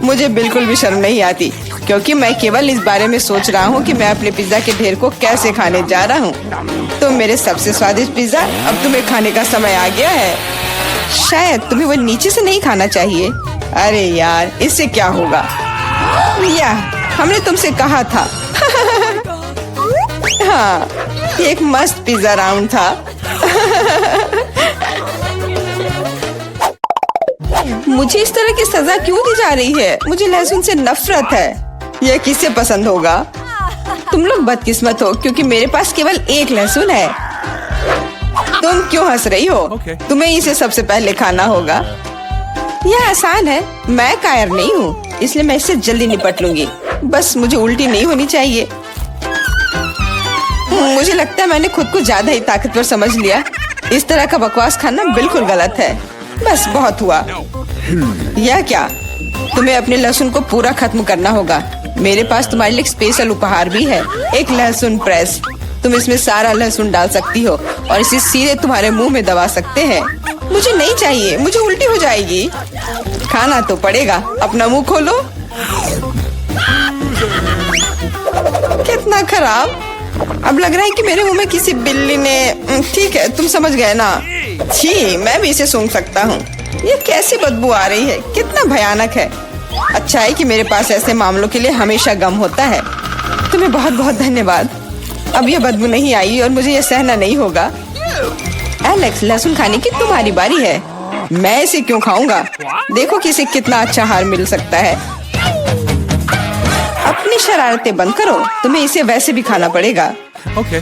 मुझे बिल्कुल भी शर्म नहीं आती, क्योंकि मैं केवल इस बारे में सोच रहा हूँ कि मैं अपने पिज्जा के ढेर को कैसे खाने जा रहा हूँ। तो मेरे सबसे स्वादिष्ट पिज्जा, अब तुम्हें खाने का समय आ गया है। शायद तुम्हें वो नीचे से नहीं खाना चाहिए। अरे यार, इससे क्या होगा? या हमने तुमसे कहा था। हाँ, ये एक मस्त पिज्जा राउंड था। मुझे इस तरह की सजा क्यों दी जा रही है? मुझे लहसुन से नफरत है। यह किसे पसंद होगा? तुम लोग बदकिस्मत हो, क्योंकि मेरे पास केवल एक लहसुन है। तुम क्यों हंस रही हो? तुम्हें इसे सबसे पहले खाना होगा। यह आसान है। मैं कायर नहीं हूँ, इसलिए मैं इससे जल्दी निपट लूंगी। बस मुझे उल्टी नहीं होनी चाहिए। मुझे लगता है मैंने खुद को ज्यादा ही ताकतवर समझ लिया। इस तरह का बकवास खाना बिल्कुल गलत है। बस बहुत हुआ। यह क्या? तुम्हें अपने लहसुन को पूरा खत्म करना होगा। मेरे पास तुम्हारे लिए एक स्पेशल उपहार भी है, एक लहसुन प्रेस। तुम इसमें सारा लहसुन डाल सकती हो और इसे सीधे तुम्हारे मुंह में दबा सकते हैं। मुझे नहीं चाहिए, मुझे उल्टी हो जाएगी। खाना तो पड़ेगा। अपना मुंह खोलो। कितना खराब। अब लग रहा है कि मेरे मुंह में किसी बिल्ली ने। ठीक है, तुम समझ गए ना? छी, मैं भी इसे सूंघ सकता हूँ। ये कैसी बदबू आ रही है? कितना भयानक है। अच्छा है कि मेरे पास ऐसे मामलों के लिए हमेशा गम होता है। तुम्हें बहुत बहुत धन्यवाद। अब यह बदबू नहीं आई और मुझे यह सहना नहीं होगा। एलेक्स, लहसुन खाने की तुम्हारी बारी है। मैं इसे क्यों खाऊंगा? देखो कि इसे कितना अच्छा आहार मिल सकता है। अपनी शरारतें बंद करो, तुम्हें इसे वैसे भी खाना पड़ेगा। Okay.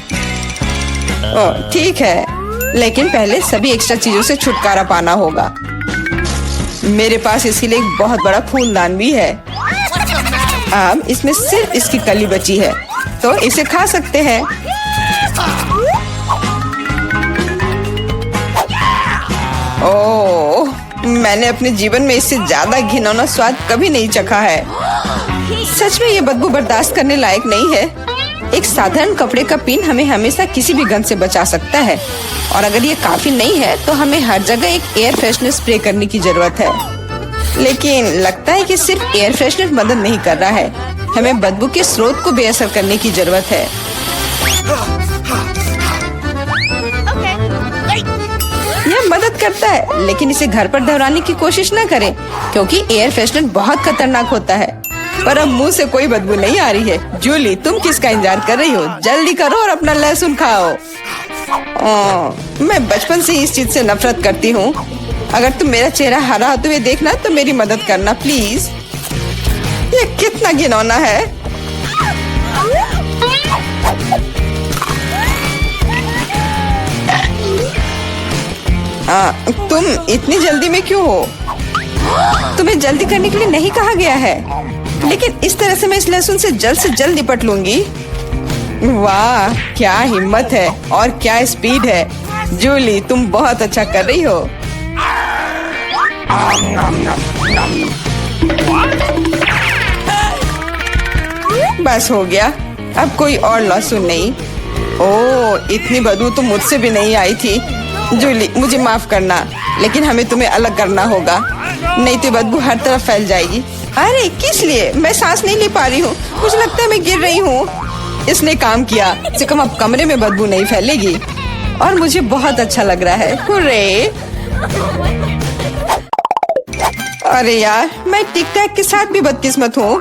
ओह, ठीक है, लेकिन पहले सभी एक्स्ट्रा चीजों से छुटकारा पाना होगा। मेरे पास इसके लिए एक बहुत बड़ा फूलदान भी है। अब इसमें सिर्फ इसकी कली बची है, तो इसे खा सकते हैं। ओह, मैंने अपने जीवन में इससे ज्यादा घिनौना स्वाद कभी नहीं चखा है। सच में ये बदबू बर्दाश्त करने लायक नहीं है। एक साधारण कपड़े का पिन हमें हमेशा किसी भी गंध से बचा सकता है, और अगर ये काफी नहीं है तो हमें हर जगह एक एयर फ्रेशनर स्प्रे करने की जरूरत है। लेकिन लगता है कि सिर्फ एयर फ्रेशनर मदद नहीं कर रहा है, हमें बदबू के स्रोत को बेअसर करने की जरूरत है। यह मदद करता है, लेकिन इसे घर पर दोहराने की कोशिश न करें, क्योंकि एयर फ्रेशनर बहुत खतरनाक होता है। पर अब मुंह से कोई बदबू नहीं आ रही है। जूली, तुम किसका इंतजार कर रही हो? जल्दी करो और अपना लहसुन खाओ। मैं बचपन से ही इस चीज से नफरत करती हूँ। अगर तुम मेरा चेहरा हरा होते हुए देखना तो मेरी मदद करना प्लीज। ये कितना घिनौना है। तुम इतनी जल्दी में क्यों हो? तुम्हें जल्दी करने के लिए नहीं कहा गया है, लेकिन इस तरह से मैं इस लहसुन से जल्द निपट लूंगी। वाह, क्या हिम्मत है और क्या स्पीड है। जूली, तुम बहुत अच्छा कर रही हो। बस हो गया, अब कोई और लहसुन नहीं। ओह, इतनी बदबू तो मुझसे भी नहीं आई थी। जूली, मुझे माफ करना, लेकिन हमें तुम्हें अलग करना होगा, नहीं तो बदबू हर तरफ फैल जाएगी। अरे किस लिए? मैं सांस नहीं ले पा रही हूँ, मुझे लगता है मैं गिर रही हूँ। इसने काम किया, से कम अब कमरे में बदबू नहीं फैलेगी, और मुझे बहुत अच्छा लग रहा है। हुर्रे! अरे यार, मैं टिक टैक के साथ भी बदकिस्मत हूँ,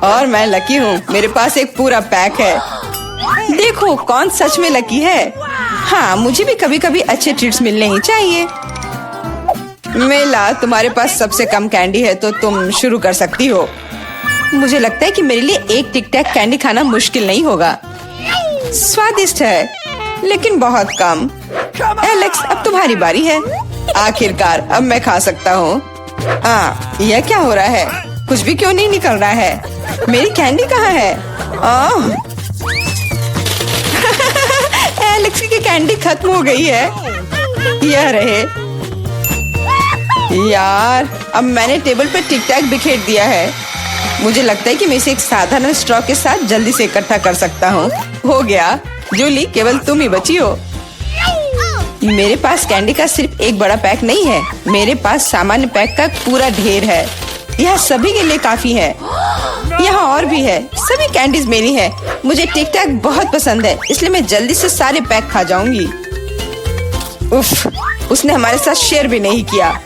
और मैं लकी हूँ। मेरे पास एक पूरा पैक है। देखो कौन सच में लकी है। हाँ, मुझे भी कभी कभी अच्छे ट्रीट्स मिलने ही चाहिए। मेला, तुम्हारे पास सबसे कम कैंडी है, तो तुम शुरू कर सकती हो। मुझे लगता है कि मेरे लिए एक टिक टैक कैंडी खाना मुश्किल नहीं होगा। स्वादिष्ट है, लेकिन बहुत कम। एलेक्स, अब तुम्हारी बारी है। आखिरकार अब मैं खा सकता हूँ। यह क्या हो रहा है? कुछ भी क्यों नहीं निकल रहा है? मेरी कैंडी कहाँ है? एलेक्स की कैंडी खत्म हो गई है। यह रहे। यार, अब मैंने टेबल पे टिक टैक बिखेर दिया है। मुझे लगता है कि मैं इसे एक साधारण स्ट्रॉ के साथ जल्दी से इकट्ठा कर सकता हूँ। हो गया। जूली, केवल तुम ही बची हो। मेरे पास कैंडी का सिर्फ एक बड़ा पैक नहीं है, मेरे पास सामान्य पैक का पूरा ढेर है। यह सभी के लिए काफी है। यहाँ और भी है। सभी कैंडीज मेरी है। मुझे टिक टैक बहुत पसंद है, इसलिए मैं जल्दी से सारे पैक खा जाऊंगी। उफ, उसने हमारे साथ शेयर भी नहीं किया।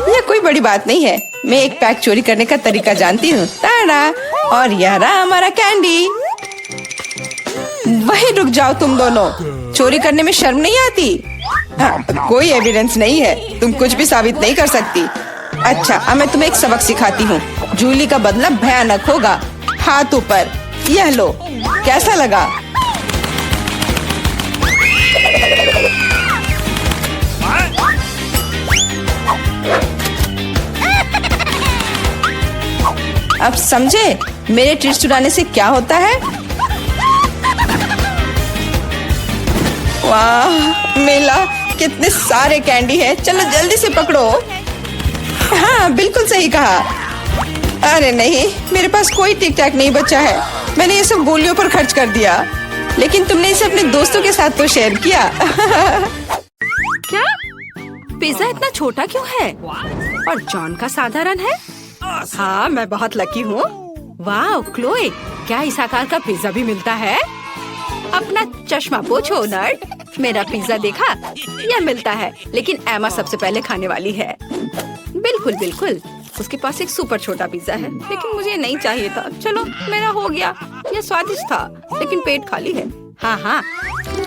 यह कोई बड़ी बात नहीं है। मैं एक पैक चोरी करने का तरीका जानती हूँ। ताड़ा! और यह रहा हमारा कैंडी। वहीं रुक जाओ तुम दोनों। चोरी करने में शर्म नहीं आती? कोई एविडेंस नहीं है, तुम कुछ भी साबित नहीं कर सकती। अच्छा, अब मैं तुम्हें एक सबक सिखाती हूँ। जूली का बदला भयानक होगा। हाथ ऊपर। यह लो। कैसा लगा? अब समझे मेरे ट्रीट चुराने से क्या होता है? वाह मेला, कितने सारे कैंडी है। चलो जल्दी से पकड़ो। हाँ, बिल्कुल सही कहा। अरे नहीं, मेरे पास कोई टिक टैक नहीं बचा है। मैंने ये सब गोलियों पर खर्च कर दिया। लेकिन तुमने इसे अपने दोस्तों के साथ तो शेयर किया। क्या? पिज्जा इतना छोटा क्यों है? और जॉन का साधारण है? हाँ, मैं बहुत लकी हूँ। वाह क्लोए, क्या इस आकार का पिज्जा भी मिलता है? अपना चश्मा पोछो नर्ड। मेरा पिज्जा देखा? यह मिलता है, लेकिन एमा सबसे पहले खाने वाली है। बिल्कुल बिल्कुल। उसके पास एक सुपर छोटा पिज्जा है, लेकिन मुझे नहीं चाहिए था। चलो मेरा हो गया। यह स्वादिष्ट था, लेकिन पेट खाली है। हाँ हाँ,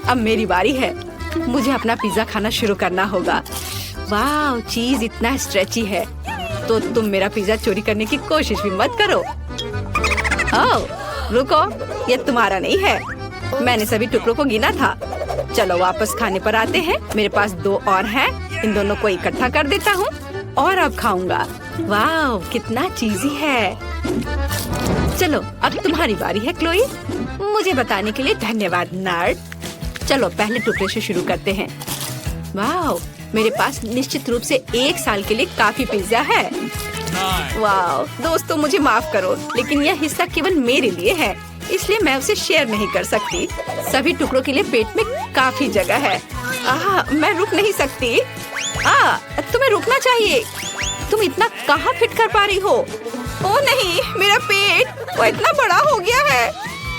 अब मेरी बारी है। मुझे अपना पिज्जा खाना शुरू करना होगा। वाह, चीज इतना स्ट्रेची है। तो तुम मेरा पिज्जा चोरी करने की कोशिश भी मत करो। ओह, रुको, ये तुम्हारा नहीं है। मैंने सभी टुकड़ों को गिना था। चलो वापस खाने पर आते हैं। मेरे पास 2 और हैं। इन दोनों को इकट्ठा कर देता हूँ और अब खाऊंगा। वाह, कितना चीजी है। चलो अब तुम्हारी बारी है क्लोई। मुझे बताने के लिए धन्यवाद नर्ड। चलो पहले टुकड़े से शुरू करते हैं। वाह, मेरे पास निश्चित रूप से 1 साल के लिए काफी पिज्जा है। वाह दोस्तों, मुझे माफ करो, लेकिन यह हिस्सा केवल मेरे लिए है, इसलिए मैं उसे शेयर नहीं कर सकती। सभी टुकड़ों के लिए पेट में काफी जगह है। मैं रुक नहीं सकती। तुम्हें रुकना चाहिए। तुम इतना कहाँ फिट कर पा रही हो? ओ नहीं, मेरा पेट वो इतना बड़ा हो गया है।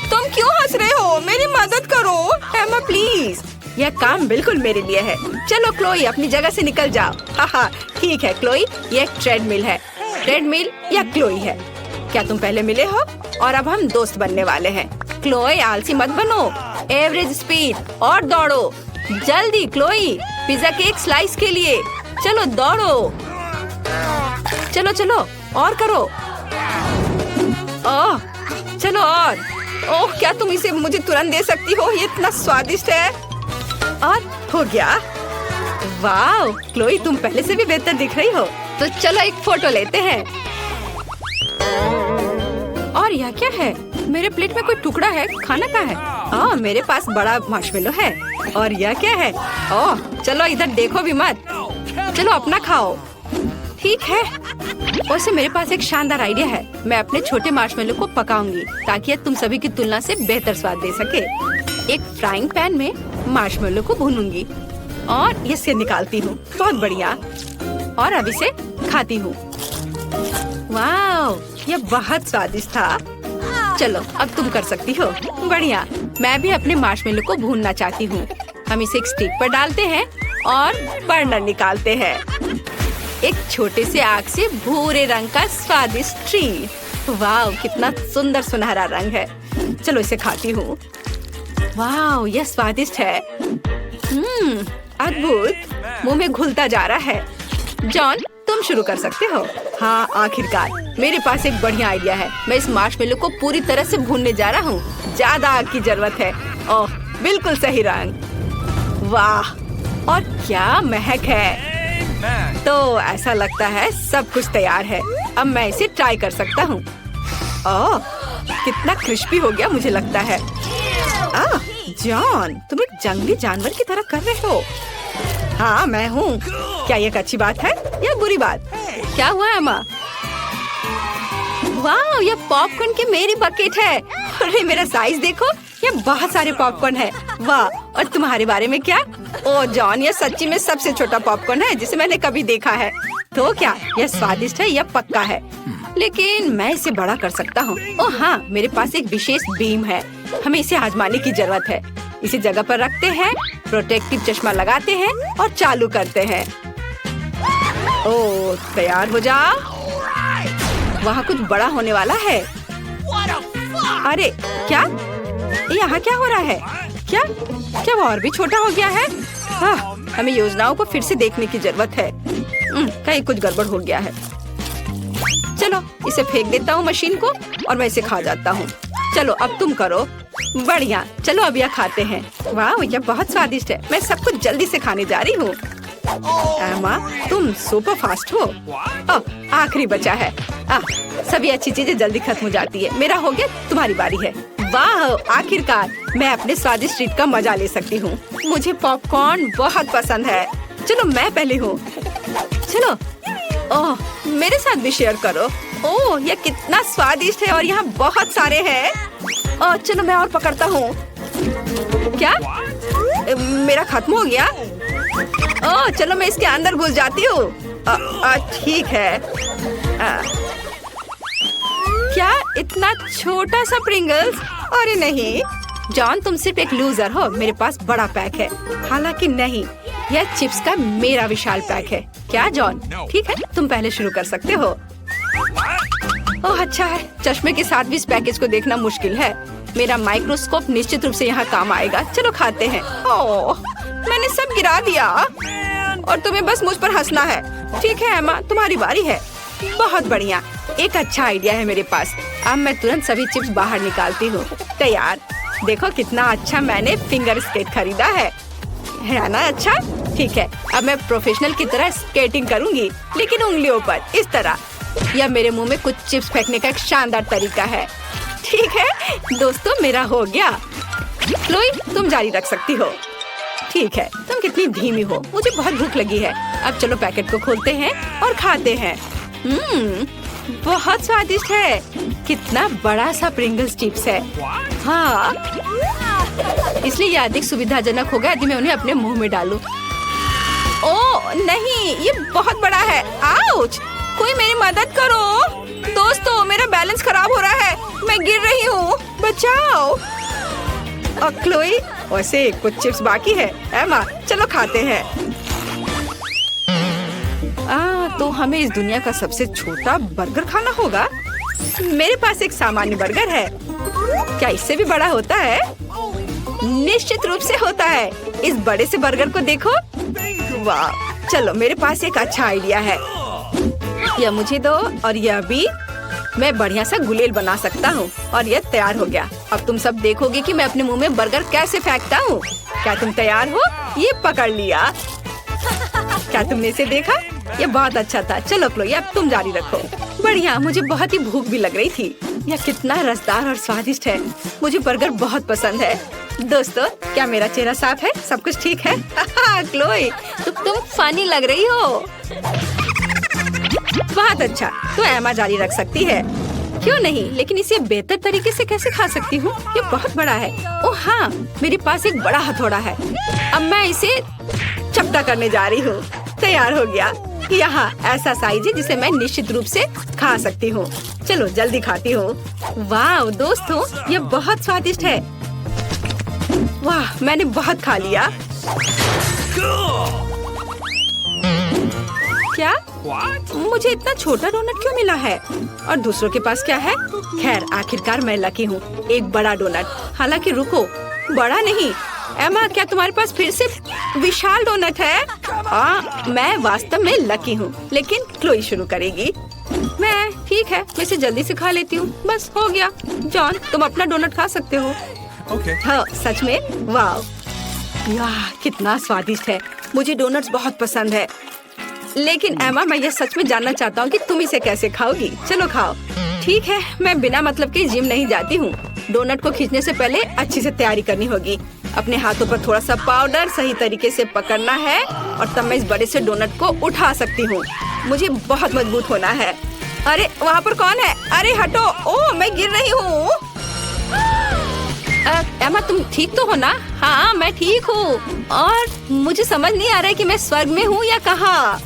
तुम क्यों हंस रहे हो? मेरी मदद करो एमा प्लीज। यह काम बिल्कुल मेरे लिए है। चलो क्लोई, अपनी जगह से निकल जाओ। हाँ ठीक है क्लोई, ये एक ट्रेडमिल है। ट्रेडमिल या क्लोई है? क्या तुम पहले मिले हो? और अब हम दोस्त बनने वाले हैं। क्लोई, आलसी मत बनो। एवरेज स्पीड और दौड़ो जल्दी। क्लोई, पिज्जा के एक स्लाइस के लिए चलो दौड़ो। चलो चलो और करो। ओह चलो और। ओह, क्या तुम इसे मुझे तुरंत दे सकती हो? ये इतना स्वादिष्ट है। और हो गया। वाह क्लोई, तुम पहले से भी बेहतर दिख रही हो। तो चलो एक फोटो लेते हैं। और यह क्या है? मेरे प्लेट में कोई टुकड़ा है। खाना का है? मेरे पास बड़ा मार्शमेलो है। और यह क्या है? ओह चलो इधर देखो भी मत। चलो अपना खाओ। ठीक है। वैसे मेरे पास एक शानदार आइडिया है। मैं अपने छोटे मार्शमेलो को पकाऊंगी ताकि यह तुम सभी की तुलना से बेहतर स्वाद दे सके। एक फ्राइंग पैन में मार्शमेलो को भूनूंगी और इसे निकालती हूँ। बहुत बढ़िया। और अब इसे खाती हूँ। वाह, यह बहुत स्वादिष्ट था। चलो अब तुम कर सकती हो। बढ़िया। मैं भी अपने मार्शमेलो को भूनना चाहती हूँ। हम इसे एक स्टिक पर डालते हैं और बर्नर निकालते हैं। एक छोटे से आग से भूरे रंग का स्वादिष्ट ट्रीट। वाह, कितना सुंदर सुनहरा रंग है। चलो इसे खाती हूँ। वाह, यह स्वादिष्ट है। अद्भुत। मुंह में घुलता जा रहा है। जॉन, तुम शुरू कर सकते हो। हाँ, आखिरकार मेरे पास एक बढ़िया आइडिया है। मैं इस मार्शमेलो को पूरी तरह से भूनने जा रहा हूँ। ज्यादा आग की जरूरत है। ओह, बिल्कुल सही रंग। वाह, और क्या महक है। तो ऐसा लगता है सब कुछ तैयार है। अब मैं इसे ट्राई कर सकता हूँ। ओह, कितना क्रिस्पी हो गया मुझे लगता है। जॉन, तुम एक जंगली जानवर की तरह कर रहे हो। हाँ मैं हूँ। क्या ये एक अच्छी बात है या बुरी बात? क्या हुआ एमा? वाह, ये पॉपकॉर्न की मेरी बकेट है। अरे मेरा साइज देखो, ये बहुत सारे पॉपकॉर्न है। वाह, और तुम्हारे बारे में क्या? ओह जॉन, ये सच्ची में सबसे छोटा पॉपकॉर्न है जिसे मैंने कभी देखा है। तो क्या यह स्वादिष्ट है? यह पक्का है, लेकिन मैं इसे बड़ा कर सकता हूँ। ओह हाँ, मेरे पास एक विशेष बीम है। हमें इसे आजमाने की जरूरत है। इसे जगह पर रखते हैं, प्रोटेक्टिव चश्मा लगाते हैं और चालू करते हैं। ओह, तैयार हो जाओ। वहाँ कुछ बड़ा होने वाला है। अरे क्या? यहाँ क्या हो रहा है? क्या क्या वो और भी छोटा हो गया है? हमें योजनाओं को फिर से देखने की जरूरत है। कहीं कुछ गड़बड़ हो गया है। चलो इसे फेंक देता हूँ मशीन को और मैं इसे खा जाता हूँ। चलो अब तुम करो। बढ़िया, चलो अब यह खाते हैं। वाह, यह बहुत स्वादिष्ट है। मैं सब कुछ जल्दी से खाने जा रही हूँ। एमा, तुम सुपर फास्ट हो। आखिरी बचा है। सभी अच्छी चीजें जल्दी खत्म हो जाती है। मेरा हो गया, तुम्हारी बारी है। वाह, आखिरकार मैं अपने स्वादिष्ट ट्रीट का मजा ले सकती हूँ। मुझे पॉपकॉर्न बहुत पसंद है। चलो मैं पहले हूँ। चलो, ओह मेरे साथ भी शेयर करो। ओह, यह कितना स्वादिष्ट है और यहाँ बहुत सारे हैं। ओह चलो मैं और पकड़ता हूँ। क्या मेरा खत्म हो गया? ओह चलो मैं इसके अंदर घुस जाती हूँ। ठीक है। क्या इतना छोटा सा प्रिंगल्स? अरे नहीं जॉन, तुम सिर्फ एक लूजर हो। मेरे पास बड़ा पैक है। हालांकि नहीं, यह चिप्स का मेरा विशाल पैक है। क्या जॉन? ठीक है, तुम पहले शुरू कर सकते हो। ओह अच्छा है, चश्मे के साथ भी इस पैकेज को देखना मुश्किल है। मेरा माइक्रोस्कोप निश्चित रूप से यहाँ काम आएगा। चलो खाते हैं। ओह, मैंने सब गिरा दिया और तुम्हें बस मुझ पर हंसना है। ठीक है एमा, तुम्हारी बारी है। बहुत बढ़िया, एक अच्छा आइडिया है मेरे पास। अब मैं तुरंत सभी चिप्स बाहर निकालती हूँ। तैयार। देखो कितना अच्छा मैंने फिंगर स्केट खरीदा है ना? अच्छा ठीक है, अब मैं प्रोफेशनल की तरह स्केटिंग करूँगी, लेकिन उंगलियों पर इस तरह। यह मेरे मुंह में कुछ चिप्स फेंकने का एक शानदार तरीका है। ठीक है दोस्तों, मेरा हो गया। क्लोई, तुम जारी रख सकती हो। ठीक है, तुम कितनी धीमी हो, मुझे बहुत भूख लगी है। अब चलो पैकेट को खोलते हैं और खाते हैं। बहुत स्वादिष्ट है। कितना बड़ा सा प्रिंगल्स चिप्स है। हाँ, इसलिए ये अधिक सुविधाजनक होगा यदि मैं उन्हें अपने मुंह में डालूं। ओह नहीं, ये बहुत बड़ा है। आउच! कोई मेरी मदद करो। दोस्तों, मेरा बैलेंस खराब हो रहा है, मैं गिर रही हूँ, बचाओ। और क्लोई, वैसे कुछ चिप्स बाकी है। एमा, चलो खाते हैं। तो हमें इस दुनिया का सबसे छोटा बर्गर खाना होगा। मेरे पास एक सामान्य बर्गर है। क्या इससे भी बड़ा होता है? निश्चित रूप से होता है। इस बड़े से बर्गर को देखो। वाह! चलो, मेरे पास एक अच्छा आइडिया है। यह मुझे दो और यह भी। मैं बढ़िया सा गुलेल बना सकता हूँ और यह तैयार हो गया। अब तुम सब देखोगे कि मैं अपने मुंह में बर्गर कैसे फेंकता हूँ। क्या तुम तैयार हो? ये पकड़ लिया। क्या तुमने इसे देखा? ये बहुत अच्छा था। चलो क्लोई, अब तुम जारी रखो। बढ़िया, मुझे बहुत ही भूख भी लग रही थी। यह कितना रसदार और स्वादिष्ट है। मुझे बर्गर बहुत पसंद है। दोस्तों, क्या मेरा चेहरा साफ है? सब कुछ ठीक है? क्लोई, तुम फनी लग रही हो। बहुत अच्छा, तो एमा जारी रख सकती है। क्यों नहीं, लेकिन इसे बेहतर तरीके से कैसे खा सकती हूँ? ये बहुत बड़ा है। ओह हाँ, मेरे पास एक बड़ा हथौड़ा है। अब मैं इसे चपटा करने जा रही हूँ। तैयार हो गया। यहाँ ऐसा साइज है जिसे मैं निश्चित रूप से खा सकती हूँ। चलो जल्दी खाती हूँ। वाह दोस्तों, ये बहुत स्वादिष्ट है। वाह, मैंने बहुत खा लिया। क्या? मुझे इतना छोटा डोनट क्यों मिला है? और दूसरों के पास क्या है? खैर, आखिरकार मैं लकी हूँ। एक बड़ा डोनट। हालांकि रुको, बड़ा नहीं। एमा, क्या तुम्हारे पास फिर से विशाल डोनट है? मैं वास्तव में लकी हूँ, लेकिन क्लोई शुरू करेगी। मैं ठीक है, मैं इसे जल्दी से खा लेती हूँ। बस हो गया। जॉन, तुम अपना डोनट खा सकते हो। हाँ, सच में? वाह यार, कितना स्वादिष्ट है। मुझे डोनट्स बहुत पसंद है। लेकिन एमा, मैं ये सच में जानना चाहता हूँ कि तुम इसे कैसे खाओगी। चलो खाओ। ठीक है, मैं बिना मतलब के जिम नहीं जाती हूँ। डोनट को खींचने से पहले अच्छी से तैयारी करनी होगी। अपने हाथों पर थोड़ा सा पाउडर सही तरीके से पकड़ना है और तब मैं इस बड़े से डोनट को उठा सकती हूँ। मुझे बहुत मजबूत होना है। अरे वहाँ पर कौन है? अरे हटो। ओह, मैं गिर रही हूँ। एमा, तुम ठीक तो हो ना? हाँ, मैं ठीक हूँ। और मुझे समझ नहीं आ रहा है कि मैं स्वर्ग में हूँ या कहाँ।